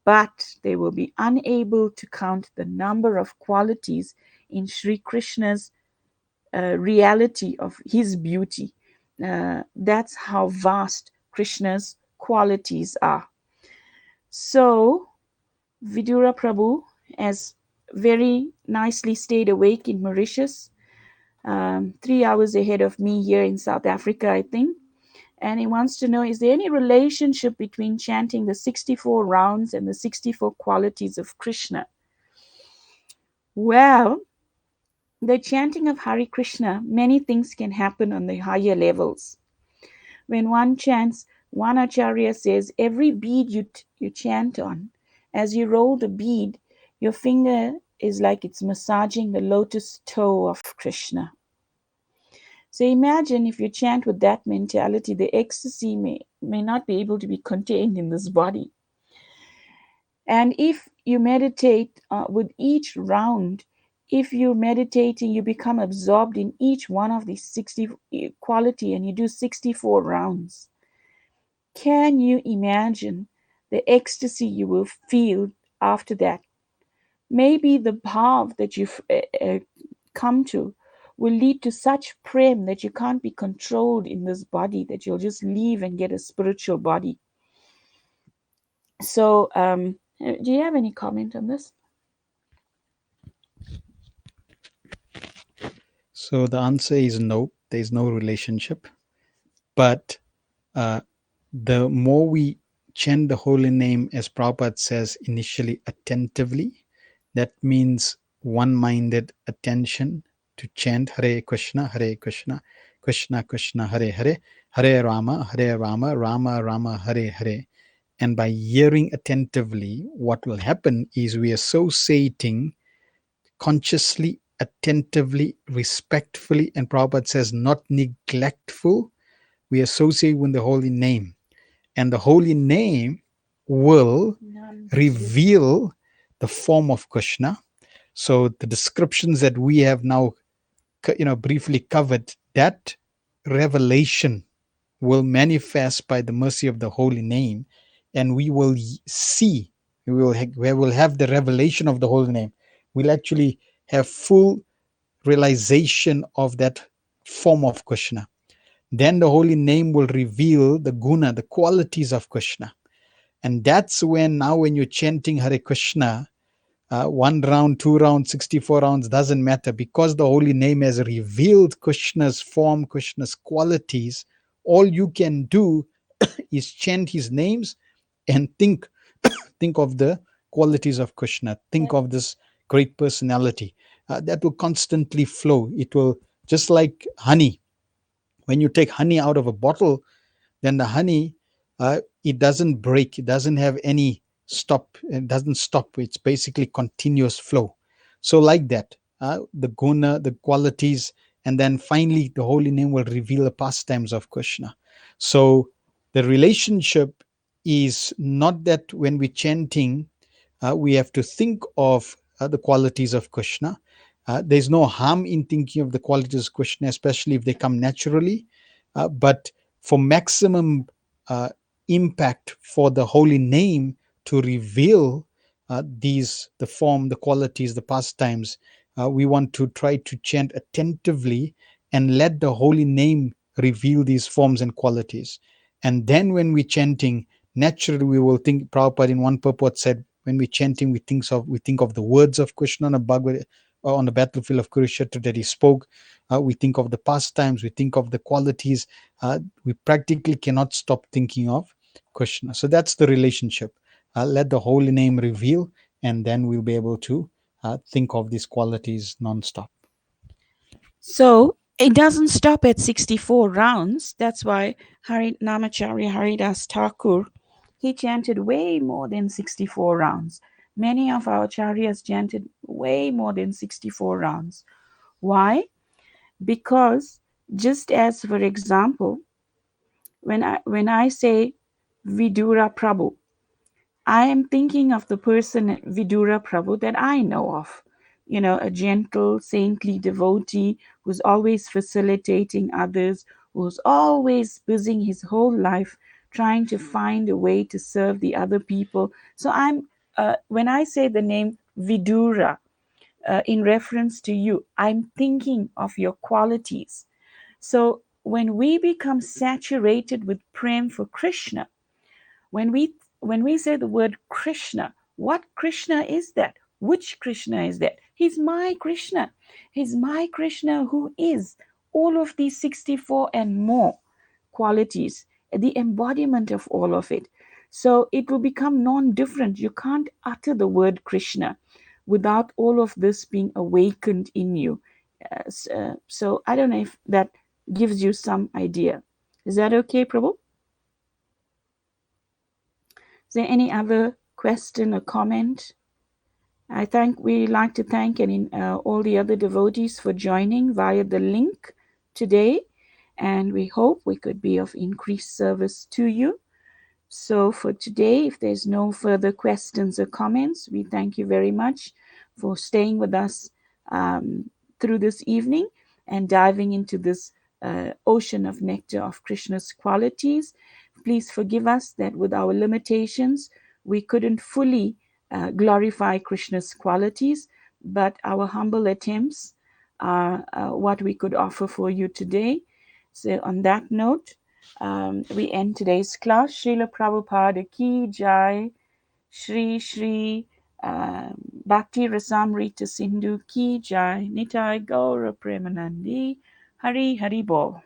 [SPEAKER 1] but they will be unable to count the number of qualities in Sri Krishna's reality of his beauty. That's how vast Krishna's qualities are. So, Vidura Prabhu has very nicely stayed awake in Mauritius, 3 hours ahead of me here in South Africa, I think. And he wants to know, is there any relationship between chanting the 64 rounds and the 64 qualities of Krishna? Well, the chanting of Hare Krishna, many things can happen on the higher levels. When one chants, one acharya says, every bead you chant on, as you roll the bead, your finger is like it's massaging the lotus toe of Krishna. So imagine if you chant with that mentality, the ecstasy may not be able to be contained in this body. And if you meditate with each round, if you're meditating, you become absorbed in each one of these 60 quality and you do 64 rounds. Can you imagine the ecstasy you will feel after that? Maybe the bhav that you've come to will lead to such prem that you can't be controlled in this body, that you'll just leave and get a spiritual body. So, do you have any comment on this?
[SPEAKER 2] So the answer is no, there is no relationship. But uh, the more we chant the holy name, as Prabhupada says initially, attentively, that means one minded attention to chant Hare Krishna, Krishna Krishna, Hare Hare, Hare Rama, Rama Rama, Hare Hare. And by hearing attentively, what will happen is we are associating consciously, attentively, respectfully, and Prabhupada says not neglectful, we associate with the holy name. And the holy name will reveal the form of Krishna. So the descriptions that we have now briefly covered, that revelation will manifest by the mercy of the holy name, and we will see, we will have the revelation of the holy name. We'll actually have full realization of that form of Krishna. Then the holy name will reveal the guna, the qualities of Krishna. And that's when now when you're chanting Hare Krishna, 1 round, 2 rounds, 64 rounds, doesn't matter, because the holy name has revealed Krishna's form, Krishna's qualities. All you can do is chant his names and think of the qualities of Krishna. Think of this great personality. That will constantly flow. It will, just like honey. When you take honey out of a bottle, then the honey, it doesn't break. It doesn't have any stop. It doesn't stop. It's basically continuous flow. So like that, the guna, the qualities, and then finally the holy name will reveal the pastimes of Krishna. So the relationship is not that when we're chanting, we have to think of the qualities of Krishna. There's no harm in thinking of the qualities of Krishna, especially if they come naturally. But for maximum uh, impact, for the holy name to reveal the form, the qualities, the pastimes, we want to try to chant attentively and let the holy name reveal these forms and qualities. And then when we're chanting, naturally we will think, Prabhupada in one purport said, When we're chanting, we think of the words of Krishna on a Bhagavad, on the battlefield of Kurukshetra that he spoke. We think of the pastimes, we think of the qualities. We practically cannot stop thinking of Krishna. So that's the relationship. Let the holy name reveal, and then we'll be able to think of these qualities non-stop.
[SPEAKER 1] So it doesn't stop at 64 rounds. That's why Namacharya Haridas Thakur, he chanted way more than 64 rounds. Many of our charyas chanted way more than 64 rounds. Why? Because just as, for example, when I say Vidura Prabhu, I am thinking of the person Vidura Prabhu that I know of. A gentle, saintly devotee who's always facilitating others, who's always busying his whole life trying to find a way to serve the other people. So when I say the name Vidura in reference to you, I'm thinking of your qualities. So when we become saturated with prem for Krishna, when we when we say the word Krishna, what Krishna is that? Which Krishna is that? He's my Krishna. He's my Krishna who is all of these 64 and more qualities, the embodiment of all of it. So it will become non-different. You can't utter the word Krishna without all of this being awakened in you. So I don't know if that gives you some idea. Is that okay, Prabhu? Is there any other question or comment? We like to thank all the other devotees for joining via the link today, and we hope we could be of increased service to you. So for today, if there's no further questions or comments, we thank you very much for staying with us um, through this evening and diving into this ocean of nectar of Krishna's qualities. Please forgive us that with our limitations, we couldn't fully glorify Krishna's qualities, but our humble attempts are what we could offer for you today. So on that note, we end today's class. Srila Prabhupada ki jai, Shri Shri Bhakti Rasamrita Sindhu ki jai, Nitai Gaura Premanandi, Hari Hari Bol.